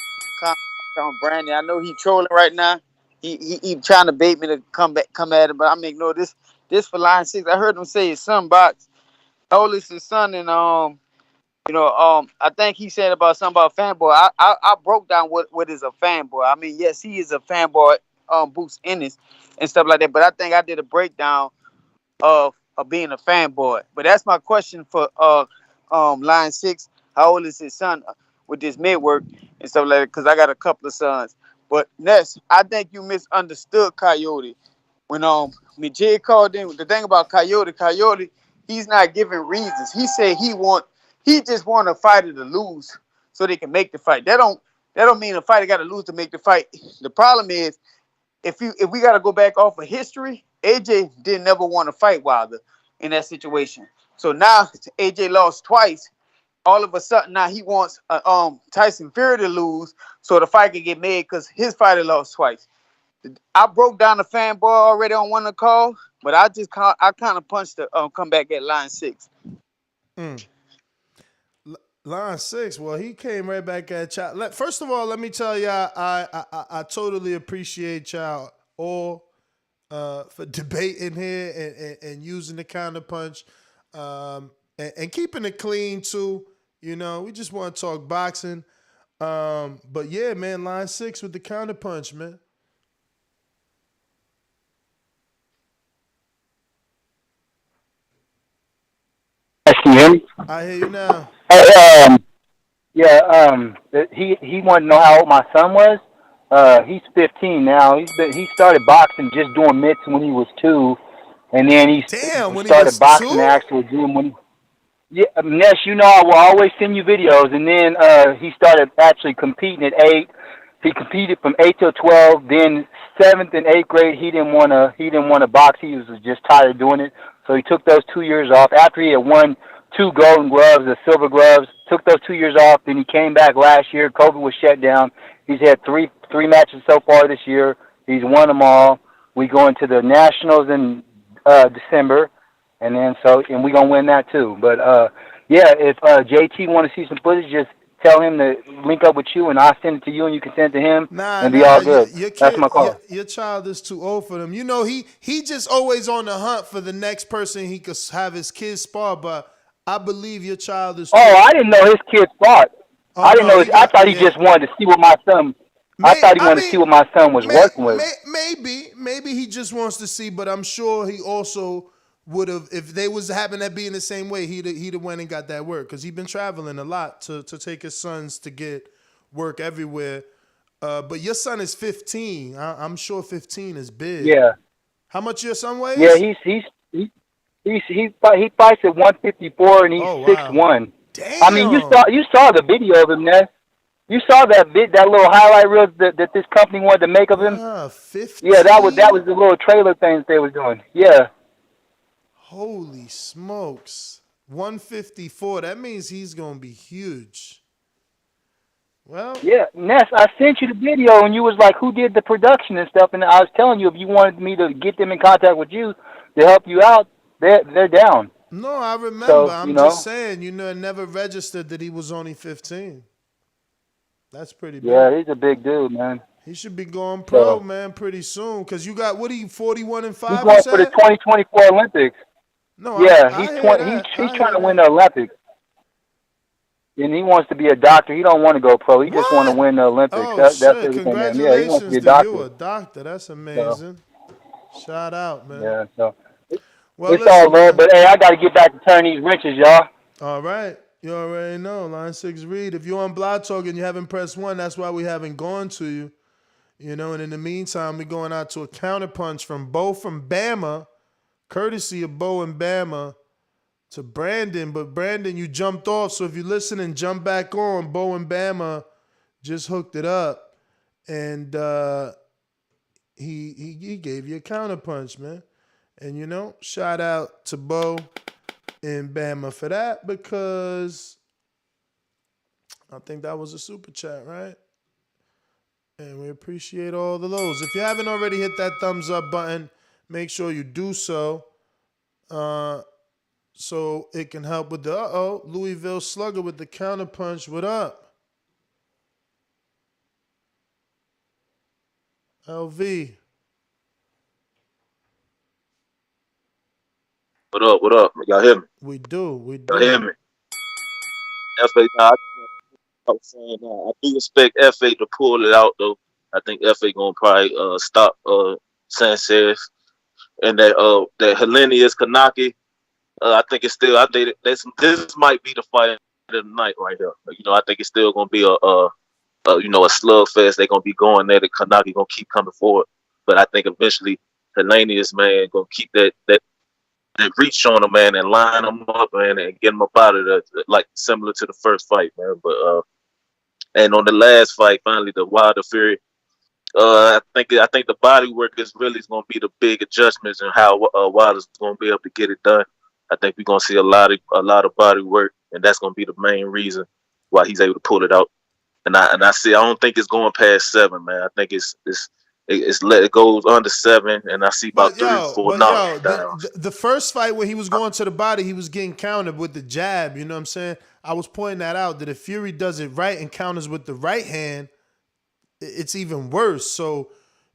on Brandon. I know he trolling right now. He trying to bait me to come at him, but I'm gonna ignore this. This for line 6. I heard him say his son box. Oh, it's his son, and I think he said about something about fanboy. I broke down what is a fanboy. I mean, yes, he is a fanboy. Boots Ennis and stuff like that. But I think I did a breakdown of being a fanboy. But that's my question for line 6. How old is his son with this mid work and stuff like that? Because I got a couple of sons. But Ness, I think you misunderstood Coyote when Majid called in. The thing about Coyote, he's not giving reasons. He said he just want a fighter to lose so they can make the fight. That don't mean a fighter got to lose to make the fight. The problem is if we got to go back off of history, AJ didn't never want to fight Wilder in that situation. So now AJ lost twice. All of a sudden now he wants Tyson Fury to lose so the fight can get made because his fighter lost twice. I broke down the fanboy already on one of the calls, but I kind of punched the comeback at line 6. Line 6. Well, he came right back at y'all. First of all, let me tell y'all, I totally appreciate y'all all for debating here and using the counter punch and keeping it clean too. You know, we just want to talk boxing. But yeah, man, line 6 with the counter punch, man. Can you hear me? I hear you now. Hey, he wanted to know how old my son was. He's 15 now. He started boxing just doing mitts when he was 2, and then he started boxing the actual gym when. Ness, you know I will always send you videos, and then he started actually competing at 8. He competed from 8 till 12. Then 7th and 8th grade, he didn't want to box. He was just tired of doing it, so he took those 2 years off. After he had won 2 golden gloves, the silver gloves, took those 2 years off. Then he came back last year. COVID was shut down. He's had three matches so far this year. He's won them all. We go into the Nationals in December. And then we're gonna win that too. But if JT want to see some footage, just tell him to link up with you, and I'll send it to you, and you can send it to him, and be all good. That's my call. Your child is too old for them. You know, he just always on the hunt for the next person he could have his kids spar. But I believe your child is. I didn't know his kids fought. I didn't know. I thought he just wanted to see what my son. I thought he wanted to see what my son was working with. Maybe he just wants to see, but I'm sure he also would have, if they was happen to be in the same way, he'd have went and got that work because he's been traveling a lot to take his sons to get work everywhere. But your son is 15. I'm sure 15 is big. Yeah. How much your son weighs? Yeah, he fights at 154 and he's 6'1". Damn. I mean, you saw the video of him, Ness. You saw that little highlight reel that this company wanted to make of him. 15? Yeah, that was the little trailer things they were doing. Yeah. Holy smokes. 154. That means he's going to be huge. Well, Yeah, Ness, I sent you the video and you was like, who did the production and stuff? And I was telling you if you wanted me to get them in contact with you to help you out, they're down. no, I remember. So, I'm just saying, it never registered that he was only 15. That's pretty big. yeah, he's a big dude, man. He should be going pro, So man, pretty soon. Cause you got what are you 41 and he's 5? You going for the said? 2024 Olympics. No, Yeah, he's I hear 20. that. He's I trying hear to win that. the Olympics, and he wants to be a doctor. He don't want to go pro. He just want to What? win the Olympics. Oh That's shit! everything, man. Yeah, he wants to be Congratulations a to you, doctor. a doctor. That's So amazing. Shout out, man. yeah, so Well, it's all listen, love. man. But hey, I got to get back to turning these wrenches, y'all. All right. You already know. Line 6 read. If you're on Blog Talk and you haven't pressed 1, that's why we haven't gone to you. And in the meantime, we're going out to a counterpunch from Bo from Bama, courtesy of Bo and Bama, to Brandon. But Brandon, you jumped off. So if you're listening, jump back on. Bo and Bama just hooked it up. And he gave you a counterpunch, man. And shout out to Bo and Bama for that, because I think that was a super chat, right? And we appreciate all the lows. If you haven't already hit that thumbs up button, make sure you do so. So it can help with the Louisville Slugger with the counterpunch. What up? LV. What up? What up? Y'all hear me? We do. Y'all hear me? FA, I was saying, I do expect FA to pull it out though. I think FA gonna probably stop Sanchez and that Hellenius Kanaki. I think it's still. I think this might be the fight of the night right here. I think it's still gonna be a slugfest. They're gonna be going there. The Kanaki gonna keep coming forward, but I think eventually Hellenius, man, gonna keep that reach on him, man, and line him up, man, and get him up out of there, like similar to the first fight, man. But and on the last fight, finally, the Wilder Fury. I think the body work is really going to be the big adjustments and how Wilder's going to be able to get it done. I think we're going to see a lot of body work, and that's going to be the main reason why he's able to pull it out. And I don't think it's going past 7, man. I think it goes under 7, and I see about 3 or 4 knockdowns. The first fight when he was going to the body, he was getting countered with the jab. You know what I'm saying? I was pointing that out, that if Fury does it right and counters with the right hand, it's even worse. So,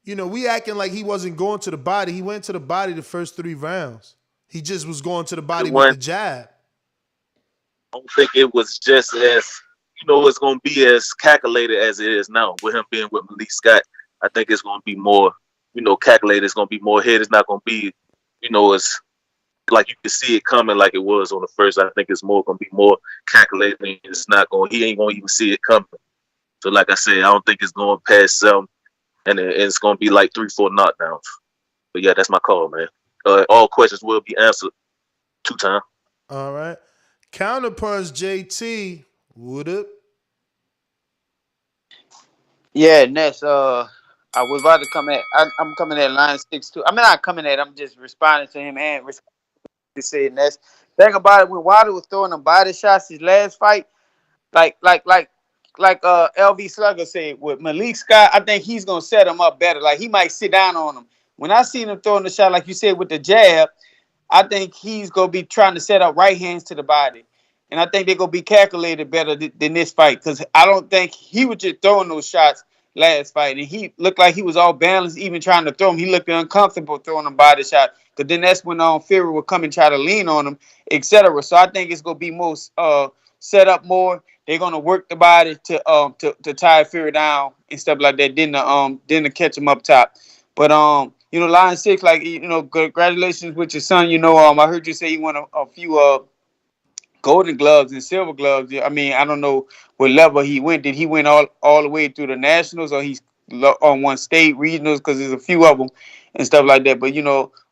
we acting like he wasn't going to the body. He went to the body the first 3 rounds. He just was going to the body with the jab. I don't think it was just as, it's going to be as calculated as it is now with him being with Malik Scott. I think it's going to be more, calculated. It's going to be more hit. It's not going to be, it's like you can see it coming like it was on the first. I think it's more going to be more calculated. He ain't going to even see it coming. So like I said, I don't think it's going past 7, and it's going to be like 3, 4 knockdowns. But yeah, that's my call, man. All questions will be answered 2 times. All right. Counterpunch JT. What up? Yeah, Ness. I was about to come at. I'm coming at line 6 too. I'm not coming at. I'm just responding to him and to say Ness. Think about it. When Wilder was throwing them body shots his last fight, like LV Slugger said with Malik Scott, I think he's gonna set him up better. Like he might sit down on him. When I seen him throwing the shot, like you said, with the jab, I think he's gonna be trying to set up right hands to the body. And I think they're gonna be calculated better than this fight. Because I don't think he was just throwing those shots last fight. And he looked like he was all balanced, even trying to throw him. He looked uncomfortable throwing them body shot. Because then that's when Fury would come and try to lean on him, etc. So I think it's gonna be more set up more. They're gonna work the body to tie Fury down and stuff like that. Then to catch him up top. But line 6, like congratulations with your son. I heard you say he won a few golden gloves and silver gloves. I mean, I don't know what level he went. Did he win all the way through the nationals, or he's on one state regionals? Because there's a few of them and stuff like that. But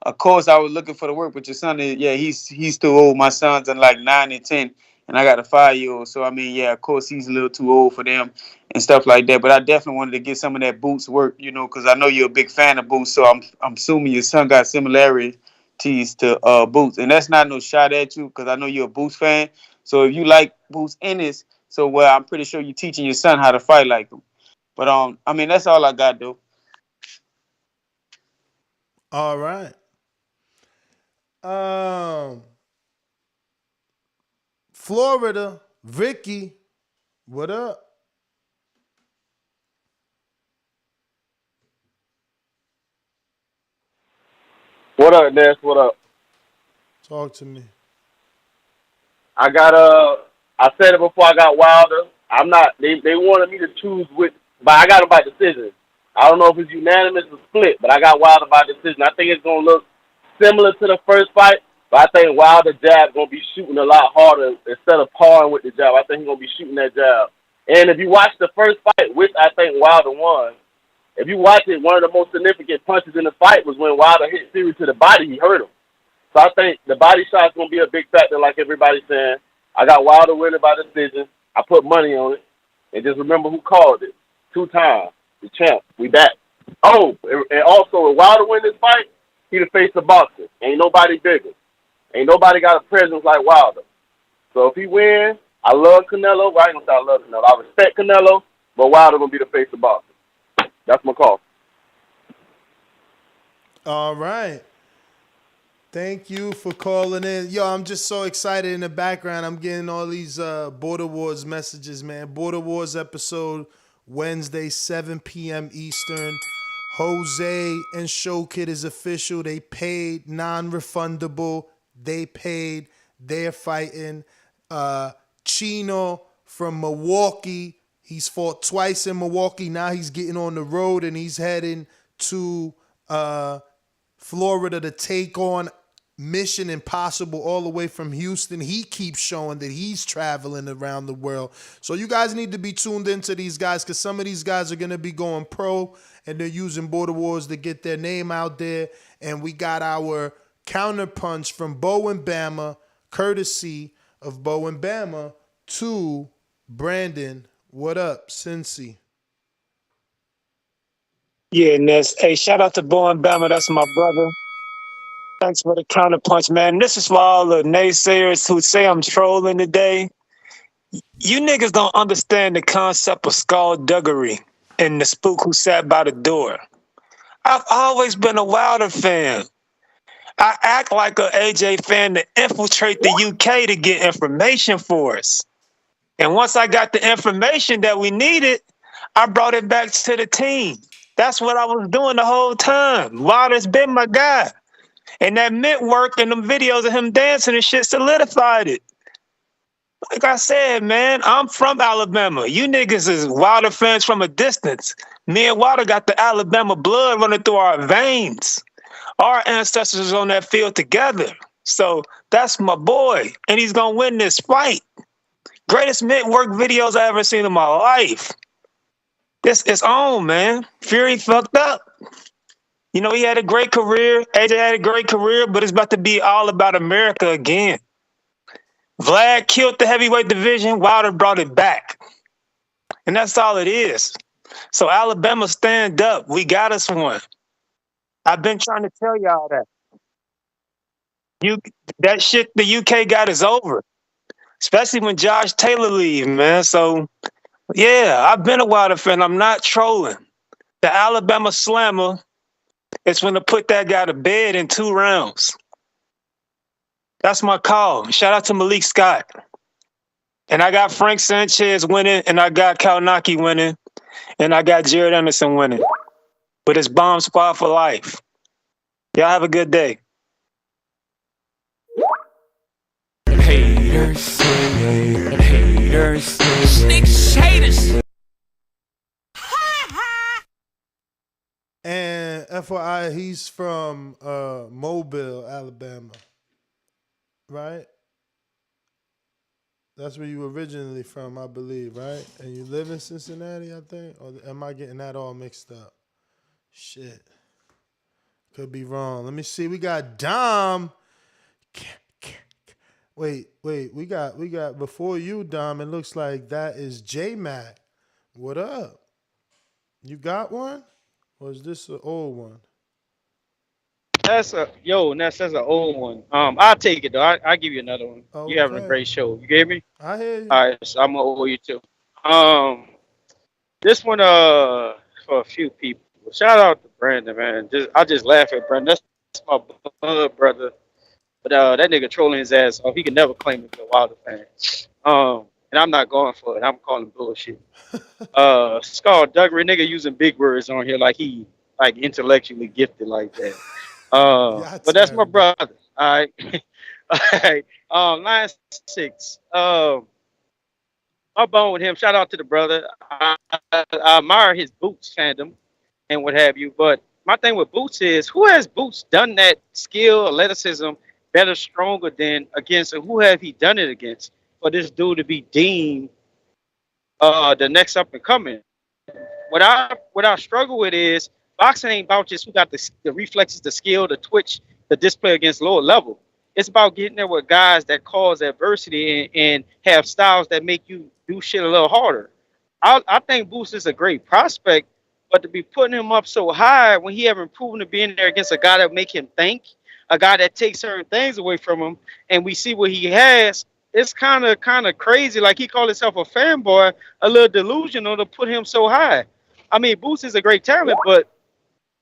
of course, I was looking for the work. But your son he's too old. My son's in like 9 and 10. And I got a 5-year-old. So, I mean, yeah, of course, he's a little too old for them and stuff like that. But I definitely wanted to get some of that Boots work, because I know you're a big fan of Boots. So I'm assuming your son got similarities to Boots. And that's not no shot at you, because I know you're a Boots fan. So if you like Boots Ennis, So well, I'm pretty sure you're teaching your son how to fight like him. But I mean, that's all I got though. All right. Florida, Ricky, what up? What up, Ness? What up? Talk to me. I got I said it before I got Wilder. I'm not. They wanted me to choose which, but I got him by decision. I don't know if it's unanimous or split, but I got Wilder by decision. I think it's gonna look similar to the first fight, but I think Wilder jab gonna be shooting a lot harder instead of parring with the jab. I think he's gonna be shooting that jab. And if you watch the first fight, which I think Wilder won, if you watch it, one of the most significant punches in the fight was when Wilder hit Fury to the body. He hurt him. So I think the body shot's gonna be a big factor, like everybody's saying. I got Wilder winning by decision. I put money on it, and just remember who called it. 2 times, the champ. We back. Oh, and also, if Wilder win this fight, he the face of boxing. Ain't nobody bigger. Ain't nobody got a presence like Wilder. So if he wins, I love Canelo. Well, I ain't gonna say I love Canelo. I respect Canelo, but Wilder gonna be the face of boxing. That's my call. All right. Thank you for calling in. Yo, I'm just so excited in the background. I'm getting all these Border Wars messages, man. Border Wars episode Wednesday, 7 p.m. Eastern. Jose and Show Kid is official. They paid non-refundable. They paid. They're fighting. Chino from Milwaukee. He's fought twice in Milwaukee. Now he's getting on the road and he's heading to Florida to take on Mission Impossible all the way from Houston. He keeps showing that he's traveling around the world. So you guys need to be tuned into these guys because some of these guys are going to be going pro and they're using Border Wars to get their name out there. And we got our counterpunch from Bo and Bama, courtesy of Bo and Bama, to Brandon. What up, Cincy? Yeah, Ness. Hey, shout out to Bo and Bama. That's my brother. Thanks for the counterpunch, man. This is for all the naysayers who say I'm trolling today. You niggas don't understand the concept of skullduggery and the spook who sat by the door. I've always been a Wilder fan. I act like a AJ fan to infiltrate the UK to get information for us. And once I got the information that we needed, I brought it back to the team. That's what I was doing the whole time. Wilder's been my guy. And that mint work and them videos of him dancing and shit solidified it. Like I said, man, I'm from Alabama. You niggas is Wilder fans from a distance. Me and Wilder got the Alabama blood running through our veins. Our ancestors was on that field together. So that's my boy. And he's going to win this fight. Greatest mint work videos I ever seen in my life. This is on, man. Fury fucked up. You know, he had a great career. AJ had a great career, but it's about to be all about America again. Vlad killed the heavyweight division. Wilder brought it back. And that's all it is. So Alabama, stand up. We got us one. I've been trying to tell y'all that. That shit the UK got is over. Especially when Josh Taylor leave, man. So, yeah, I've been a Wilder fan. I'm not trolling. The Alabama Slammer is going to put that guy to bed in 2 rounds. That's my call. Shout out to Malik Scott. And I got Frank Sanchez winning, and I got Kalnaki winning, and I got Jared Anderson winning. But it's Bomb Squad for life. Y'all have a good day. Haters, haters, niggas haters. And FYI, he's from Mobile, Alabama. Right? That's where you originally from, I believe, right? And you live in Cincinnati, I think? Or am I getting that all mixed up? Shit. Could be wrong. Let me see. We got Dom. Wait. We got before you, Dom, it looks like that is J-Mac. What up? You got one? Or is this an old one? Ness, that's an old one. I'll take it though. I'll give you another one. You having a Okay. great show. You gave me? I hear you. All right, so I'm gonna owe you too. Um, this one for a few people. Shout out to Brandon, man. I just laugh at Brandon. That's my blood brother. But that nigga trolling his ass off. He can never claim to be a Wilder fan. And I'm not going for it. I'm calling bullshit. Skullduggery nigga using big words on here like he like intellectually gifted like that. Y'all But that's my terrible. brother. All right. All right. Line six. My bone with him. Shout out to the brother. I admire his boots fandom and what have you. But my thing with boots is who has boots done that skill, athleticism better, stronger than against, and who have he done it against for this dude to be deemed the next up and coming? What I struggle with is boxing ain't about just who got the reflexes, the skill, the twitch, the display against lower level. It's about getting there with guys that cause adversity and have styles that make you do shit a little harder. I think Boost is a great prospect, but to be putting him up so high when he haven't proven to be in there against a guy that make him think, a guy that takes certain things away from him, and we see what he has, it's kind of crazy. Like he called himself a fanboy, a little delusional to put him so high. I mean, Boost is a great talent, but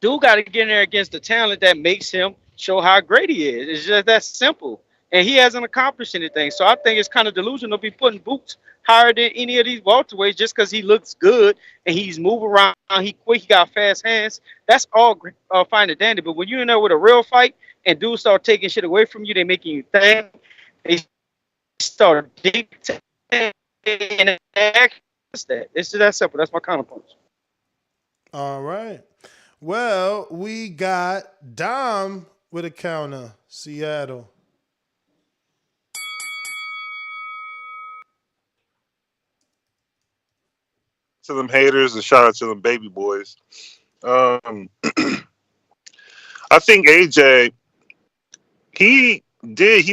dude got to get in there against the talent that makes him show how great he is. It's just that simple. And he hasn't accomplished anything. So I think it's kind of delusional to be putting Boots higher than any of these welterweights just because he looks good and he's moving around, he quick, he got fast hands. That's all fine and dandy. But when you're in there with a real fight and dudes start taking shit away from you, they making you think, they start dictating and it's that. It's just that simple. That's my counterpunch. All right. Well, we got Dom with a counter. Seattle. To them haters and shout out to them baby boys. Um, I think AJ, he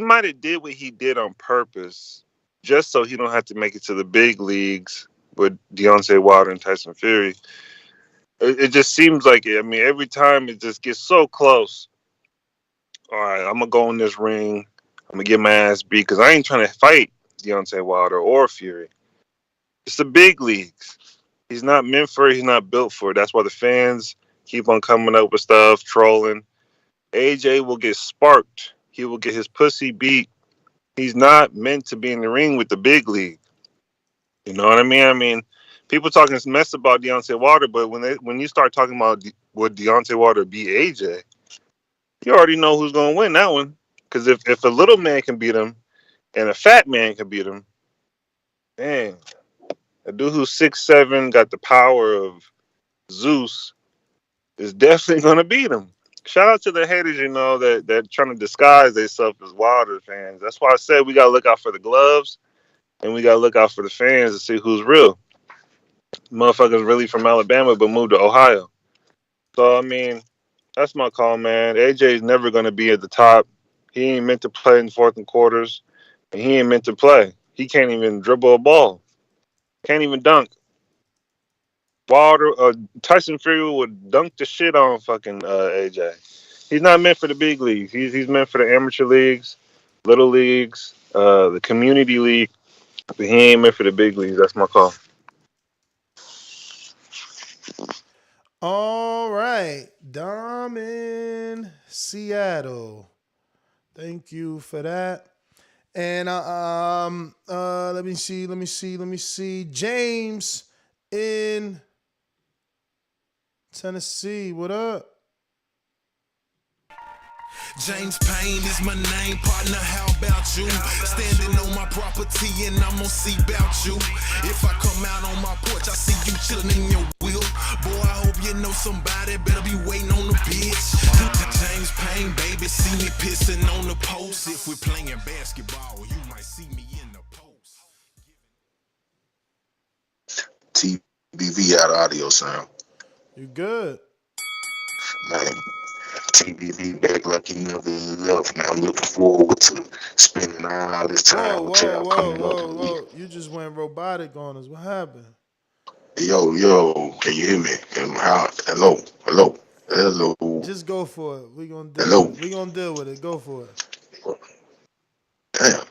might have did what he did on purpose, just so he don't have to make it to the big leagues with Deontay Wilder and Tyson Fury. It just seems like it. I mean, every time it just gets so close. All right, I'm gonna go in this ring. I'm gonna get my ass beat because I ain't trying to fight Deontay Wilder or Fury. It's the big leagues. He's not meant for it. He's not built for it. That's why the fans keep on coming up with stuff, trolling. AJ will get sparked. He will get his pussy beat. He's not meant to be in the ring with the big league. You know what I mean? I mean, people talking this mess about Deontay Wilder, but when you start talking about would Deontay Wilder beat AJ, you already know who's going to win that one. Because if a little man can beat him and a fat man can beat him, man, a dude who's 6'7", got the power of Zeus, is definitely going to beat him. Shout out to the haters, that trying to disguise themselves as Wilder fans. That's why I said we got to look out for the gloves and we got to look out for the fans to see who's real. Motherfuckers really from Alabama but moved to Ohio. So, I mean, that's my call, man. AJ's never going to be at the top. He ain't meant to play in fourth and quarters, and he ain't meant to play. He can't even dribble a ball. Can't even dunk. Tyson Fury would dunk the shit on fucking AJ. He's not meant for the big leagues. He's meant for the amateur leagues, little leagues, the community league. But he ain't meant for the big leagues. That's my call. All right. Dom in Seattle. Thank you for that. And let me see. James in Tennessee. What up? James Payne is my name, partner, how about you? Standing on my property and I'm gonna see about you. If I come out on my porch, I see you chilling in your wheel. Boy, I hope you know somebody better be waiting on the bitch. James Payne, baby, see me pissing on the post. If we're playing basketball, you might see me in the post. TBV out of audio sound. You good? Man, TBV back like he never left. Man, I'm looking forward to spending all this time with y'all coming up in the week. You just went robotic on us. What happened? Yo, can you hear me? Hello. Hello. Just go for it. We gonna deal Hello. with it. We gonna deal with it. Go for it. Damn,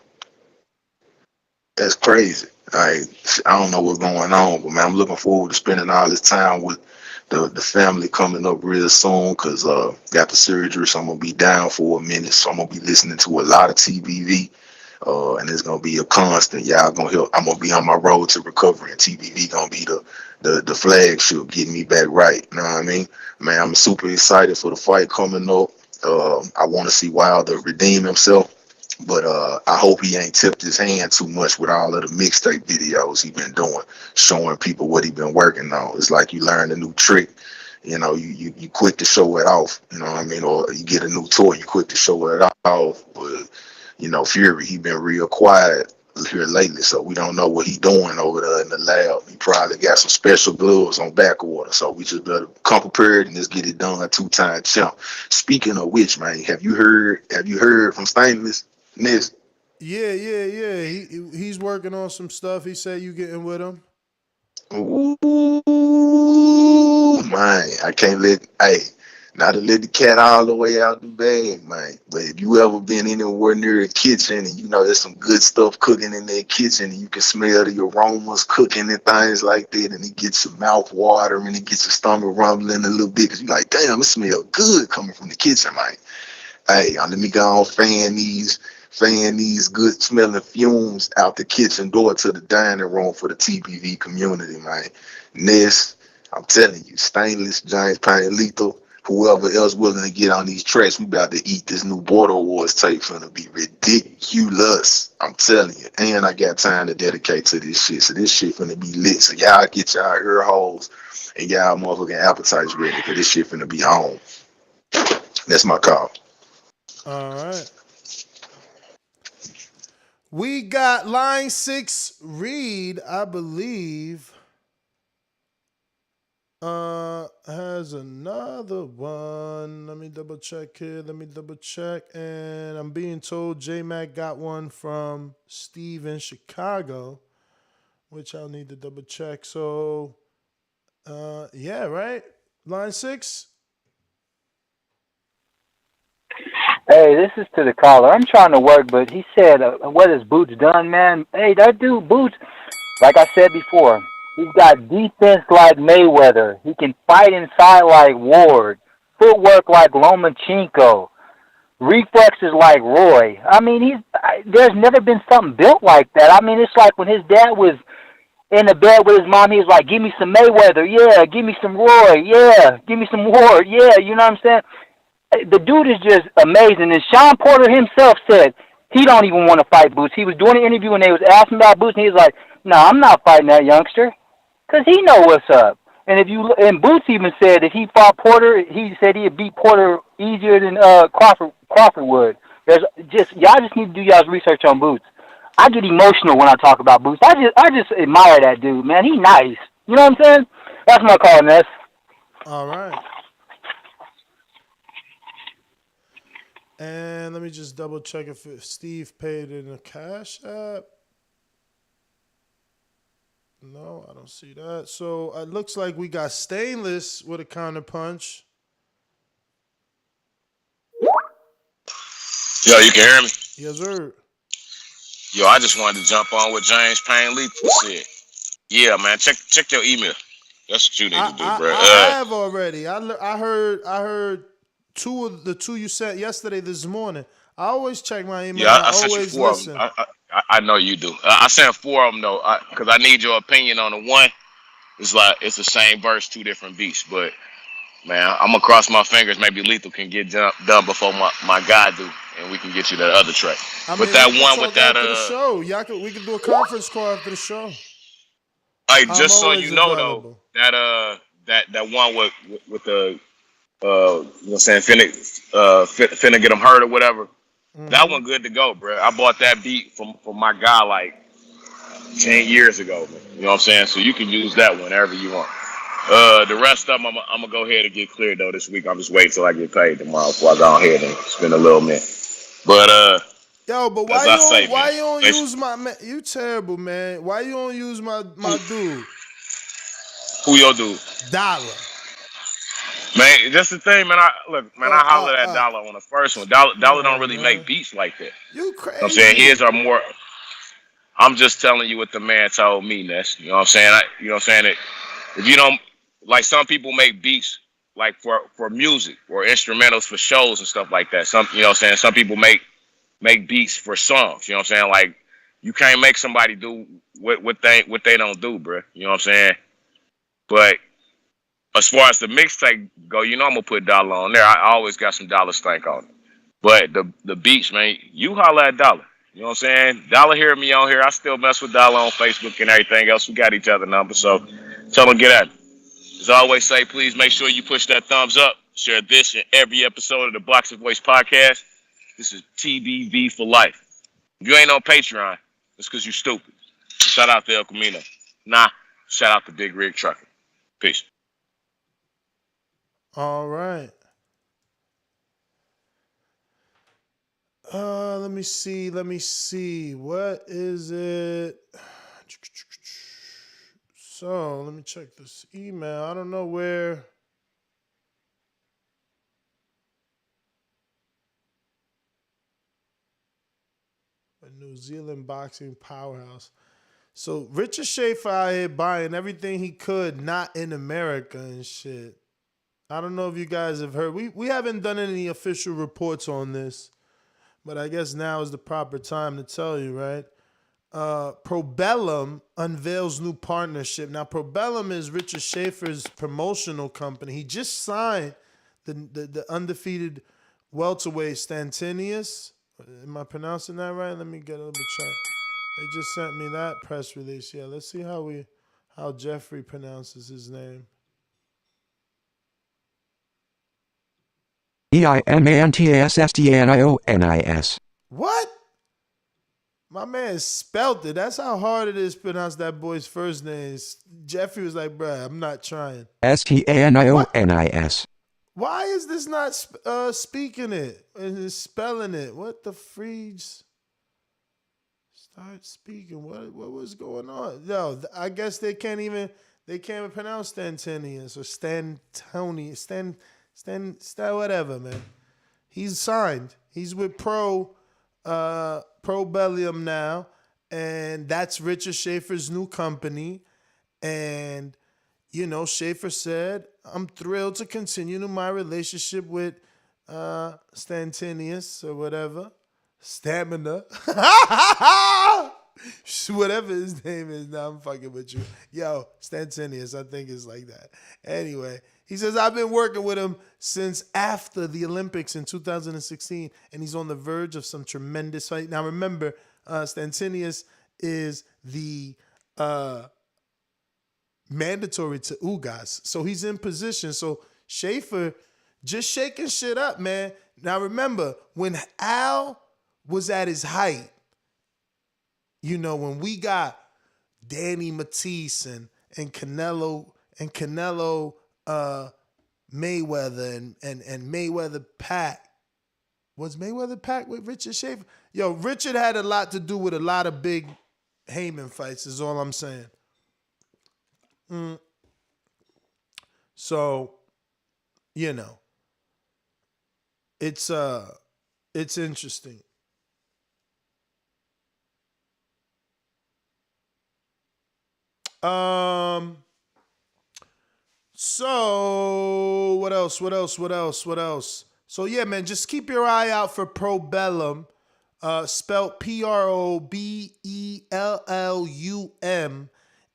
that's crazy. I don't know what's going on, but man, I'm looking forward to spending all this time with the family coming up real soon. Cause got the surgery, so I'm gonna be down for a minute. So I'm gonna be listening to a lot of TBV. And it's gonna be a constant. Y'all gonna help. I'm gonna be on my road to recovery, and TBV gonna be the flagship, getting me back right. You know what I mean? Man, I'm super excited for the fight coming up. I want to see Wilder redeem himself, but I hope he ain't tipped his hand too much with all of the mixtape videos he been doing, showing people what he been working on. It's like you learn a new trick. You know, you quick to show it off. You know what I mean? Or you get a new toy, you quick to show it off, but you know, Fury, he been real quiet here lately, so we don't know what he doing over there in the lab. He probably got some special gloves on back order, so we just better come prepared and just get it done. 2-time champ. Speaking of which, man, have you heard from Stainless Ness? Yeah. He's working on some stuff. He said you getting with him. Ooh, man, I can't not to let the cat all the way out the bag, man. But if you ever been anywhere near a kitchen and you know there's some good stuff cooking in that kitchen and you can smell the aromas cooking and things like that, and it gets your mouth watering and it gets your stomach rumbling a little bit because you're like, damn, it smells good coming from the kitchen, man. Hey, let me go on fan these good smelling fumes out the kitchen door to the dining room for the TBV community, man. Ness, I'm telling you, Stainless, James Payne, Lethal, whoever else willing to get on these tracks, we about to eat this new Border Wars tape. Finna be ridiculous. I'm telling you. And I got time to dedicate to this shit. So this shit finna be lit. So y'all get y'all ear holes and y'all motherfucking appetites ready, because this shit finna be on. That's my call. All right. We got line 6 Reed, I believe. Has another one. Let me double check here. And I'm being told J Mac got one from Steve in Chicago, which I'll need to double check. So, yeah, right? Line 6. Hey, this is to the caller. I'm trying to work, but he said, what is Boots done, man? Hey, that dude, Boots, like I said before, he's got defense like Mayweather. He can fight inside like Ward. Footwork like Lomachenko. Reflexes like Roy. I mean, there's never been something built like that. I mean, it's like when his dad was in the bed with his mom, he was like, give me some Mayweather. Yeah, give me some Roy. Yeah, give me some Ward. Yeah, you know what I'm saying? The dude is just amazing. And Sean Porter himself said he don't even want to fight Boots. He was doing an interview and they was asking about Boots, and he was like, "No, I'm not fighting that youngster, cause he know what's up." And Boots even said if he fought Porter, he said he'd beat Porter easier than Crawford would. Y'all just need to do y'all's research on Boots. I get emotional when I talk about Boots. I just admire that dude, man. He nice. You know what I'm saying? That's my call, Ness. All right. And let me just double check if Steve paid in a Cash App. No, I don't see that. So it looks like we got Stainless with a counter punch. Yo, you can hear me? Yes, sir. Yo, I just wanted to jump on what James Payne Lethal said. Yeah, man, check your email. That's what you need to do, bro. I have already. I heard two you sent yesterday this morning. I always check my email. Yeah, I I sent you always 4 listen. of them. I know you do. I sent 4 of them though, because I need your opinion on the one. It's like it's the same verse, 2 different beats. But man, I'm gonna cross my fingers. Maybe Lethal can get done before my guy do, and we can get you that other track. But that one with that after the show, we can do a conference call after the show. Like, just so you know though, that one with the you know what I'm saying, finna get him hurt or whatever. Mm-hmm. That one good to go, bro. I bought that beat from my guy like 10 years ago, man. You know what I'm saying? So you can use that whenever you want. The rest of them, I'm gonna go ahead and get cleared though this week. I'm just waiting till I get paid tomorrow before I go ahead and spend a little minute. But but why you don't use my man? You terrible, man. Why you don't use my dude? Who your dude? Dolla. Man, that's the thing, man. I hollered at Dolla on the first one. Come Dolla don't on, really man. make beats like that. You You know what I'm saying? crazy. His are more. I'm just telling you what the man told me, Ness. You know what I'm saying? You know what I'm saying? If you don't like, some people make beats like for music or instrumentals for shows and stuff like that. Some, you know what I'm saying? Some people make beats for songs. You know what I'm saying? Like, you can't make somebody do what they don't do, bro. You know what I'm saying? But as far as the mixtape go, you know I'm gonna put Dolla on there. I always got some Dolla stank on it. But the beats, man, you holla at Dolla. You know what I'm saying? Dolla hear me on here. I still mess with Dolla on Facebook and everything else. We got each other numbers, so tell him get at it. As I always say, please make sure you push that thumbs up. Share this in every episode of the Box of Voice podcast. This is TBV for life. If you ain't on Patreon, it's because you stupid. Shout out to El Camino. Nah, shout out to Big Rig Trucker. Peace. All right. Let me see. What is it? So let me check this email. I don't know where. A New Zealand boxing powerhouse. So Richard Schaefer out here buying everything he could, not in America and shit. I don't know if you guys have heard. We haven't done any official reports on this, but I guess now is the proper time to tell you, right? Probellum unveils new partnership. Now, Probellum is Richard Schaefer's promotional company. He just signed the undefeated welterweight Stantinius. Am I pronouncing that right? Let me get a little bit check. They just sent me that press release. Yeah, let's see how Jeffrey pronounces his name. EIMANTASSTANIONIS. What? My man spelt it. That's how hard it is to pronounce that boy's first name. Jeffrey was like, bruh, I'm not trying. STANIONIS. Why is this not speaking it and spelling it? What the freeze? Start speaking. What was going on? No, I guess they can't even pronounce Stantinius or Stan whatever, man. He's signed. He's with Probellum now, and that's Richard Schaefer's new company. And you know, Schaefer said, I'm thrilled to continue my relationship with Stantinius or whatever. Stamina. Whatever his name is. Now I'm fucking with you. Yo, Stantinius, I think it's like that. Anyway, he says, I've been working with him since after the Olympics in 2016, and he's on the verge of some tremendous fight. Now remember, Stantinius is the mandatory to Ugas. So he's in position. So Schaefer just shaking shit up, man. Now remember, when Al was at his height, you know, when we got Danny Matisse and Canelo Mayweather and Mayweather Pac. Was Mayweather Pac with Richard Schaefer? Yo, Richard had a lot to do with a lot of big Heyman fights, is all I'm saying. So, you know, it's interesting. So what else? So yeah, man, just keep your eye out for Probellum, spelled Probellum.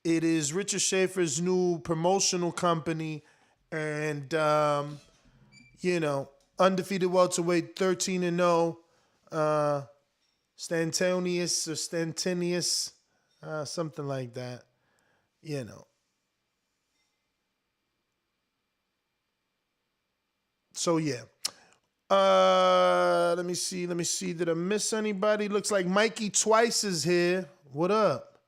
It is Richard Schaefer's new promotional company, and you know, undefeated welterweight, 13-0, Stantinius, something like that. You know. So yeah. Let me see. Did I miss anybody? Looks like Mikey Twice is here. What up?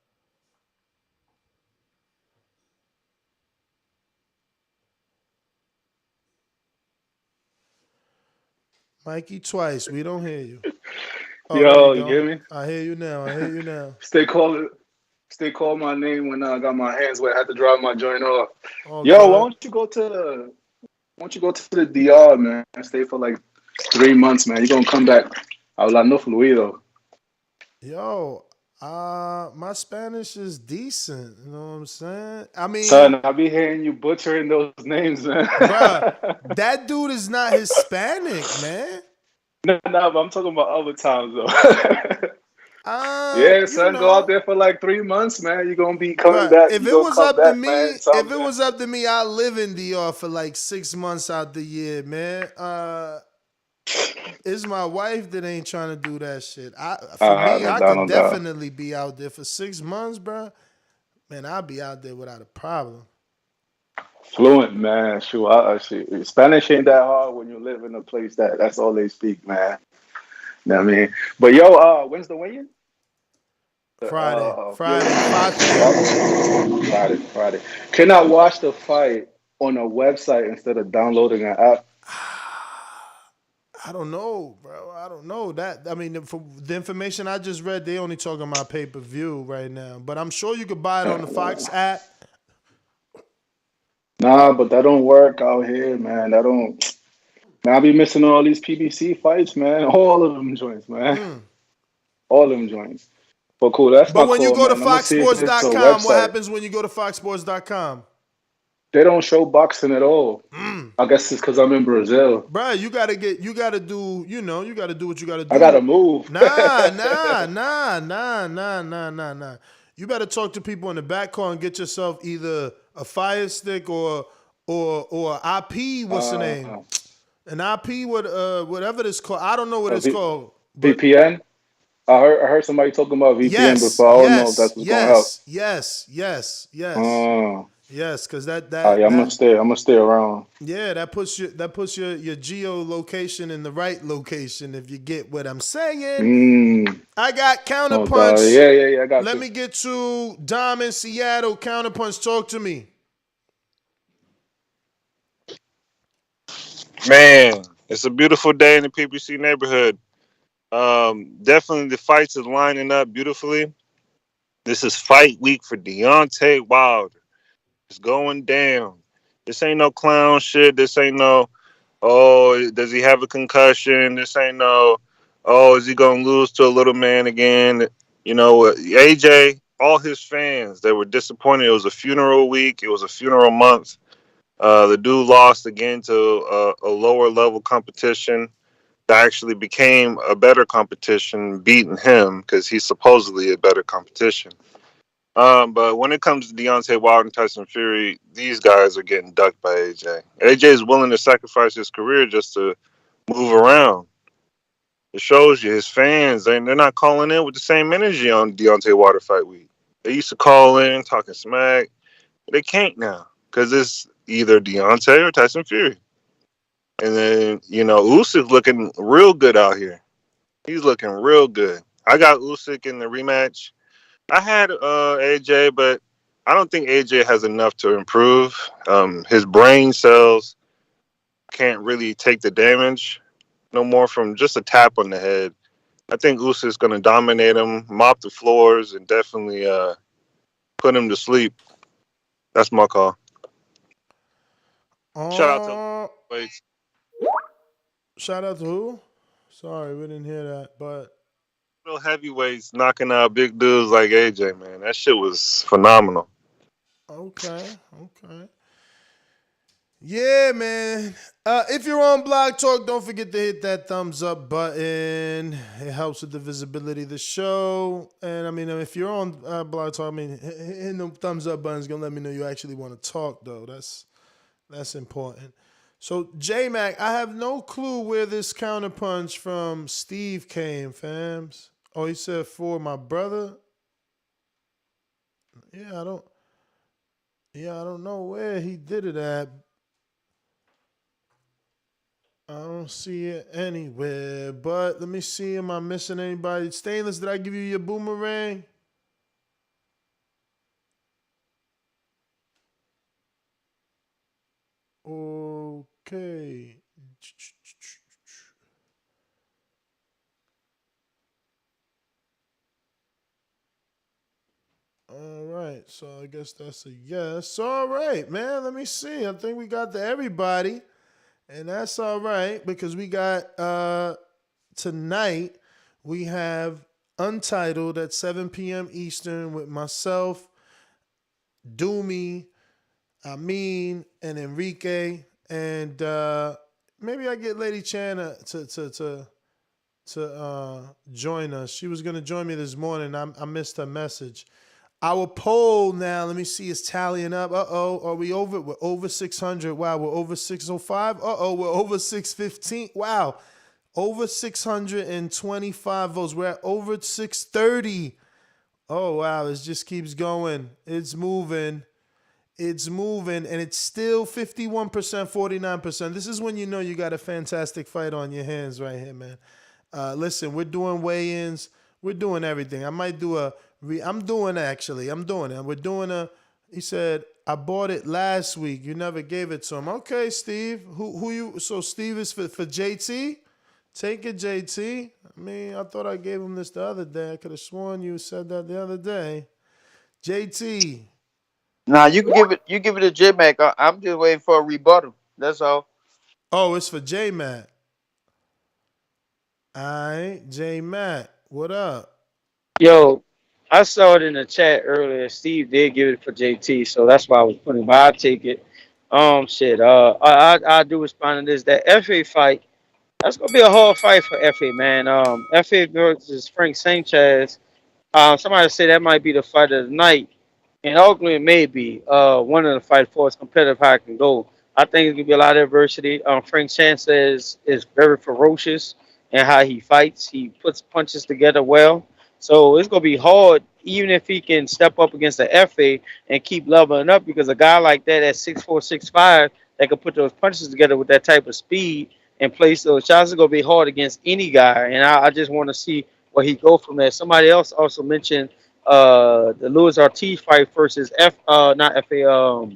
Mikey Twice, we don't hear you. Oh, Yo, you hear me? I hear you now. Stay calling my name when I got my hands wet. I had to drop my joint off. All Yo, good. why don't you go to don't you go to the DR, man, and stay for like 3 months, man. You're gonna come back. Habla no fluido. Yo, my Spanish is decent. You know what I'm saying? I mean, Son, I'll be hearing you butchering those names, man. bruh, that dude is not Hispanic, man. No, but I'm talking about other times though. Yeah, You son, go out know, there for like 3 months, man. You're gonna be coming bruh, back. if You're it gonna was come up to back, man. me, Tell if me, it man. was up to me, I live in DR for like 6 months out the year, man. It's my wife that ain't trying to do that shit. For me, No I doubt, could no doubt. definitely be out there for 6 months, bruh. Man, I'll be out there without a problem. Fluent, man. Shoot, Spanish ain't that hard when you live in a place that's all they speak, man. You know what I mean? But yo, when's the weigh-in? Friday, Fury? 5 p.m. Friday. Can I watch the fight on a website instead of downloading an app? I don't know, bro. I don't know that. I mean, for the information I just read, they only talking about pay-per-view right now. But I'm sure you could buy it on the Fox app. Nah, but that don't work out here, man. That don't. Man, I be missing all these PBC fights, man. All of them joints, man. All of them joints. But cool, that's But my when you call, go to man. I'm gonna see if it's a foxsports.com, what website. happens when you go to foxsports.com? They don't show boxing at all. I guess it's because I'm in Brazil. Bro, you gotta do, you gotta do what you gotta I gotta do. move. Nah. You better talk to people in the back car and get yourself either a Fire Stick or IP. What's the name? An IP, whatever it's called. I don't know what it's called, but VPN. I heard somebody talking about VPN yes, before. I don't know if that's what's gonna help. yes. Because that Yeah, I'm gonna stay. I'm gonna stay around. yeah, that puts your geolocation in the right location. If you get what I'm saying. I got No doubt. Counterpunch. Yeah. I got Let you. me get to Dom in Seattle. Counterpunch, talk to me. Man, it's a beautiful day in the PPC neighborhood. Definitely the fights is lining up beautifully. This is fight week for Deontay Wilder. It's going down. This ain't no clown shit. This ain't no, oh, does he have a concussion? This ain't no, oh, is he going to lose to a little man again? You know, AJ, all his fans, they were disappointed. It was a funeral week. It was a funeral month. The dude lost again to a lower level competition that actually became a better competition, beating him because he's supposedly a better competition. But when it comes to Deontay Wilder and Tyson Fury, these guys are getting ducked by AJ. AJ is willing to sacrifice his career just to move around. It shows you his fans, they're not calling in with the same energy on Deontay Wilder fight week. They used to call in talking smack. They can't now because it's either Deontay or Tyson Fury. And then, Usyk's looking real good out here. He's looking real good. I got Usyk in the rematch. I had AJ, but I don't think AJ has enough to improve. His brain cells can't really take the damage no more from just a tap on the head. I think Usyk's going to dominate him, mop the floors, and definitely put him to sleep. That's my call. Shout out to Waits. Shout out to who? Sorry, we didn't hear that. But Little heavyweights knocking out big dudes like AJ, man. That shit was phenomenal. okay. Yeah, man. If you're on Blog Talk, don't forget to hit that thumbs up button. It helps with the visibility of the show. And I mean, if you're on Blog Talk, hitting the thumbs up button is gonna let me know you actually want to talk, though. That's important. So, J-Mac, I have no clue where this counterpunch from Steve came, fams. Oh, he said for my brother. Yeah, I don't know where he did it at. I don't see it anywhere. But let me see. Am I missing anybody? Stainless, did I give you your boomerang? Okay. All right. So I guess that's a yes. All right, man. Let me see. I think we got to everybody. And that's all right because we got tonight we have Untitled at 7 p.m. Eastern with myself, Doomy, Amin, and Enrique. And maybe I get Lady Chan to join us. She was gonna join me this morning. I missed her message. Our poll now, let me see, is tallying up. Are we over? We're over 600. Wow, we're over 605. We're over 615. Wow, over 625 votes. We're at over 630. Oh, wow, it just keeps going. It's moving. It's moving, and it's still 51%, 49%. This is when you know you got a fantastic fight on your hands right here, man. Listen, we're doing weigh-ins. We're doing everything. I might do I'm doing it. We're doing he said, I bought it last week. You never gave it to him. Okay, Steve. So Steve is for JT? Take it, JT. I mean, I thought I gave him this the other day. I could have sworn you said that the other day. JT. Nah, you can give it. You give it to J Mac. I'm just waiting for a rebuttal. That's all. Oh, it's for J Matt. All right, J Matt. What up? Yo, I saw it in the chat earlier. Steve did give it for JT, so that's why I was putting. But I take it. Shit. I do respond to this. That FA fight. That's gonna be a hard fight for FA, man. FA versus Frank Sanchez. Somebody said that might be the fight of the night. And ultimately, it may be one of the fight for as competitive how it can go. I think it's gonna be a lot of adversity. Frank Sanchez is very ferocious in how he fights. He puts punches together well, so it's gonna be hard, even if he can step up against the FA and keep leveling up. Because a guy like that at 6'4", 6'5", that can put those punches together with that type of speed and place those shots is gonna be hard against any guy. And I just want to see where he go from there. Somebody else also mentioned the Luis Ortiz fight versus not FA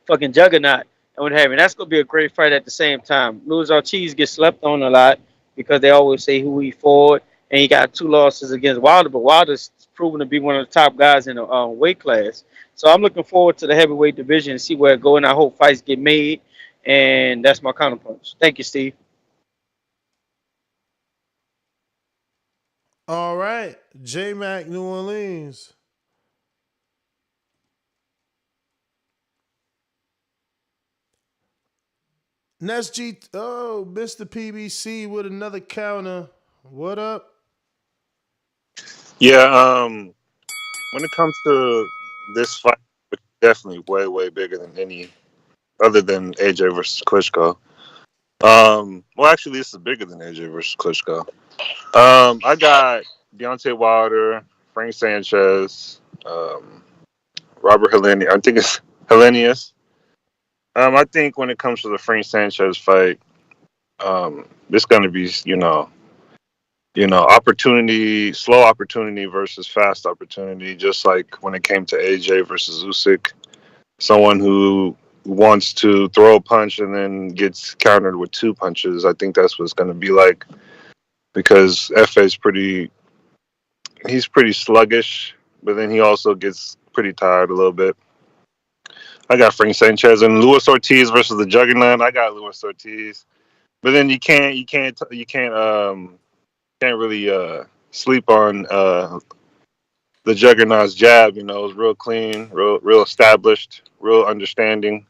fucking Juggernaut and what have you. That's gonna be a great fight at the same time. Luis Ortiz gets slept on a lot because they always say who he fought, and he got 2 losses against Wilder, but Wilder's proven to be one of the top guys in the weight class. So I'm looking forward to the heavyweight division and see where it goes, and I hope fights get made. And that's my counterpunch. Thank you, Steve. All right, J Mac, New Orleans. Nest G, Mr. PBC with another counter. What up? Yeah, when it comes to this fight, it's definitely way, way bigger than any other than AJ versus Klitschko. Well, actually, this is bigger than AJ versus Klitschko. I got Deontay Wilder, Frank Sanchez, Robert Helenius. I think it's Helenius. I think when it comes to the Frank Sanchez fight, it's going to be, opportunity, slow opportunity versus fast opportunity. Just like when it came to AJ versus Usyk, someone who wants to throw a punch and then gets countered with 2 punches. I think that's what it's going to be like because FA's he's pretty sluggish, but then he also gets pretty tired a little bit. I got Frank Sanchez and Luis Ortiz versus the Juggernaut. I got Luis Ortiz, but then you can't really sleep on the Juggernaut's jab. It was real clean, real established, real understanding.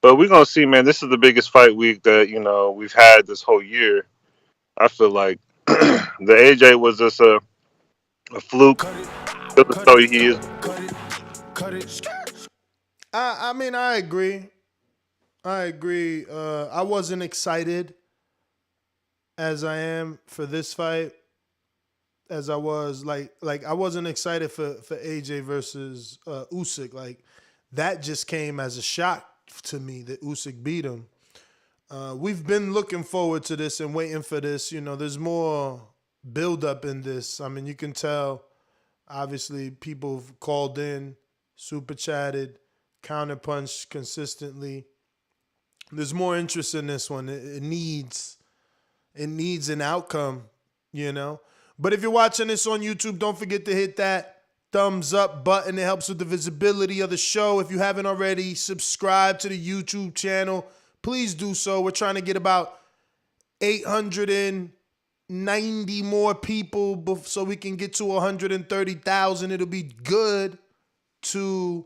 But we're gonna see, man. This is the biggest fight week that we've had this whole year. I feel like the AJ was just a fluke. So he is. I mean, I agree. I wasn't excited as I am for this fight as I was like I wasn't excited for AJ versus Usyk. Like that just came as a shock to me that Usyk beat him. We've been looking forward to this and waiting for this. There's more build up in this. I mean, you can tell. Obviously, people have called in, super chatted, counterpunched consistently. There's more interest in this one. It needs an outcome, But if you're watching this on YouTube, don't forget to hit that thumbs up button. It helps with the visibility of the show. If you haven't already, subscribe to the YouTube channel. please do so. We're trying to get about 890 more people so we can get to 130,000. It'll be good to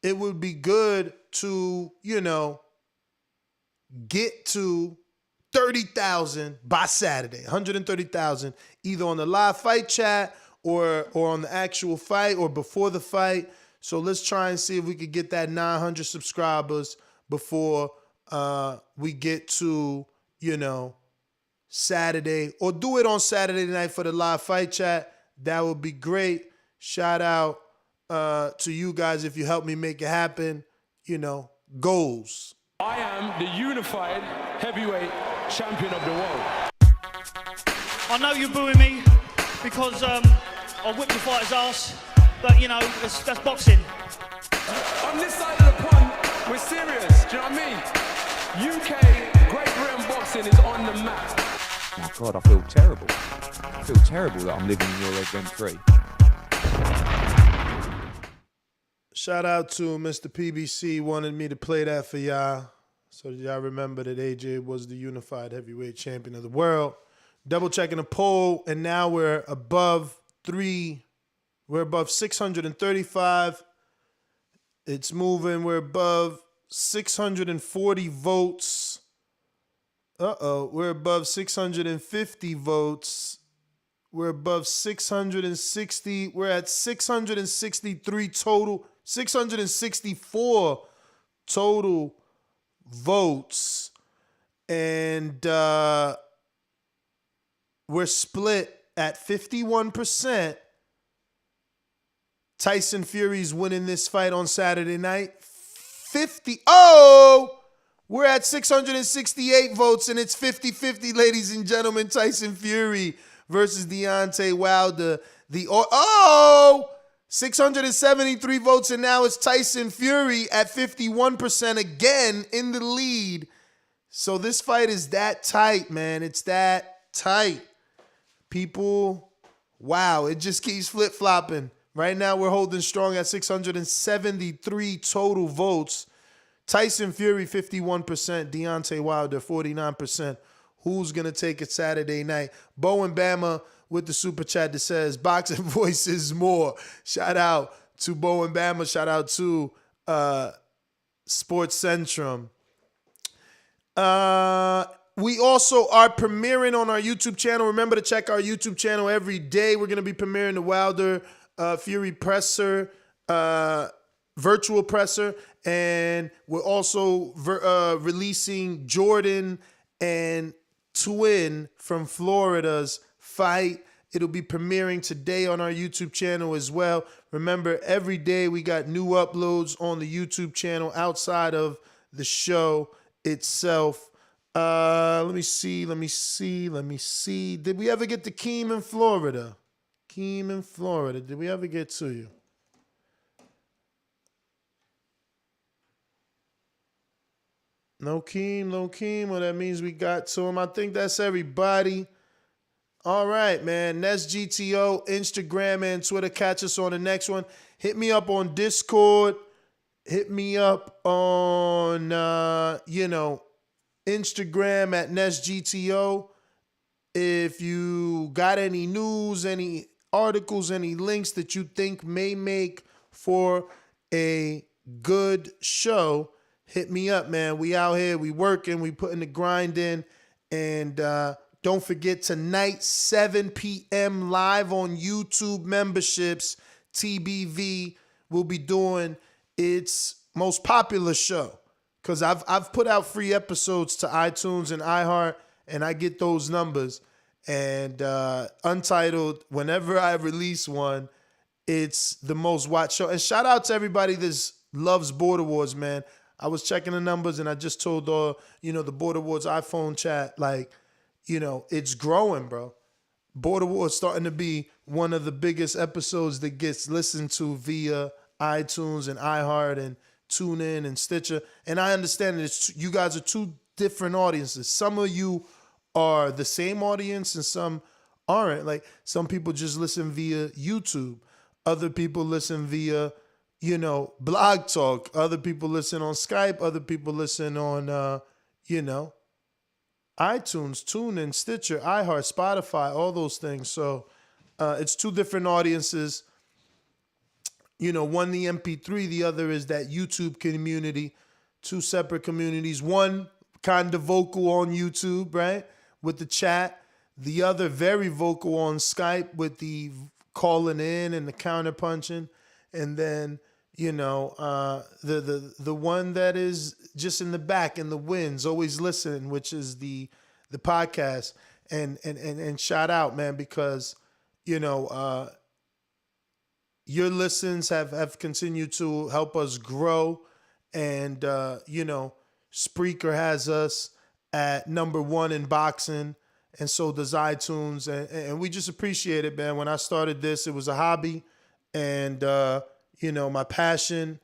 it would be good to, get to 30,000 by Saturday. 130,000 either on the live fight chat or on the actual fight or before the fight. So let's try and see if we could get that 900 subscribers before we get to, Saturday, or do it on Saturday night for the live fight chat. That would be great. Shout out to you guys if you help me make it happen. Goals. I am the unified heavyweight champion of the world. I know you're booing me because I whipped the fighter's ass, but that's boxing. On this side of the pond, we're serious. Do you know what I mean? UK Great Britain boxing is on the map. My God, I feel terrible. I feel terrible that I'm living in your event free. Shout out to Mr. PBC, wanted me to play that for y'all so that y'all remember that AJ was the unified heavyweight champion of the world. Double checking the poll, and now we're above 635. It's moving. We're above 640 votes. We're above 650 votes. We're above 660. We're at 663 total. 664 total votes. And we're split at 51%. Tyson Fury's winning this fight on Saturday night. We're at 668 votes, and it's 50-50, ladies and gentlemen. Tyson Fury versus Deontay Wilder. 673 votes, and now it's Tyson Fury at 51% again in the lead. So this fight is that tight, man. It's that tight. People, wow, it just keeps flip-flopping. Right now we're holding strong at 673 total votes. Tyson Fury, 51%. Deontay Wilder, 49%. Who's going to take it Saturday night? Bo and Bama with the super chat that says, boxing voices more. Shout out to Bo and Bama. Shout out to Sports Centrum. We also are premiering on our YouTube channel. Remember to check our YouTube channel every day. We're going to be premiering the Wilder Fury presser, virtual presser. And we're also releasing Jordan and Twin from Florida's fight. It'll be premiering today on our YouTube channel as well. Remember, every day we got new uploads on the YouTube channel outside of the show itself. Let me see. Did we ever get to Keem in Florida? Did we ever get to you? No Keem. Well, that means we got to him. I think that's everybody. All right, man. That's GTO, Instagram, and Twitter. Catch us on the next one. Hit me up on Discord. Hit me up on, Instagram at NestGTO. If you got any news, any articles, any links that you think may make for a good show, hit me up, man. We out here, we working, we putting the grind in. And don't forget, tonight, 7 p.m. live on YouTube memberships, TBV will be doing its most popular show. Because I've put out free episodes to iTunes and iHeart, and I get those numbers. And Untitled, whenever I release one, it's the most watched show. And shout out to everybody that loves Border Wars, man. I was checking the numbers, and I just told the Border Wars iPhone chat, it's growing, bro. Border Wars starting to be one of the biggest episodes that gets listened to via iTunes and iHeart and TuneIn and Stitcher. And I understand that you guys are two different audiences. Some of you are the same audience and some aren't. Like, some people just listen via YouTube. Other people listen via Blog Talk. Other people listen on Skype. Other people listen on, iTunes, TuneIn, Stitcher, iHeart, Spotify, all those things. So it's two different audiences. One the MP3, the other is that YouTube community. Two separate communities. One kind of vocal on YouTube, right, with the chat. The other very vocal on Skype with the calling in and the counter punching. And then the one that is just in the back in the wings, always listening, which is the podcast. And shout out, man, because your listens have continued to help us grow. And Spreaker has us at #1 in boxing, and so does iTunes. And we just appreciate it, man. When I started this, it was a hobby, and my passion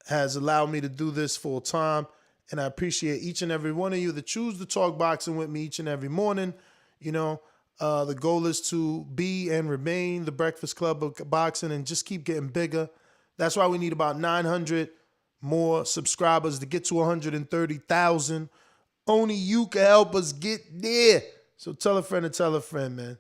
has allowed me to do this full time. And I appreciate each and every one of you that choose to talk boxing with me each and every morning. The goal is to be and remain the Breakfast Club of boxing and just keep getting bigger. That's why we need about 900 more subscribers to get to 130,000. Only you can help us get there. So tell a friend to tell a friend, man.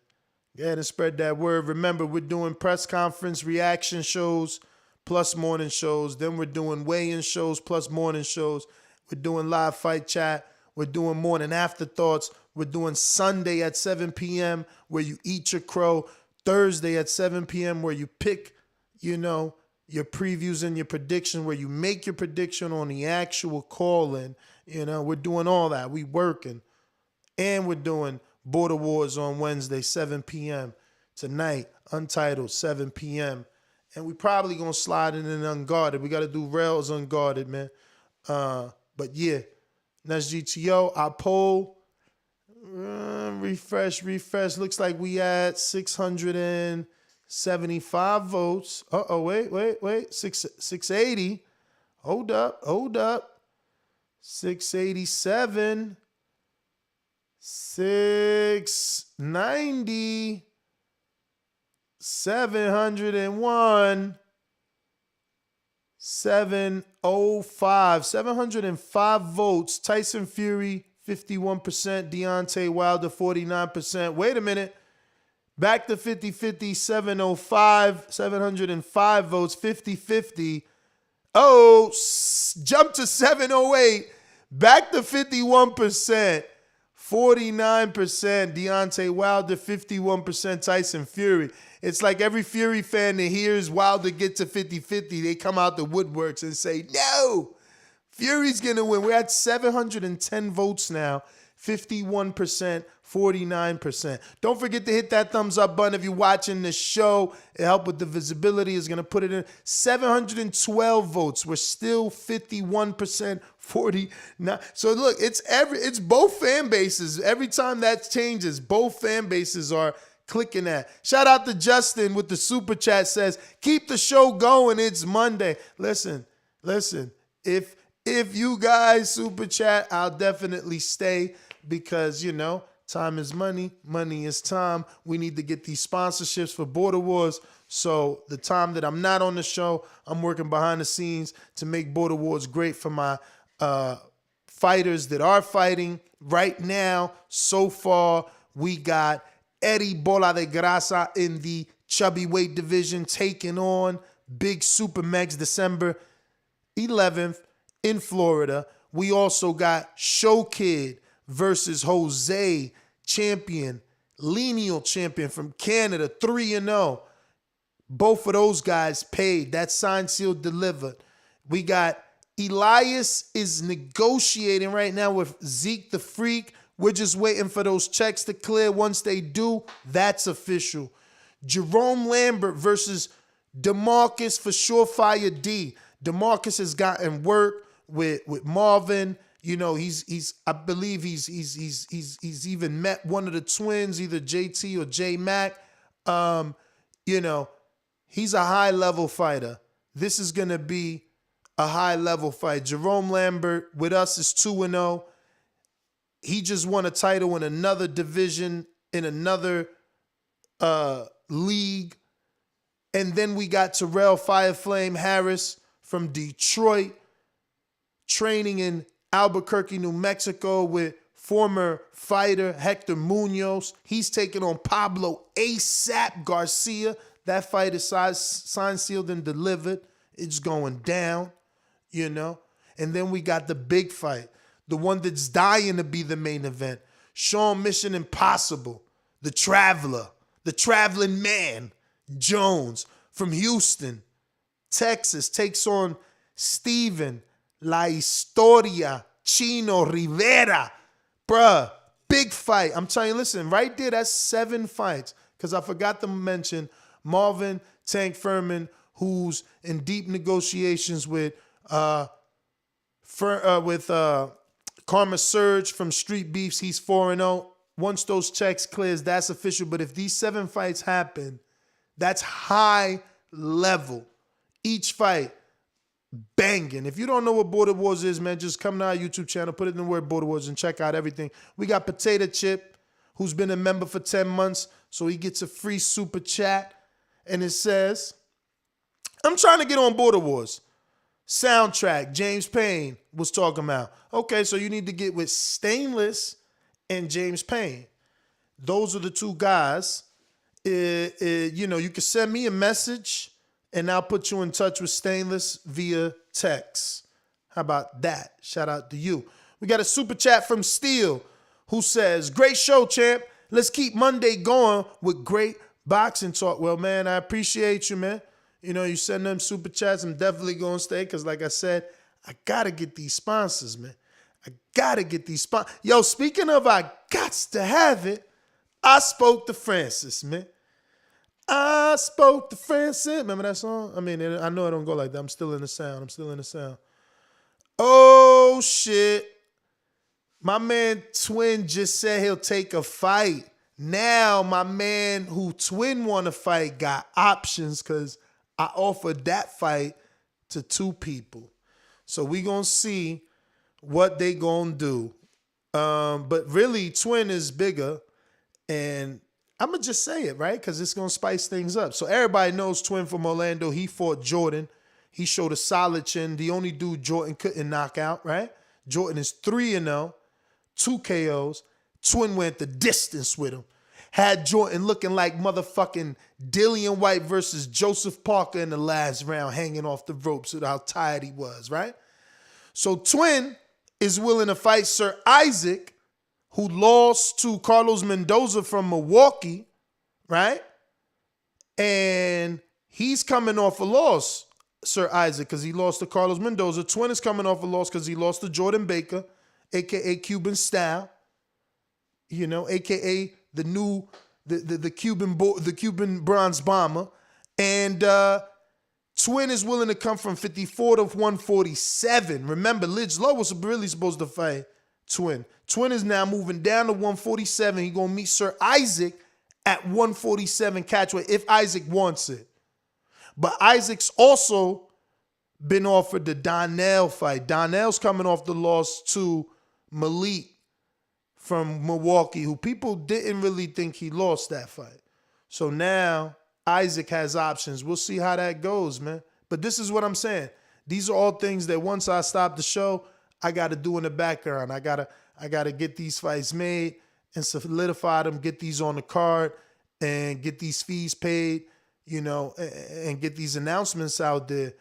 Go ahead and spread that word. Remember, we're doing press conference reaction shows plus morning shows. Then we're doing weigh-in shows plus morning shows. We're doing live fight chat. We're doing morning afterthoughts. We're doing Sunday at 7 p.m. where you eat your crow. Thursday at 7 p.m. where you pick, your previews and your prediction, where you make your prediction on the actual call-in. We're doing all that. We working. And we're doing Border Wars on Wednesday, 7 p.m. Tonight, Untitled, 7 p.m. And we probably going to slide it in Unguarded. We got to do Rails Unguarded, man. But yeah, that's GTO. Our poll, refresh. Looks like we had 675 votes. Wait. 680. Hold up. 687. 690. 701. 705 votes. Tyson Fury 51%, Deontay Wilder 49%. Wait a minute. Back to 50-50, 705 votes, 50-50. Jump to 708. Back to 51%, 49% Deontay Wilder, 51% Tyson Fury. It's like every Fury fan that hears Wilder get to 50-50, they come out the woodworks and say, no, Fury's going to win. We're at 710 votes now, 51%, 49%. Don't forget to hit that thumbs up button if you're watching the show. It helps with the visibility. It's going to put it in 712 votes. We're still 51%, 49. So look, it's both fan bases. Every time that changes, both fan bases are clicking that. Shout out to Justin with the super chat, says, keep the show going. It's Monday. Listen. If you guys super chat, I'll definitely stay because, time is money. Money is time. We need to get these sponsorships for Border Wars. So the time that I'm not on the show, I'm working behind the scenes to make Border Wars great for my fighters that are fighting right now. So far, we got Eddie Bola de Grasa in the chubby weight division taking on Big Super Megs December 11th in Florida. We also got Show Kid versus Jose, champion, lineal champion from Canada, 3-0. Both of those guys paid. That's signed, sealed, delivered. We got Elias is negotiating right now with Zeke the Freak. We're just waiting for those checks to clear. Once they do, that's official. Jerome Lambert versus DeMarcus for Surefire D. DeMarcus has gotten work with Marvin. He's I believe he's even met one of the twins, either JT or J Mac. He's a high level fighter. This is gonna be a high level fight. Jerome Lambert with us is 2-0. He just won a title in another division, in another league. And then we got Terrell Fireflame Harris from Detroit, training in Albuquerque, New Mexico with former fighter Hector Munoz. He's taking on Pablo ASAP Garcia. That fight is signed, sealed, and delivered. It's going down, you know. And then we got the big fight, the one that's dying to be the main event. Sean Mission Impossible, the Traveler, the Traveling Man, Jones from Houston, Texas, takes on Steven La Historia Chino Rivera. Bruh, big fight. I'm telling you, listen, right there, that's 7 fights. Because I forgot to mention Marvin Tank Furman, who's in deep negotiations with Karma Surge from Street Beefs. He's 4-0. Once those checks clears, that's official. But if these 7 fights happen, that's high level. Each fight banging. If you don't know what Border Wars is, man, just come to our YouTube channel, put it in the word Border Wars, and check out everything. We got Potato Chip, who's been a member for 10 months, so he gets a free super chat. And it says, I'm trying to get on Border Wars. Soundtrack, James Payne was talking about. Okay, so you need to get with Stainless and James Payne. Those are the 2 guys. You know, you can send me a message and I'll put you in touch with Stainless via text. How about that? Shout out to you. We got a super chat from Steel who says, great show, champ. Let's keep Monday going with great boxing talk. Well, man, I appreciate you, man. You know, you send them super chats. I'm definitely going to stay because, like I said, I got to get these sponsors, man. I got to get these sponsors. Yo, speaking of I gots to have it, I spoke to Francis, man. I spoke to Francis. Remember that song? I mean, I know it don't go like that. I'm still in the sound. Oh, shit. My man Twin just said he'll take a fight. Now my man who Twin want to fight got options because I offered that fight to 2 people. So we going to see what they going to do. But really, Twin is bigger. And I'm going to just say it, right? Because it's going to spice things up. So everybody knows Twin from Orlando. He fought Jordan. He showed a solid chin. The only dude Jordan couldn't knock out, right? Jordan is 3-0, 2 KOs. Twin went the distance with him. Had Jordan looking like motherfucking Dillian White versus Joseph Parker in the last round, hanging off the ropes with how tired he was, right? So Twin is willing to fight Sir Isaac, who lost to Carlos Mendoza from Milwaukee, right? And he's coming off a loss, Sir Isaac, because he lost to Carlos Mendoza. Twin is coming off a loss because he lost to Jordan Baker, a.k.a. Cuban Style, you know, a.k.a. the Cuban Bronze Bomber. And Twin is willing to come from 54 to 147. Remember, Lidge Lowe was really supposed to fight Twin. Twin is now moving down to 147. He's going to meet Sir Isaac at 147 catchweight if Isaac wants it. But Isaac's also been offered the Donnell fight. Donnell's coming off the loss to Malik from Milwaukee, who people didn't really think he lost that fight. So now Isaac has options. We'll see how that goes, man. But this is what I'm saying. These are all things that once I stop the show, I got to do in the background. I gotta get these fights made and solidify them, get these on the card, and get these fees paid, you know, and get these announcements out there.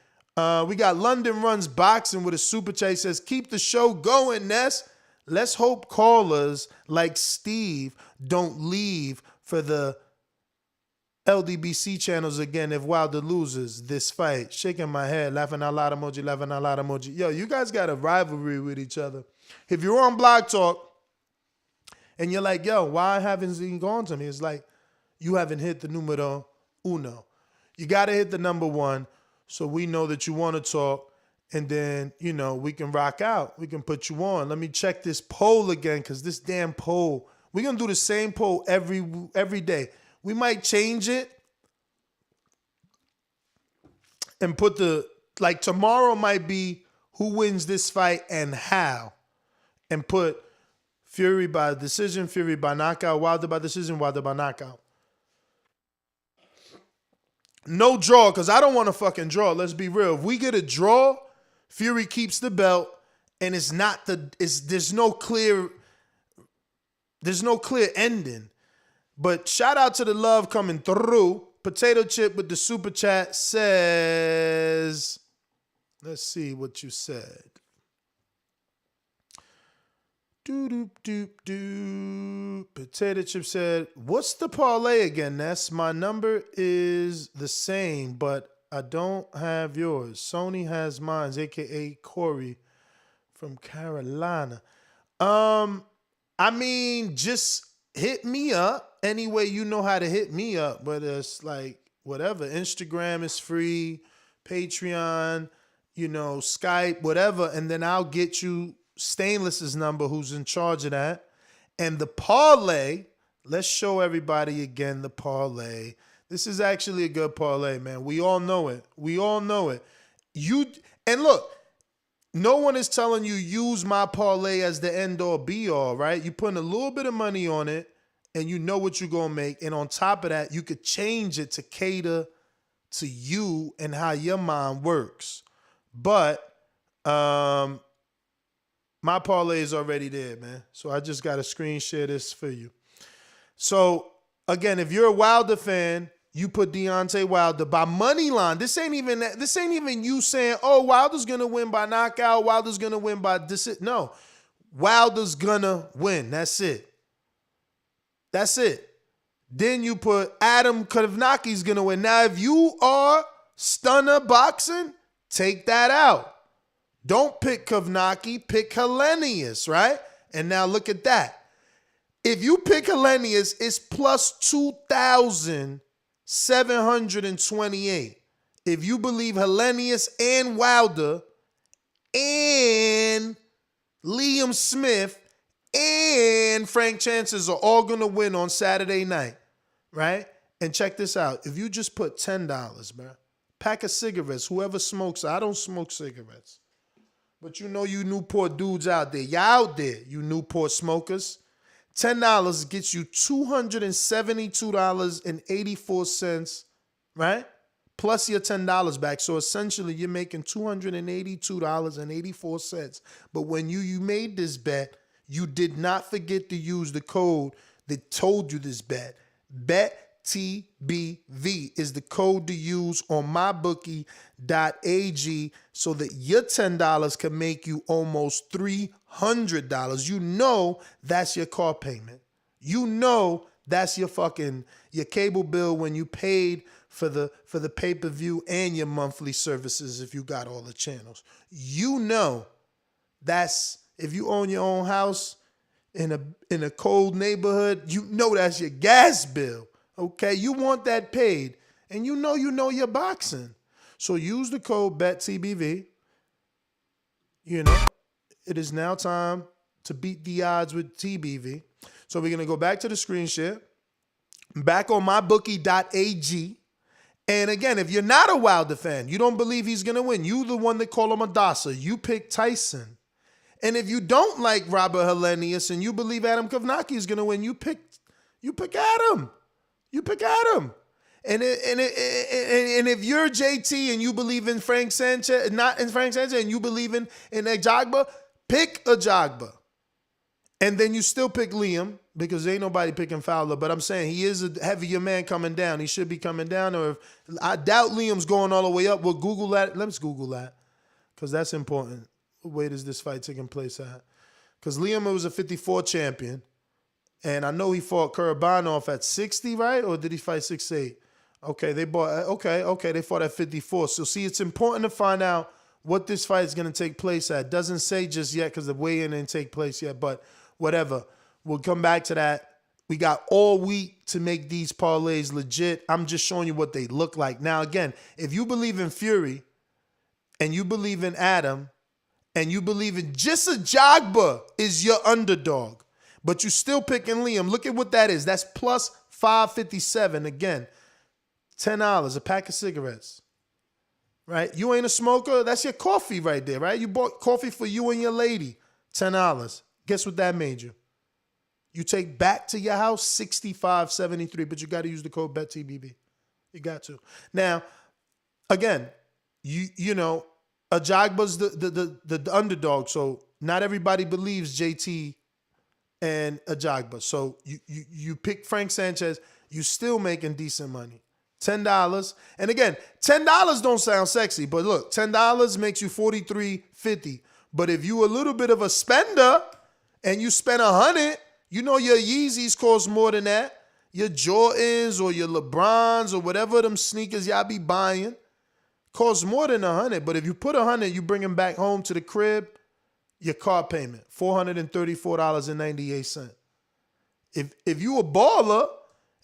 We got London Runs Boxing with a super chat. He says, keep the show going, Ness. Let's hope callers like Steve don't leave for the LDBC channels again if Wilder loses this fight. Shaking my head, laughing out loud emoji, laughing out loud emoji. Yo, you guys got a rivalry with each other. If you're on Blog Talk and you're like, yo, why haven't he gone to me? It's like, you haven't hit the numero uno. You got to hit the number 1 so we know that you want to talk, and then, you know, we can rock out. We can put you on. Let me check this poll again, because this damn poll, we're going to do the same poll every day. We might change it and put like tomorrow might be who wins this fight and how, and put Fury by decision, Fury by knockout, Wilder by decision, Wilder by knockout. No draw, because I don't want to fucking draw. Let's be real. If we get a draw, Fury keeps the belt, and there's no clear ending. But shout out to the love coming through. Potato Chip with the super chat says, let's see what you said. Doop doop doop. Potato Chip said, "What's the parlay again, Ness? My number is the same, but I don't have yours. Sony has mine, aka Corey from Carolina. I mean, just hit me up any way you know how to hit me up. Whether it's like whatever, Instagram is free, Patreon, Skype, whatever, and then I'll get you Stainless's number, who's in charge of that. And the parlay, let's show everybody again the parlay. This is actually a good parlay, man. We all know it. And look, no one is telling you use my parlay as the end all be all, right? You're putting a little bit of money on it and you know what you're going to make. And on top of that, you could change it to cater to you and how your mind works. But my parlay is already there, man. So I just got to screen share this for you. So again, if you're a Wilder fan, you put Deontay Wilder by money line. This ain't even you saying, oh, Wilder's gonna win by knockout. Wilder's gonna win by decision. No, Wilder's gonna win. That's it. Then you put Adam Kovnaki's gonna win. Now, if you are stunner boxing, take that out. Don't pick Kovnaki, pick Helenius, right? And now look at that. If you pick Helenius, it's plus 2,728. If you believe Helenius and Wilder and Liam Smith and Frank Chances are all going to win on Saturday night, right? And check this out. If you just put $10, bro, pack of cigarettes, whoever smokes, I don't smoke cigarettes. But you Newport dudes out there. Y'all out there, you Newport smokers. $10 gets you $272.84, right? Plus your $10 back. So essentially, you're making $282.84. But when you made this bet, you did not forget to use the code that told you this bet. BetTBV is the code to use on mybookie.ag so that your $10 can make you almost $300. You know that's your car payment. You know that's your cable bill when you paid for the pay-per-view and your monthly services if you got all the channels. You know that's, if you own your own house in a cold neighborhood, you know that's your gas bill. Okay, you want that paid, and you know you're boxing. So use the code BETTBV. It is now time to beat the odds with TBV. So we're going to go back to the screen share, back on mybookie.ag. And again, if you're not a Wilder fan, you don't believe he's going to win, you the one that call him a Dossa, you pick Tyson. And if you don't like Robert Helenius and you believe Adam Kovnaki is going to win, you pick Adam. You pick Adam. And if you're JT and you believe in Frank Sanchez, not in Frank Sanchez, and you believe in Ajagba, pick Ajagba. And then you still pick Liam because ain't nobody picking Fowler. But I'm saying he is a heavier man coming down. He should be coming down. Or if I doubt Liam's going all the way up. We'll Google that. Let's Google that because that's important. What weight is this fight taking place at? Because Liam was a 54 champion. And I know he fought Kurbanov at 60, right? Or did he fight 68? Okay, they fought at 54. So see, it's important to find out what this fight is going to take place at. Doesn't say just yet because the weigh-in didn't take place yet, but whatever. We'll come back to that. We got all week to make these parlays legit. I'm just showing you what they look like. Now, again, if you believe in Fury and you believe in Adam and you believe in just Ajagba is your underdog, but you still picking Liam. Look at what that is. That's plus 557. Again, $10, a pack of cigarettes. Right? You ain't a smoker. That's your coffee right there, right? You bought coffee for you and your lady. $10. Guess what that made you? You take back to your house $65.73, but you got to use the code BETTBV. You got to. Now, again, you know, Ajagba's the underdog, so not everybody believes JT and Ajagba. So you pick Frank Sanchez, you still making decent money. $10. And again, $10 don't sound sexy, but look, $10 makes you $43.50. But if you a little bit of a spender and you spend $100, you know your Yeezys cost more than that. Your Jordans or your LeBrons or whatever them sneakers y'all be buying costs more than $100. But if you put $100, you bring them back home to the crib, your car payment, $434.98. If you a baller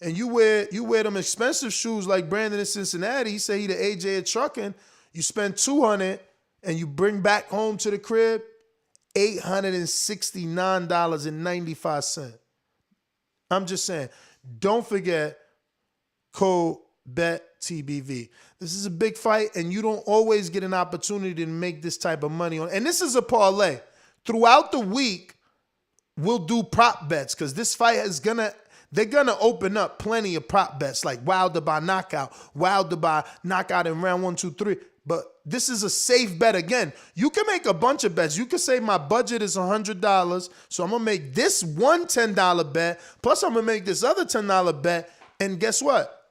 and you wear them expensive shoes like Brandon in Cincinnati, he say he the AJ of trucking, you spend $200 and you bring back home to the crib $869.95. I'm just saying, don't forget code BETTBV. This is a big fight, and you don't always get an opportunity to make this type of money on. And this is a parlay. Throughout the week, we'll do prop bets because this fight is they're gonna open up plenty of prop bets like Wilder by knockout, Wilder by knockout in round 1, 2, 3. But this is a safe bet. Again, you can make a bunch of bets. You can say my budget is $100, so I'm gonna make this one $10 bet, plus I'm gonna make this other $10 bet. And guess what?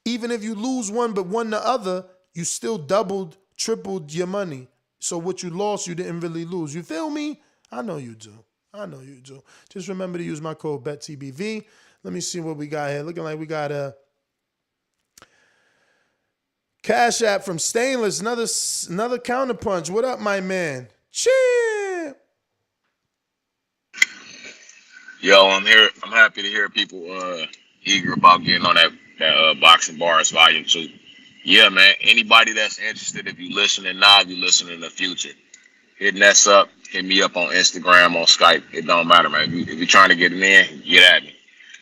Even if you lose one but won the other, you still doubled, tripled your money. So what you lost, you didn't really lose. You feel me? I know you do. I know you do. Just remember to use my code BETTBV. Let me see what we got here. Looking like we got a Cash App from Stainless. Another counterpunch. What up, my man? Cheer. Yo, I'm here. I'm happy to hear people eager about getting on that boxing bars volume 2. Yeah, man. Anybody that's interested, if you listening now, if you listening in the future, hit Ness up. Hit me up on Instagram, on Skype. It don't matter, man. If you're trying to get it in, get at me.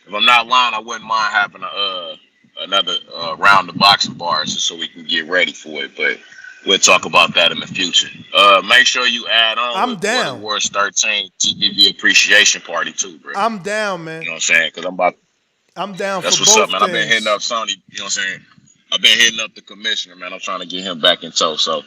If I'm not lying, I wouldn't mind having another round of boxing bars just so we can get ready for it. But we'll talk about that in the future. Make sure you add on. I'm down. For the Wars 13 TBV appreciation party too, bro. I'm down, man. You know what I'm saying? Because I'm down. That's for what's both up, man. things. I've been hitting up Sony. You know what I'm saying? I've been hitting up the commissioner, man. I'm trying to get him back in tow. So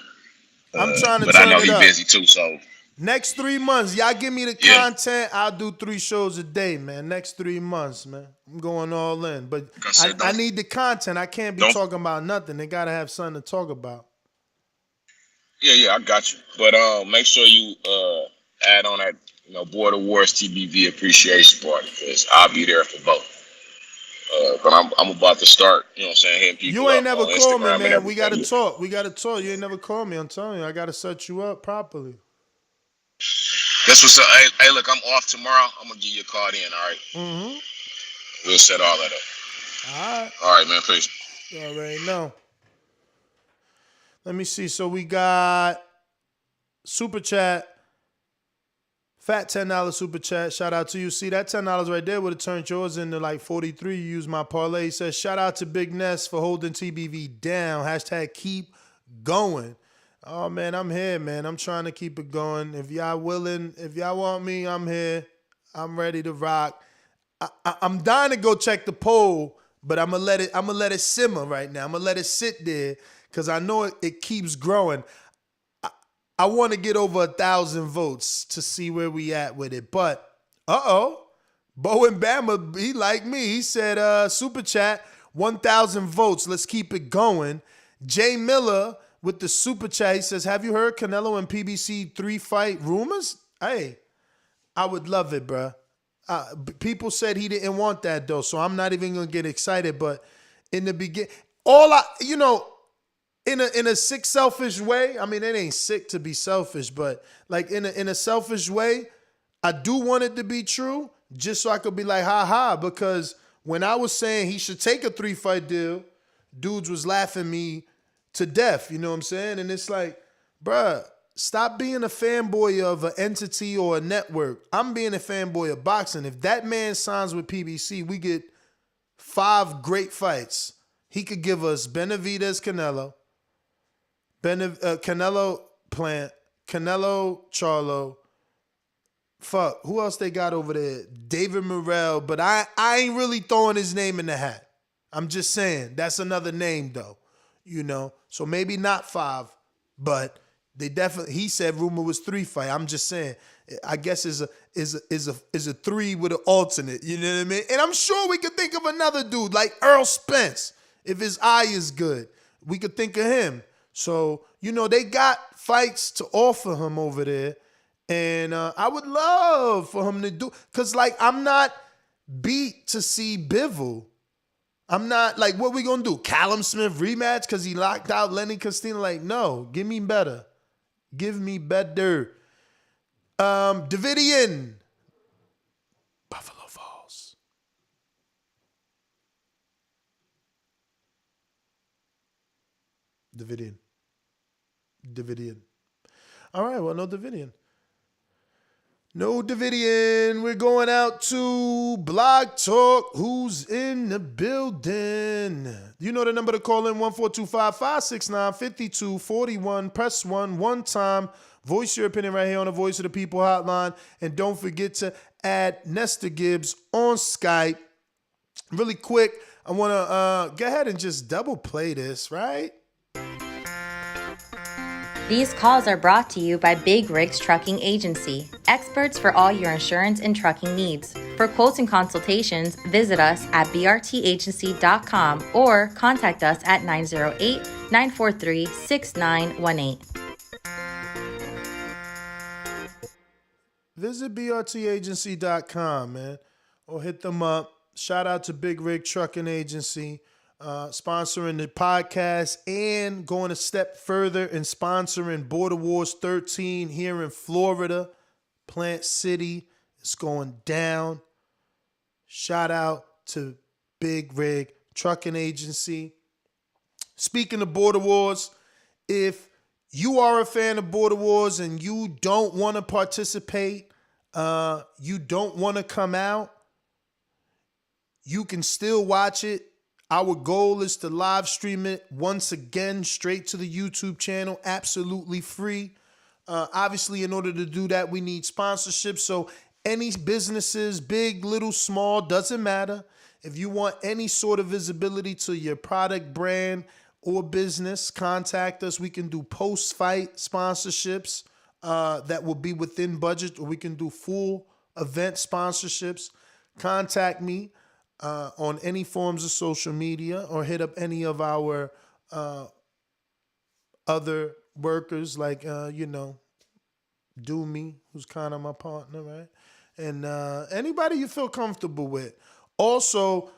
I'm trying to but turn I know it he's up. busy too. So next 3 months, y'all give me the content. I'll do 3 shows a day, man. Next 3 months, man. I'm going all in. But I need the content. I can't be talking about nothing. They gotta have something to talk about. Yeah, I got you. But make sure you add on that, Border Wars TBV appreciation party because I'll be there for both. But I'm about to start, you know what I'm saying, hitting people You ain't up never on called Instagram me, man. We everything. gotta talk. We gotta talk. You ain't never called me. I'm telling you, I gotta set you up properly. That's what's up. Hey, look, I'm off tomorrow. I'm gonna give you a call in, all right? Mm-hmm. We'll set all that up. All right. All right, man. Peace. You already know. Let me see. So we got Super Chat. Fat $10 Super Chat. Shout out to you. See, that $10 right there would have turned yours into like 43. You use my parlay. He says, shout out to Big Ness for holding TBV down. # keep going. Oh, man, I'm here, man. I'm trying to keep it going. If y'all willing, if y'all want me, I'm here. I'm ready to rock. I'm dying to go check the poll, but I'm gonna let it simmer right now. I'm gonna let it sit there because I know it keeps growing. I want to get over 1,000 votes to see where we at with it. But, Bo and Bama, he like me. He said, Super Chat, 1,000 votes. Let's keep it going. Jay Miller with the Super Chat, he says, have you heard Canelo and PBC 3 fight rumors? Hey, I would love it, bruh. People said he didn't want that, though, so I'm not even going to get excited. But in the beginning, in a sick, selfish way, I mean, it ain't sick to be selfish, but like in a selfish way, I do want it to be true just so I could be like, ha, because when I was saying he should take a 3-fight deal, dudes was laughing me to death, you know what I'm saying? And it's like, bruh, stop being a fanboy of an entity or a network. I'm being a fanboy of boxing. If that man signs with PBC, we get 5 great fights. He could give us Benavidez Canelo, Canelo Plant, Canelo Charlo. Fuck, who else they got over there? David Morrell, but I ain't really throwing his name in the hat. I'm just saying that's another name though, So maybe not 5, but they definitely. He said rumor was 3 fight. I'm just saying. I guess is a 3 with an alternate. You know what I mean? And I'm sure we could think of another dude like Earl Spence. If his eye is good, we could think of him. So they got fights to offer him over there, and I would love for him to do. Cause I'm not beat to see Bivol. I'm not what we gonna do? Callum Smith rematch because he locked out Lenny Castillo? No, give me better. Give me better. Davidian. Buffalo Falls. Davidian. All right, well, no Davidian. No Davidian. We're going out to Blog Talk. Who's in the building? You know the number to call in, 1-425-569-5241. Press 1 one time. Voice your opinion right here on the Voice of the People hotline. And don't forget to add Nestor Gibbs on Skype. Really quick, I want to go ahead and just double play this, right? These calls are brought to you by Big Rigs Trucking Agency, experts for all your insurance and trucking needs. For quotes and consultations, visit us at brtagency.com or contact us at 908-943-6918. Visit brtagency.com, man, or hit them up. Shout out to Big Rig Trucking Agency, sponsoring the podcast and going a step further and sponsoring Border Wars 13 here in Florida, Plant City. It's going down. Shout out to Big Rig Trucking Agency. Speaking of Border Wars, if you are a fan of Border Wars and you don't want to participate, you don't want to come out, you can still watch it. Our goal is to live stream it once again straight to the YouTube channel, absolutely free. Obviously, in order to do that, we need sponsorship. So any businesses, big, little, small, doesn't matter. If you want any sort of visibility to your product, brand, or business, contact us. We can do post-fight sponsorships that will be within budget, or we can do full event sponsorships. Contact me on any forms of social media, or hit up any of our other workers like, Doomy, who's kind of my partner, right? And anybody you feel comfortable with. Also,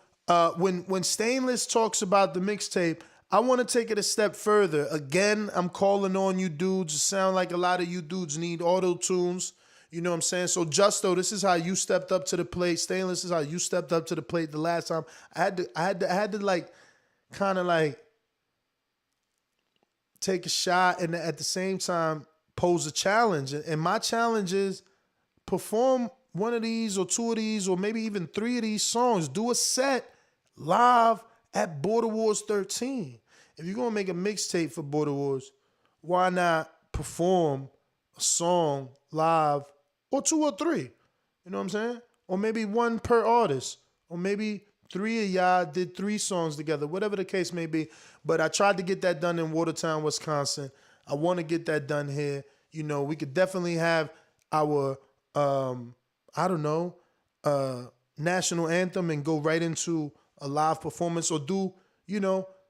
when Stainless talks about the mixtape, I want to take it a step further. Again, I'm calling on you dudes. It sound like a lot of you dudes need auto tunes. You know what I'm saying? So Justo, this is how you stepped up to the plate. Stainless, this is how you stepped up to the plate the last time. I had to kind of take a shot and at the same time pose a challenge. And my challenge is perform one of these or 2 of these or maybe even 3 of these songs. Do a set live at Border Wars 13. If you're going to make a mixtape for Border Wars, why not perform a song live, or 2 or 3? You know what I'm saying? Or maybe 1 per artist. Or maybe 3 of y'all did 3 songs together, whatever the case may be. But I tried to get that done in Watertown, Wisconsin. I want to get that done here. We could definitely have our, national anthem and go right into a live performance, or do,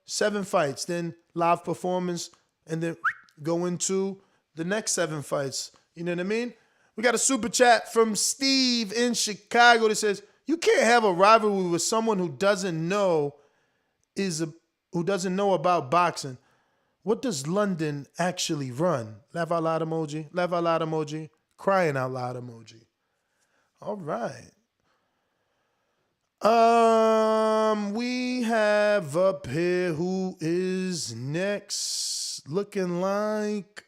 7 fights, then live performance, and then go into the next 7 fights. You know what I mean? We got a super chat from Steve in Chicago that says, you can't have a rivalry with someone who doesn't know about boxing. What does London actually run? Laugh out loud emoji. Laugh out loud emoji. Crying out loud emoji. All right. We have up here, who is next? Looking like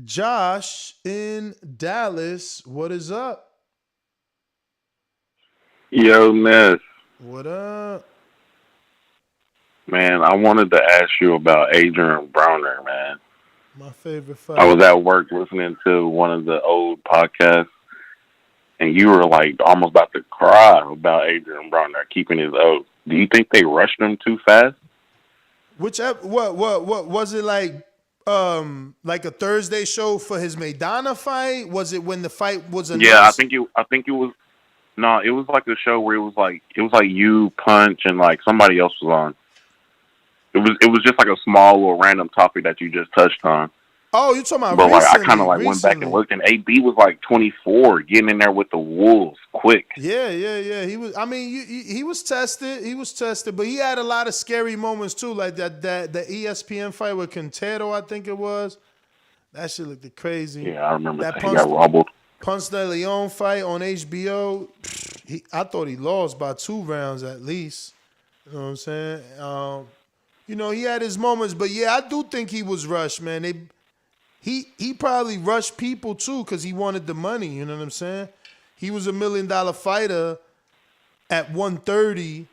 Josh in Dallas. What is up? Yo, Ness. What up? Man, I wanted to ask you about Adrian Browner, man. My favorite fight. I was at work listening to one of the old podcasts, and you were like almost about to cry about Adrian Broner keeping his oath. Do you think they rushed him too fast? What was it like a Thursday show for his Maidana fight? Was it when the fight was Yeah, announced? I think it was. No, it was like a show where it was like you, Punch, and like somebody else was on. It was just like a small little random topic that you just touched on. Oh, you talking about But like I kind of recently? like went back and looked, and AB was like 24, getting in there with the Wolves quick. Yeah. He was. I mean, he was tested. He was tested, but he had a lot of scary moments too, like that the ESPN fight with Quintero, I think it was. That shit looked crazy. Yeah, I remember that he got rumbled. Ponce de Leon fight on HBO. I thought he lost by 2 rounds at least. You know what I'm saying? He had his moments, but yeah, I do think he was rushed, man. He probably rushed people too because he wanted the money. You know what I'm saying? He was $1 million fighter at 130,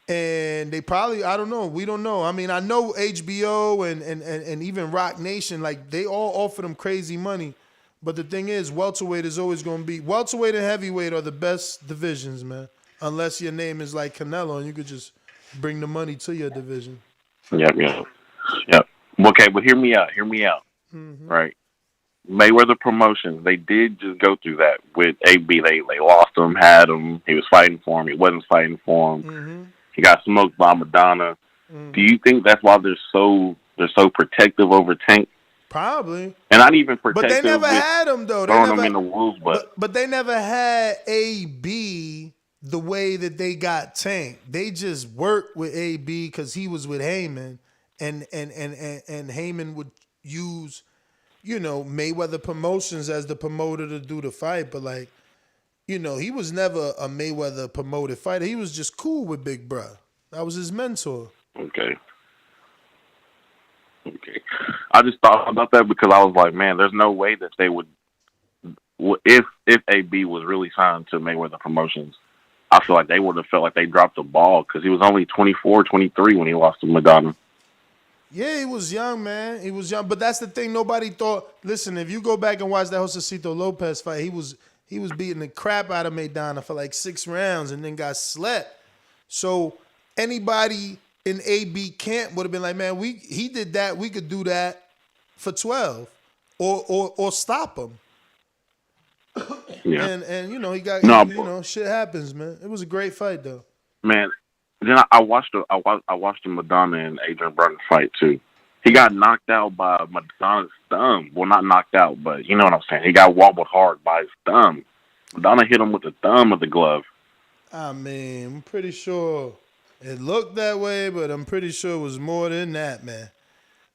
and they probably, I don't know, we don't know. I mean, I know HBO and even Rock Nation, like they all offer them crazy money. But the thing is, welterweight is always going to be, welterweight and heavyweight are the best divisions, man. Unless your name is like Canelo and you could just bring the money to your division. Yep. Okay, but hear me out. Mm-hmm. Right. Mayweather Promotions, they did just go through that with AB. They lost him, had him. He was fighting for him. He wasn't fighting for him. Mm-hmm. He got smoked by Madonna. Mm-hmm. Do you think that's why they're so protective over Tank? Probably. And not even protective. But they never had him though. Throwing him in the wolves, but they never had AB the way that they got Tank. They just worked with AB because he was with Heyman, and Heyman would use, Mayweather Promotions as the promoter to do the fight. But like, he was never a Mayweather promoted fighter. He was just cool with Big Bruh. That was his mentor. Okay. I just thought about that because I was like, man, there's no way that they would, if AB was really signed to Mayweather Promotions, I feel like they would have felt like they dropped the ball because he was only 24, 23 when he lost to Madonna. Yeah, he was young, man. He was young. But that's the thing. Nobody thought, listen, if you go back and watch that Josecito Lopez fight, he was beating the crap out of Maidana for like 6 rounds and then got slept. So anybody in AB camp would have been like, man, he did that. We could do that for 12 or stop him. Yeah. And he got shit happens, man. It was a great fight though. Man, then I watched the Madonna and Adrian Broner fight too. He got knocked out by Madonna's thumb. Well, not knocked out, but you know what I'm saying. He got wobbled hard by his thumb. Madonna hit him with the thumb of the glove. I mean, I'm pretty sure it looked that way, but I'm pretty sure it was more than that, man.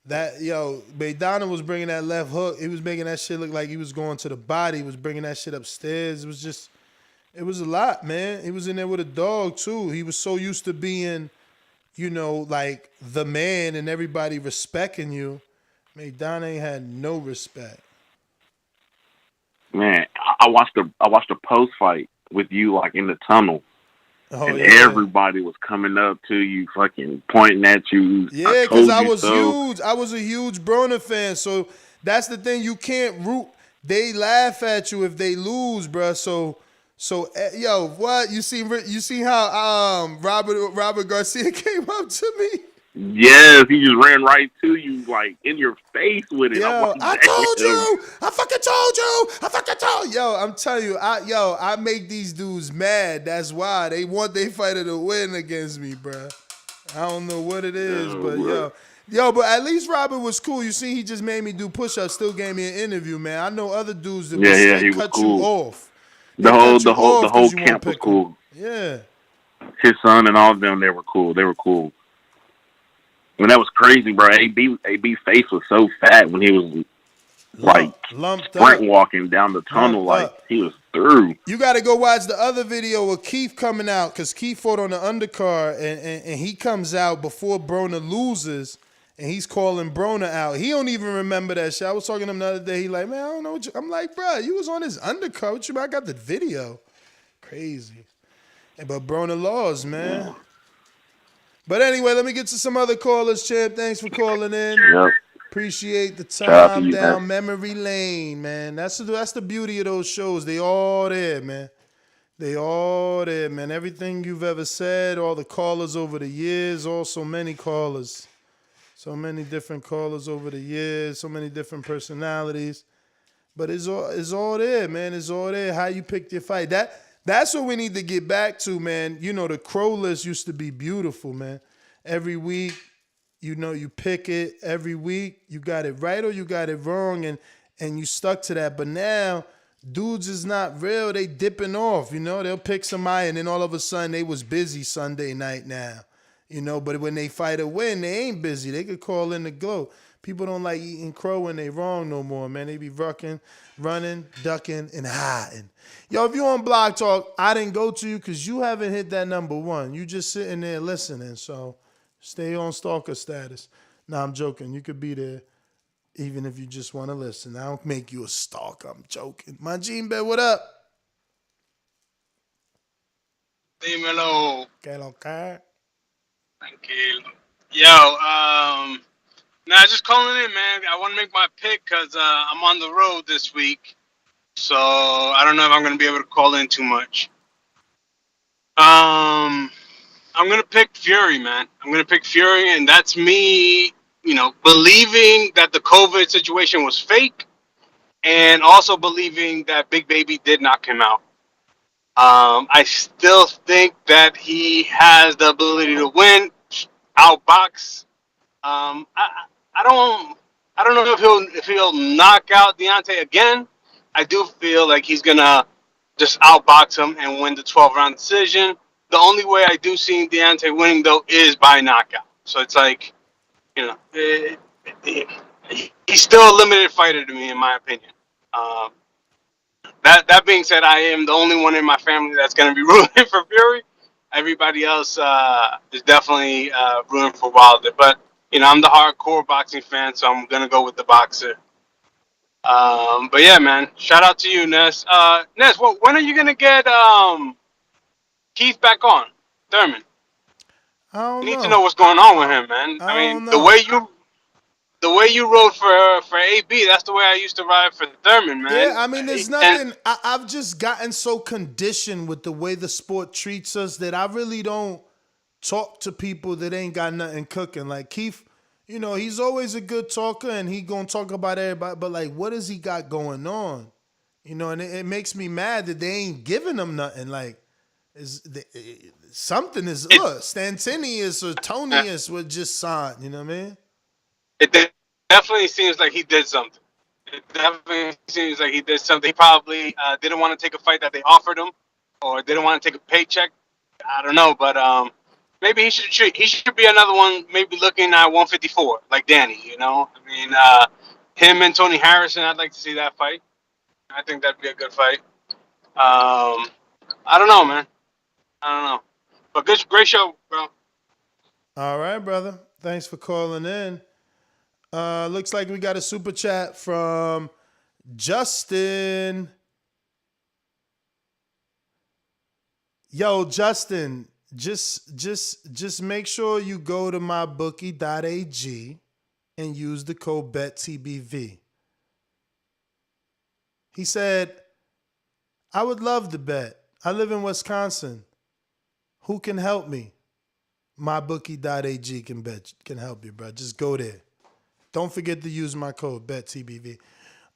Maidana was bringing that left hook. He was making that shit look like he was going to the body. He was bringing that shit upstairs. It was a lot, man. He was in there with a dog, too. He was so used to being, like the man and everybody respecting you. Maidana ain't had no respect. Man, I watched the post fight with you like in the tunnel. Oh, and yeah. Everybody was coming up to you, fucking pointing at you. Yeah, because I was huge. I was a huge Broner fan. So that's the thing. You can't root. They laugh at you if they lose, bruh. So what? You see how Robert Garcia came up to me? Yes, he just ran right to you, like in your face with it. Yo, I told you. I fucking told you. I fucking told you. Yo, I'm telling you, I make these dudes mad. That's why they want their fighter to win against me, bruh. I don't know what it is, but but at least Robert was cool. You see, he just made me do push-ups. Still gave me an interview, man. I know other dudes that he was cut cool. you off. The whole camp was cool. Yeah. His son and all of them, they were cool. They were cool. And that was crazy, bro. AB's face was so fat when he was sprint walking down the tunnel like he was through. You got to go watch the other video of Keith coming out because Keith fought on the undercard and he comes out before Broner loses and he's calling Broner out. He don't even remember that shit. I was talking to him the other day. He like, man, I don't know what I'm like, bro, you was on his undercard. What you mean? I got the video. Crazy. But Broner lost, man. But anyway, let me get to some other callers, champ. Thanks for calling in. Yep. Appreciate the Shout out to time you, man. down memory lane, man. That's the beauty of those shows. They all there, man. They all there, man. Everything you've ever said, all the callers over the years, so many callers. So many different callers over the years, so many different personalities. But it's all there, man. It's all there. How you picked your fight. That's what we need to get back to, man. You know, the Crow list used to be beautiful, man. Every week, you pick it. Every week, you got it right or you got it wrong, and you stuck to that. But now, dudes is not real. They dipping off, They'll pick somebody, and then all of a sudden, they was busy Sunday night now. But when they fight a win, they ain't busy. They could call in the glow. People don't like eating crow when they wrong no more, man. They be running, ducking, and hiding. Yo, if you on Blog Talk, I didn't go to you because you haven't hit that number 1. You just sitting there listening, so stay on stalker status. Nah, I'm joking. You could be there even if you just want to listen. I don't make you a stalker. I'm joking. My Gene Bed, what up? Dímelo. ¿Qué lo que? Tranquilo. Yo, nah, just calling in, man. I want to make my pick because I'm on the road this week. So I don't know if I'm going to be able to call in too much. I'm going to pick Fury, man. I'm going to pick Fury, and that's me, believing that the COVID situation was fake and also believing that Big Baby did knock him out. I still think that he has the ability to win, outbox. I don't know if he'll knock out Deontay again. I do feel like he's gonna just outbox him and win the 12-round decision. The only way I do see Deontay winning though is by knockout. So it's like, he's still a limited fighter to me, in my opinion. That being said, I am the only one in my family that's going to be rooting for Fury. Everybody else is definitely rooting for Wilder. But, I'm the hardcore boxing fan, so I'm going to go with the boxer. But yeah, man, shout out to you, Ness. Ness, when are you going to get Keith back on? Thurman. I don't need know. to know what's going on with him, man. I mean, the way you rode for AB, that's the way I used to ride for Thurman, man. Yeah, I mean, there's nothing. I've just gotten so conditioned with the way the sport treats us that I really don't talk to people that ain't got nothing cooking. Like Keith, he's always a good talker and he gonna talk about everybody, but like, what does he got going on? And it makes me mad that they ain't giving him nothing. Like, something is Stantinius or Tonius were just signed. You know what I mean? It definitely seems like he did something. It definitely seems like he did something. He probably didn't want to take a fight that they offered him, or didn't want to take a paycheck. I don't know, but maybe he should be another one. Maybe looking at 154 like Danny. I mean, him and Tony Harrison. I'd like to see that fight. I think that'd be a good fight. I don't know, man. I don't know, but great show, bro. All right, brother. Thanks for calling in. Looks like we got a super chat from Justin. Yo, Justin, just make sure you go to mybookie.ag and use the code BETTBV. He said, I would love to bet. I live in Wisconsin. Who can help me? Mybookie.ag can help you, bro. Just go there. Don't forget to use my code BETTBV.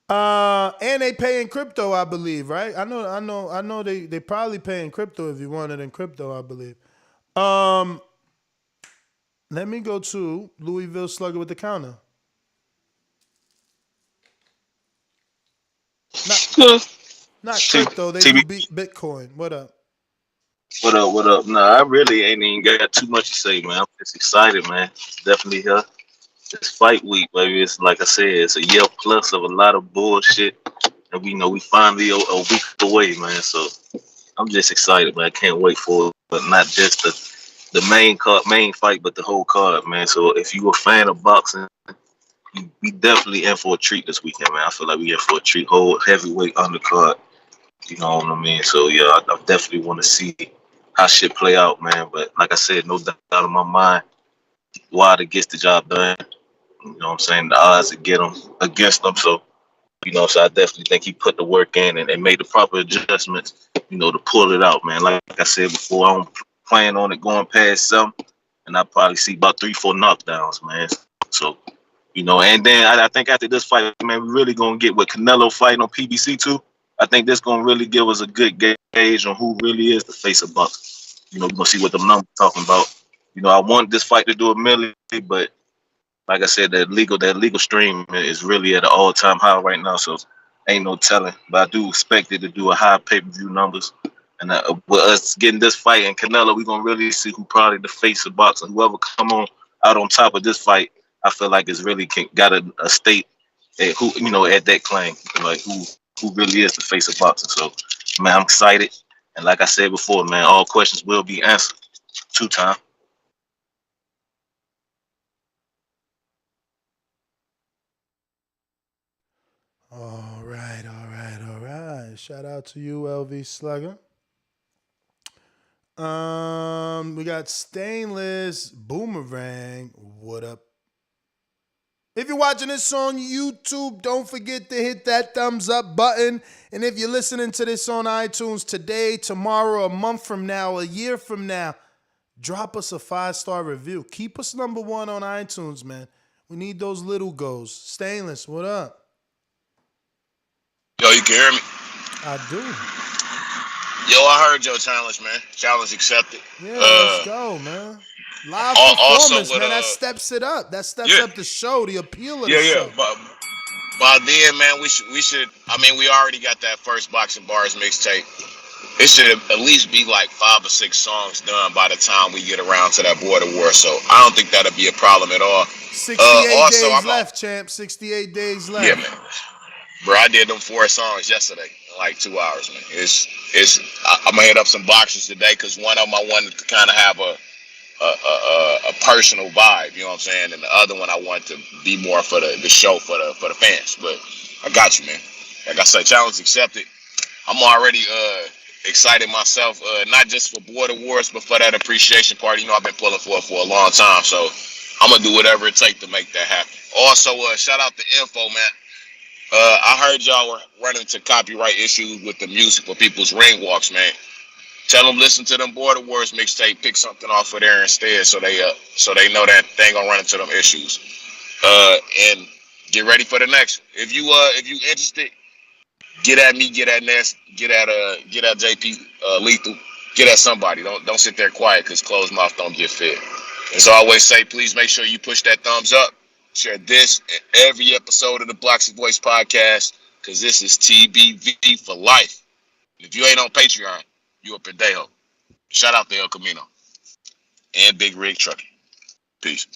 And they pay in crypto, I believe, right? I know they probably pay in crypto if you want it in crypto, I believe. Let me go to Louisville Slugger with the counter. Not crypto, they do Bitcoin. What up? What up? Nah, I really ain't even got too much to say, man. I'm just excited, man. It's definitely here. It's fight week, baby. It's like I said, it's a year plus of a lot of bullshit. And we finally a week away, man. So I'm just excited, man. I can't wait for it. But not just the main fight, but the whole card, man. So if you a fan of boxing, we definitely in for a treat this weekend, man. I feel like we in for a treat. Whole heavyweight undercard. You know what I mean? So yeah, I definitely want to see how shit play out, man. But like I said, no doubt in my mind, Wilder gets the job done. You know what I'm saying? The odds to get him against him. So, so I definitely think he put the work in and made the proper adjustments, to pull it out, man. Like I said before, I don't plan on it going past 7, and I probably see about 3, 4 knockdowns, man. So, and then I think after this fight, man, we really gonna get with Canelo fighting on PBC too. I think this gonna really give us a good gauge on who really is the face of boxing. We're gonna see what the numbers talking about. I want this fight to do a million, but like I said, that legal stream is really at an all time high right now. So ain't no telling. But I do expect it to do a high pay per view numbers. And with us getting this fight and Canelo, we're gonna really see who probably the face of boxing. Whoever come on out on top of this fight, I feel like it's really got a state at who at that claim, like who really is the face of boxing. So man, I'm excited. And like I said before, man, all questions will be answered 2 times. All right, all right, all right. Shout out to you, LV Slugger. We got Stainless Boomerang. What up? If you're watching this on YouTube, don't forget to hit that thumbs up button. And if you're listening to this on iTunes today, tomorrow, a month from now, a year from now, drop us a 5-star review. Keep us number 1 on iTunes, man. We need those little goals. Stainless, what up? Yo, you can hear me? I do. Yo, I heard your challenge, man. Challenge accepted. Yeah, let's go, man. Live performance, man. That steps it up. That steps up the show, the appeal of the show. But by then, man, we should. I mean, we already got that first Boxing Bars mixtape. It should at least be like 5 or 6 songs done by the time we get around to that border war. So I don't think that'll be a problem at all. 68 days left, champ. 68 days left. Yeah, man. Bro, I did them 4 songs yesterday in like 2 hours, man. I'm gonna hit up some boxers today because one of them I wanted to kind of have a personal vibe, you know what I'm saying, and the other one I want to be more for the show for the fans. But I got you, man. Like I said, challenge accepted. I'm already excited myself, not just for Border Wars, but for that appreciation party. I've been pulling for it for a long time, so I'm gonna do whatever it takes to make that happen. Also, shout out to Info, man. I heard y'all were running into copyright issues with the music for people's ring walks, man. Tell them listen to them Border Wars mixtape, pick something off of there instead, so they know that they ain't gonna run into them issues. And get ready for the next one. If you interested, get at me, get at Ness, get at JP Lethal, get at somebody. Don't sit there quiet because closed mouth don't get fed. As I always say, please make sure you push that thumbs up. Share this and every episode of the Blacks Voice podcast because this is TBV for life. If you ain't on Patreon, you a pendejo. Shout out to El Camino and Big Rig Trucking. Peace.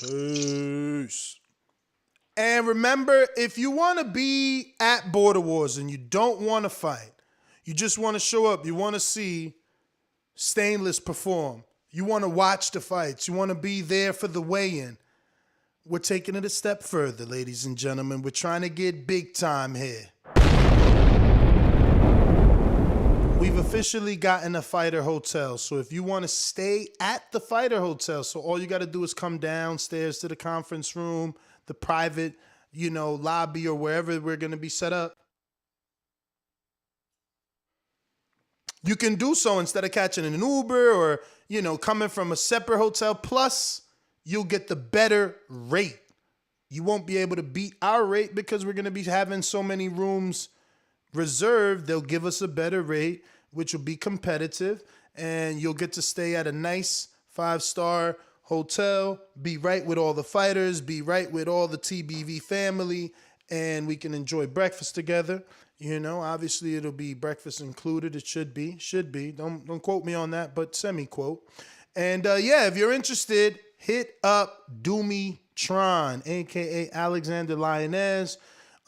Peace. And remember, if you want to be at Border Wars and you don't want to fight, you just want to show up, you want to see Stainless perform, you want to watch the fights, you want to be there for the weigh-in, we're taking it a step further, ladies and gentlemen. We're trying to get big time here. We've officially gotten a fighter hotel. So if you want to stay at the fighter hotel, so all you got to do is come downstairs to the conference room, the private, lobby or wherever we're going to be set up. You can do so instead of catching an Uber or, coming from a separate hotel. Plus, you'll get the better rate. You won't be able to beat our rate because we're going to be having so many rooms reserved. They'll give us a better rate, which will be competitive, and you'll get to stay at a nice 5-star hotel, be right with all the fighters, be right with all the TBV family, and we can enjoy breakfast together. Obviously it'll be breakfast included. It should be. Don't quote me on that, but semi-quote. And if you're interested, hit up Doomy Tron, a.k.a. Alexander Lionez,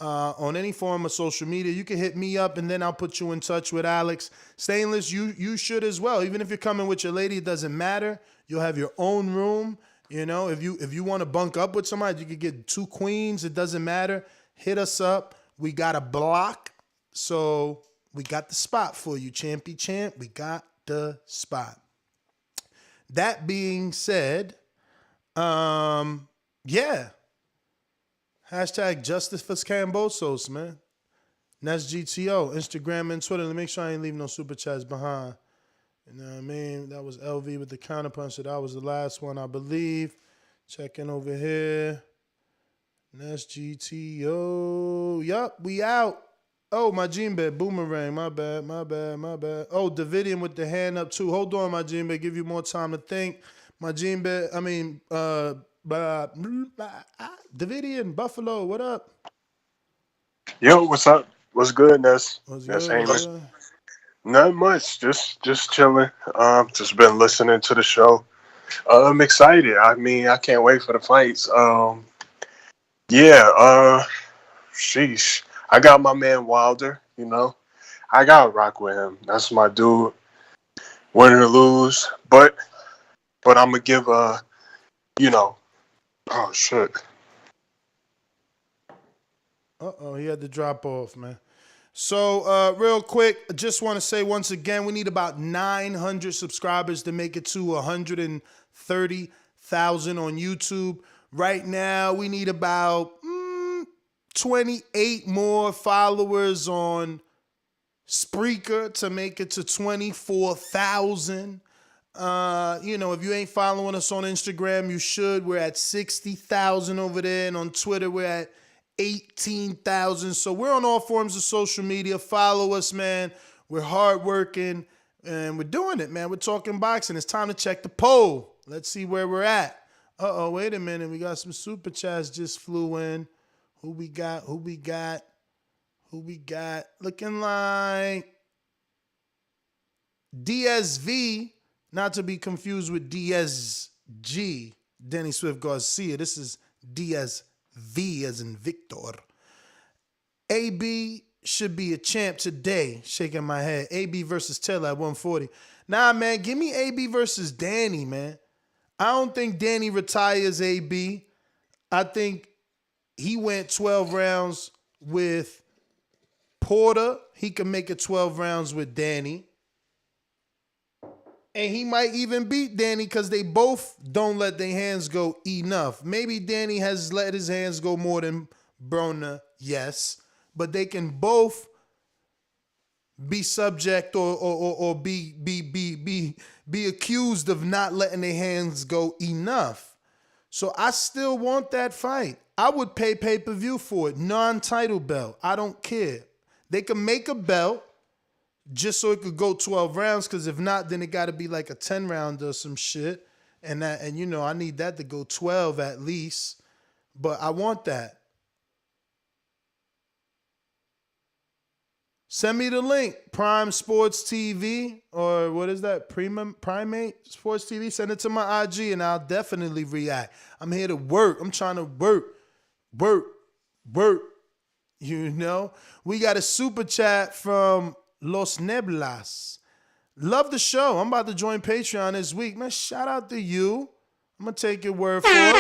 on any form of social media. You can hit me up, and then I'll put you in touch with Alex. Stainless, you should as well. Even if you're coming with your lady, it doesn't matter. You'll have your own room. If you want to bunk up with somebody, you could get 2 queens. It doesn't matter. Hit us up. We got a block, so we got the spot for you, Champy Champ. We got the spot. That being said, Hashtag Justice for Cambosos, man. That's GTO, Instagram and Twitter. Let me make sure I ain't leave no super chats behind. You know what I mean? That was LV with the counterpunch. So that was the last one, I believe. Checking over here. That's GTO. Yup, we out. Oh, my Jinbe, boomerang. My bad. Oh, Davidian with the hand up too. Hold on, my Jinbe. Give you more time to think. My Jinbe, Davidian, Buffalo, what up? Yo, what's up? What's good, Ness? What's That's good? What's Amos. good? Not much. Just chilling. Just been listening to the show. I'm excited. I mean, I can't wait for the fights. Yeah. Sheesh. I got my man Wilder. You know, I gotta rock with him. That's my dude. Win or lose, but I'm gonna give you know. Oh shit. He had to drop off, man. So, real quick, I just want to say once again, we need about 900 subscribers to make it to 130,000 on YouTube. Right now, we need about 28 more followers on Spreaker to make it to 24,000. If you ain't following us on Instagram, you should. We're at 60,000 over there. And on Twitter, we're at 18,000. So we're on all forms of social media. Follow us, man. We're hardworking and we're doing it, man. We're talking boxing. It's time to check the poll. Let's see where we're at. Wait a minute. We got some super chats just flew in. Who we got? Looking like DSV, not to be confused with DSG, Danny Swift Garcia. This is DSV as in Victor. AB should be a champ today. Shaking my head. AB versus Taylor at 140. Nah, man, give me AB versus Danny, man. I don't think Danny retires AB. I think he went 12 rounds with Porter. He can make it 12 rounds with Danny. And he might even beat Danny because they both don't let their hands go enough. Maybe Danny has let his hands go more than Broner, yes. But they can both be subject or be accused of not letting their hands go enough. So I still want that fight. I would pay pay-per-view for it. Non-title belt. I don't care. They can make a belt just so it could go 12 rounds, because if not, then it got to be like a 10 round or some shit. And I need that to go 12 at least. But I want that. Send me the link. Prime Sports TV, or what is that? Primate Sports TV. Send it to my IG and I'll definitely react. I'm here to work. I'm trying to work. You know? We got a super chat from Los Neblas. Love the show. I'm about to join Patreon this week. Man, shout out to you. I'm going to take your word for it.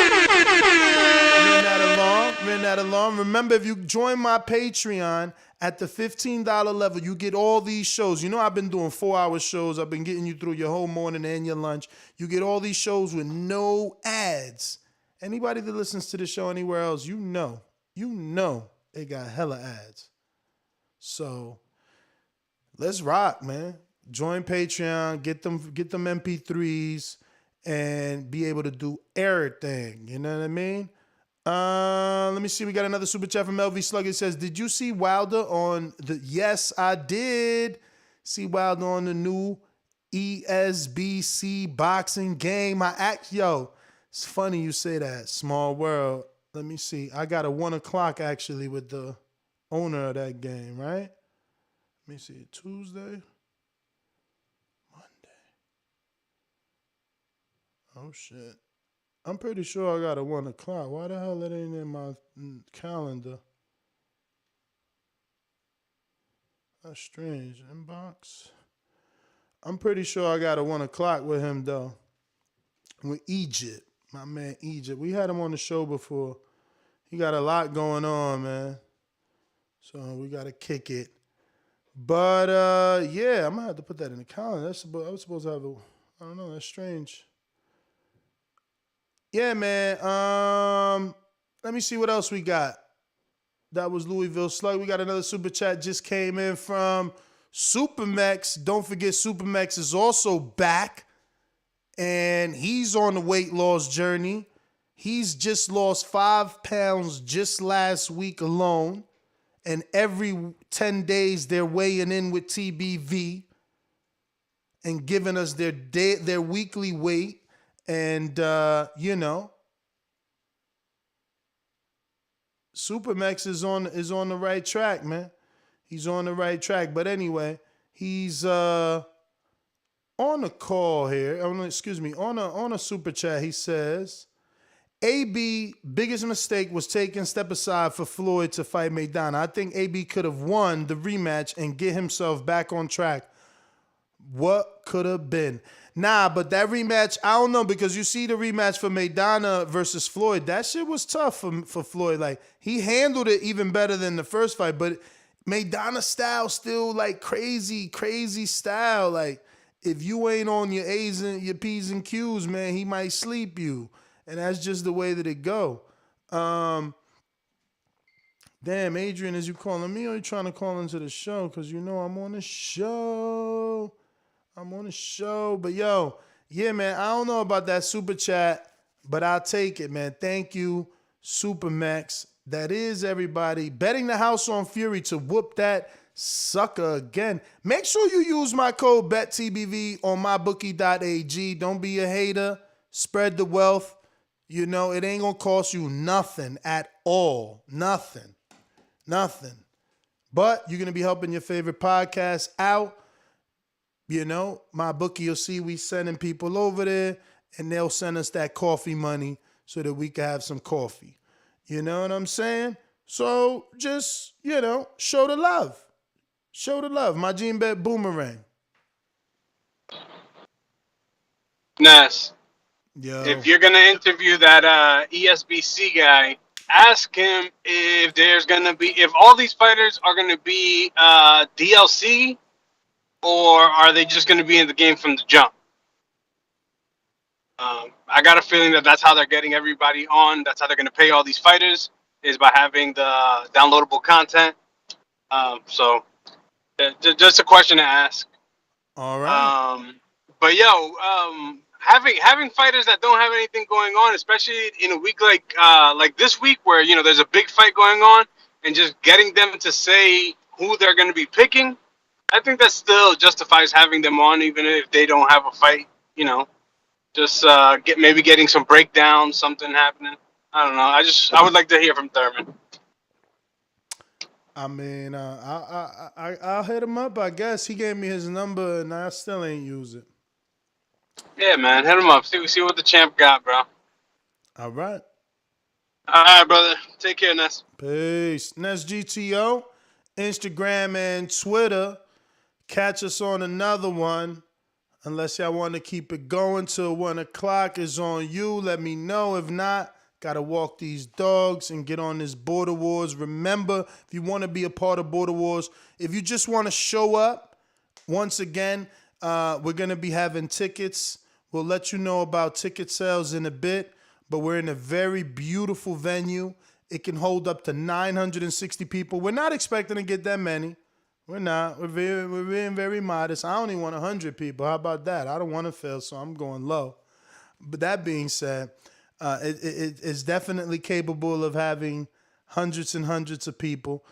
Ran that along. Remember, if you join my Patreon at the $15 level, you get all these shows. You know I've been doing 4-hour shows. I've been getting you through your whole morning and your lunch. You get all these shows with no ads. Anybody that listens to the show anywhere else, you know they got hella ads. So let's rock, man. Join Patreon, get them MP3s, and be able to do everything. You know what I mean? Let me see. We got another super chat from LV Slug. It says, "Did you see Wilder on the?" Yes, I did. See Wilder on the new ESBC boxing game. It's funny you say that. Small world. Let me see. I got a 1 o'clock actually with the owner of that game, right? Let me see. Tuesday. Oh, shit. I'm pretty sure I got a 1 o'clock. Why the hell it ain't in my calendar? That's strange. Inbox. I'm pretty sure I got a 1 o'clock with him, though. With Egypt. My man Egypt. We had him on the show before. He got a lot going on, man. So we got to kick it. But, yeah, I'm going to have to put that in the calendar. I was supposed to have I don't know. That's strange. Yeah, man. Let me see what else we got. That was Louisville Slug. We got another super chat just came in from Supermex. Don't forget Supermex is also back. And he's on the weight loss journey. He's just lost 5 pounds just last week alone. And every 10 days they're weighing in with TBV and giving us their weekly weight. And, Supermex is on the right track, man. He's on the right track. But anyway, he's on a call here. On a super chat. He says, AB biggest mistake was taking step aside for Floyd to fight Maidana. I think AB could have won the rematch and get himself back on track. What could have been? Nah, but that rematch, I don't know, because you see the rematch for Maidana versus Floyd. That shit was tough for Floyd. Like, he handled it even better than the first fight, but Maidana style still like crazy style. Like, if you ain't on your A's and your P's and Q's, man, he might sleep you. And that's just the way that it go. Damn, Adrian, is you calling me or you trying to call into the show? Because you know I'm on the show. But yo, yeah, man, I don't know about that super chat, but I'll take it, man. Thank you, Supermax. That is everybody betting the house on Fury to whoop that sucker again. Make sure you use my code BETTBV on mybookie.ag. Don't be a hater. Spread the wealth. You know, it ain't gonna cost you nothing at all. Nothing. But you're gonna be helping your favorite podcast out. You know, my bookie, you'll see we sending people over there and they'll send us that coffee money so that we can have some coffee. You know what I'm saying? So just, show the love. Show the love. My Gene Bet Boomerang. Nas, Yo. if you're going to interview that ESBC guy, ask him if all these fighters are going to be DLC, or are they just going to be in the game from the jump? I got a feeling that that's how they're getting everybody on. That's how they're going to pay all these fighters, is by having the downloadable content. So just a question to ask. All right. But having fighters that don't have anything going on, especially in a week like this week, where there's a big fight going on, and just getting them to say who they're going to be picking, I think that still justifies having them on, even if they don't have a fight. Just getting some breakdown, something happening. I don't know. I would like to hear from Thurman. I mean, I'll hit him up. I guess he gave me his number, and I still ain't use it. Yeah, man, hit him up. See what the champ got, bro. All right. All right, brother. Take care, Ness. Peace. Ness GTO, Instagram and Twitter. Catch us on another one. Unless y'all want to keep it going till 1 o'clock, is on you. Let me know. If not, gotta walk these dogs and get on this Border Wars. Remember, if you want to be a part of Border Wars, if you just want to show up, once again, we're going to be having tickets. We'll let you know about ticket sales in a bit, but we're in a very beautiful venue. It can hold up to 960 people. We're not expecting to get that many. We're not. We're being very modest. I only want 100 people. How about that? I don't want to fail, so I'm going low. But that being said, it's definitely capable of having hundreds and hundreds of people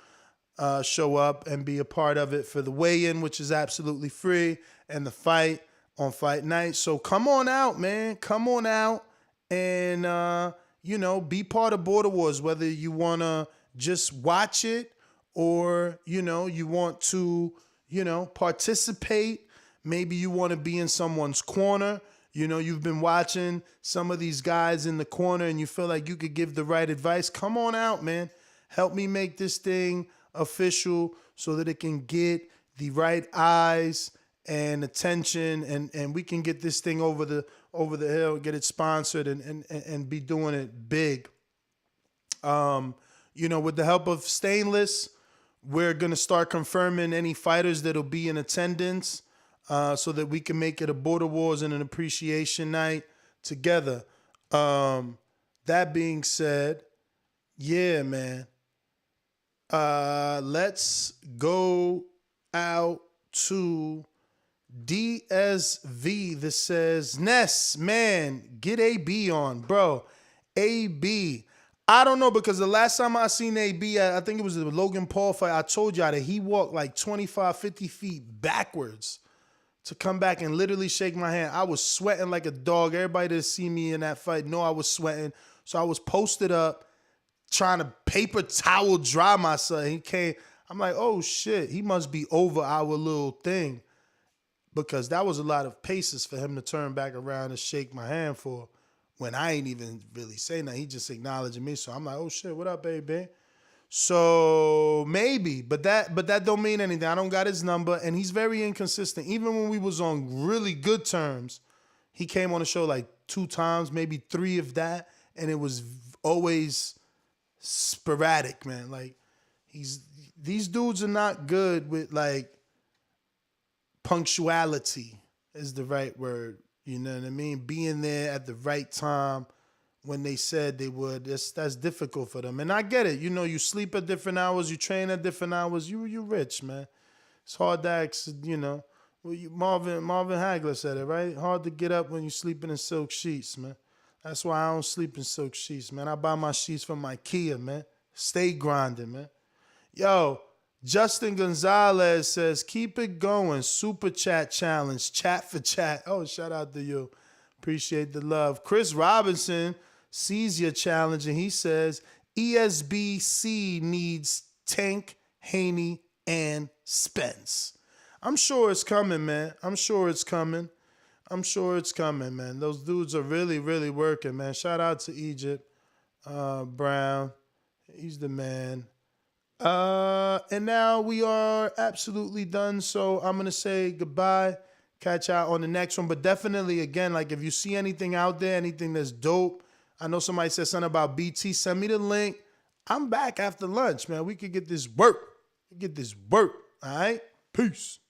show up and be a part of it for the weigh-in, which is absolutely free, and the fight on fight night. So come on out, man. Come on out and, be part of Border Wars, whether you want to just watch it or, you want to, participate. Maybe you want to be in someone's corner. You've been watching some of these guys in the corner and you feel like you could give the right advice. Come on out, man. Help me make this thing official so that it can get the right eyes and attention and we can get this thing over the hill, get it sponsored and be doing it big. With the help of Stainless, we're going to start confirming any fighters that'll be in attendance so that we can make it a Border Wars and an appreciation night together. That being said, Yeah, man. Let's go out to DSV that says, Ness, man, get AB on, bro. AB. I don't know, because the last time I seen AB, I think it was the Logan Paul fight, I told y'all that he walked like 25, 50 feet backwards to come back and literally shake my hand. I was sweating like a dog. Everybody that see me in that fight know I was sweating. So I was posted up trying to paper towel dry myself. He came. I'm like, oh shit, he must be over our little thing, because that was a lot of paces for him to turn back around and shake my hand for, when I ain't even really saying that. He just acknowledging me. So I'm like, oh shit, what up, baby? So maybe, but that don't mean anything. I don't got his number, and he's very inconsistent. Even when we was on really good terms, he came on the show like 2 times, maybe 3 of that, and it was always sporadic, man. Like, these dudes are not good with like punctuality is the right word. You know what I mean? Being there at the right time when they said they would. That's difficult for them. And I get it. You know, you sleep at different hours, you train at different hours. You rich, man. It's hard to ask, you know. Well, Marvin Hagler said it, right? Hard to get up when you're sleeping in silk sheets, man. That's why I don't sleep in silk sheets, man. I buy my sheets from IKEA, man. Stay grinding, man. Yo, Justin Gonzalez says, keep it going. Super chat challenge. Chat for chat. Oh, shout out to you. Appreciate the love. Chris Robinson sees your challenge and he says, ESBC needs Tank, Haney, and Spence. I'm sure it's coming, man. I'm sure it's coming, man. Those dudes are really, really working, man. Shout out to Egypt. Brown. He's the man. And now we are absolutely done. So I'm going to say goodbye. Catch out on the next one. But definitely, again, like if you see anything out there, anything that's dope. I know somebody said something about BT. Send me the link. I'm back after lunch, man. We could get this work. All right? Peace.